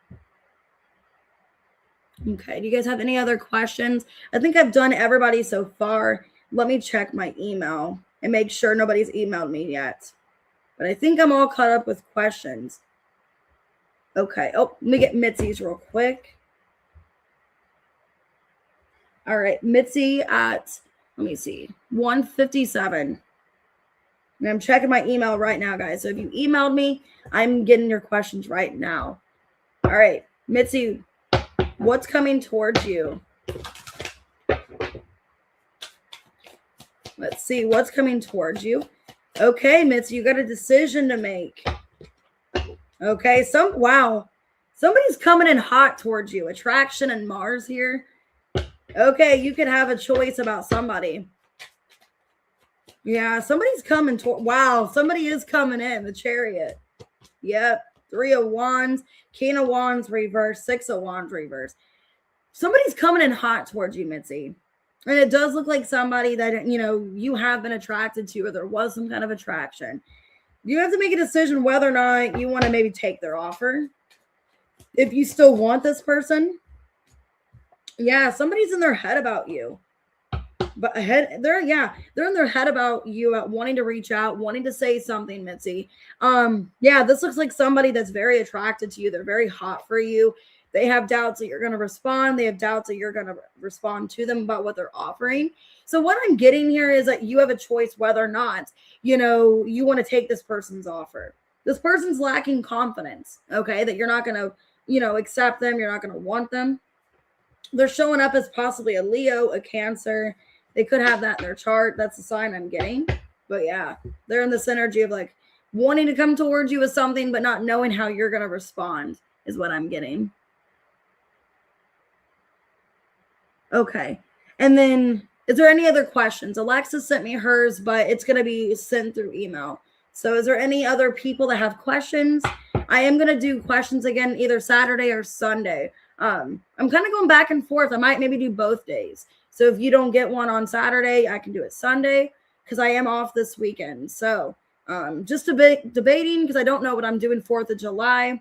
Okay, do you guys have any other questions? I think I've done everybody so far. Let me check my email and make sure nobody's emailed me yet. But I think I'm all caught up with questions. Okay, oh, let me get Mitzi's real quick. All right, Mitzi at, let me see, 157. And I'm checking my email right now, guys. So if you emailed me, I'm getting your questions right now. All right, Mitzi, what's coming towards you? Let's see what's coming towards you. Okay, Mitzi, you got a decision to make. Okay, wow. Somebody's coming in hot towards you. Attraction and Mars here. Okay, you could have a choice about somebody. Yeah, somebody's coming toward. Wow, somebody is coming in. The Chariot. Yep. 3 of Wands, King of Wands reverse, 6 of Wands reverse. Somebody's coming in hot towards you, Mitzi. And it does look like somebody that, you know, you have been attracted to, or there was some kind of attraction. You have to make a decision whether or not you want to maybe take their offer. If you still want this person. Yeah, somebody's in their head about you. But they're in their head about you, wanting to reach out, wanting to say something, Mitzi. Yeah, this looks like somebody that's very attracted to you. They're very hot for you. They have doubts that you're going to respond. They have doubts that you're going to respond to them about what they're offering. So what I'm getting here is that you have a choice whether or not, you know, you want to take this person's offer. This person's lacking confidence, okay, that you're not going to, you know, accept them. You're not going to want them. They're showing up as possibly a Leo, a Cancer. They could have that in their chart. That's the sign I'm getting. But yeah, they're in this energy of like wanting to come towards you with something, but not knowing how you're going to respond is what I'm getting. Okay. And then is there any other questions? Alexa sent me hers, but it's going to be sent through email. So is there any other people that have questions? I am going to do questions again, either Saturday or Sunday. I'm kind of going back and forth. I might maybe do both days. So if you don't get one on Saturday, I can do it Sunday because I am off this weekend. So just debating because I don't know what I'm doing 4th of July.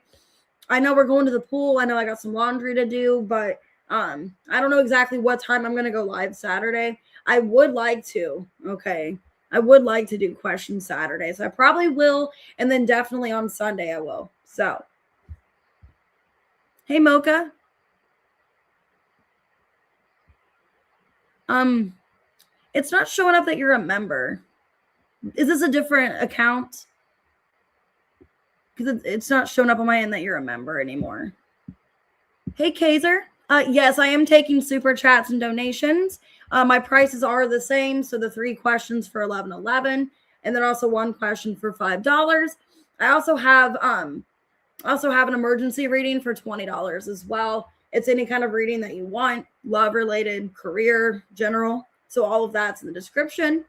I know we're going to the pool. I know I got some laundry to do, but I don't know exactly what time I'm going to go live Saturday. I would like to. Okay. I would like to do questions Saturday. So I probably will. And then definitely on Sunday I will. So, hey, Mocha. It's not showing up that you're a member. Is this a different account? Because it's not showing up on my end that you're a member anymore. Hey, Kaiser. Yes, I am taking super chats and donations. My prices are the same. So the 3 questions for $11.11, and then also 1 question for $5. I also have an emergency reading for $20 as well. It's any kind of reading that you want, love related, career, general. So all of that's in the description.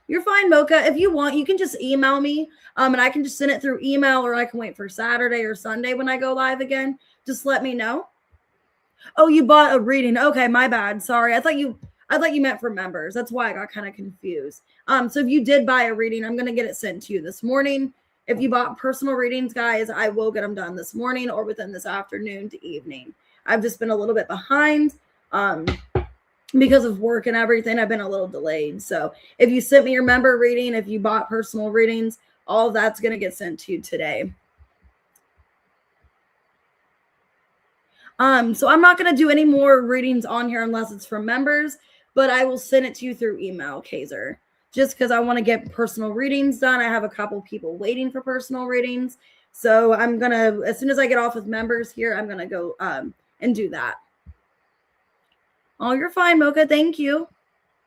You're fine, Mocha. If you want, you can just email me, and I can just send it through email, or I can wait for Saturday or Sunday when I go live again. Just let me know. Oh, you bought a reading. Okay, my bad. Sorry. I thought you meant for members. That's why I got kind of confused. So if you did buy a reading, I'm gonna get it sent to you this morning. If you bought personal readings, guys, I will get them done this morning or within this afternoon to evening. I've just been a little bit behind because of work and everything. I've been a little delayed. So if you sent me your member reading, if you bought personal readings, all of that's going to get sent to you today. So I'm not going to do any more readings on here unless it's from members, but I will send it to you through email, Kaiser, just because I want to get personal readings done. I have a couple people waiting for personal readings. So I'm going to, as soon as I get off with members here, I'm going to go and do that. Oh, you're fine, Mocha. Thank you.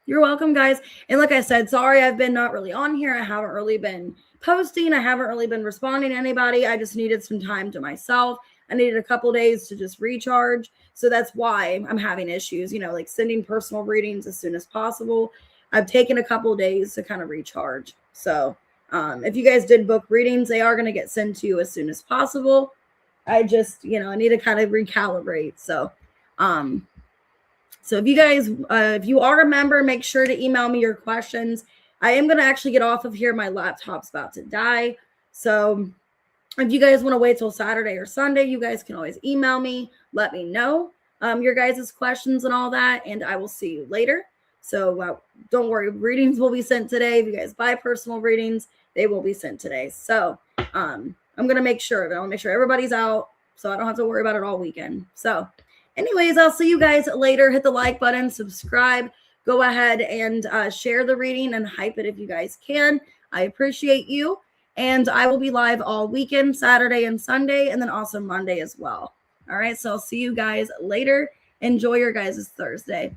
You're welcome, guys. And like I said, sorry, I've been not really on here. I haven't really been posting. I haven't really been responding to anybody. I just needed some time to myself. I needed a couple days to just recharge. So that's why I'm having issues, like sending personal readings as soon as possible. I've taken a couple days to kind of recharge. So if you guys did book readings, they are going to get sent to you as soon as possible. I just, I need to kind of recalibrate. So if you guys, if you are a member, make sure to email me your questions. I am going to actually get off of here. My laptop's about to die. So if you guys want to wait till Saturday or Sunday, you guys can always email me. Let me know your guys' questions and all that, and I will see you later. So don't worry, readings will be sent today. If you guys buy personal readings, they will be sent today. So I'm going to make sure that I'll make sure everybody's out so I don't have to worry about it all weekend. So anyways, I'll see you guys later. Hit the like button, subscribe, go ahead and share the reading and hype it if you guys can. I appreciate you. And I will be live all weekend, Saturday and Sunday, and then also Monday as well. All right, so I'll see you guys later. Enjoy your guys' Thursday.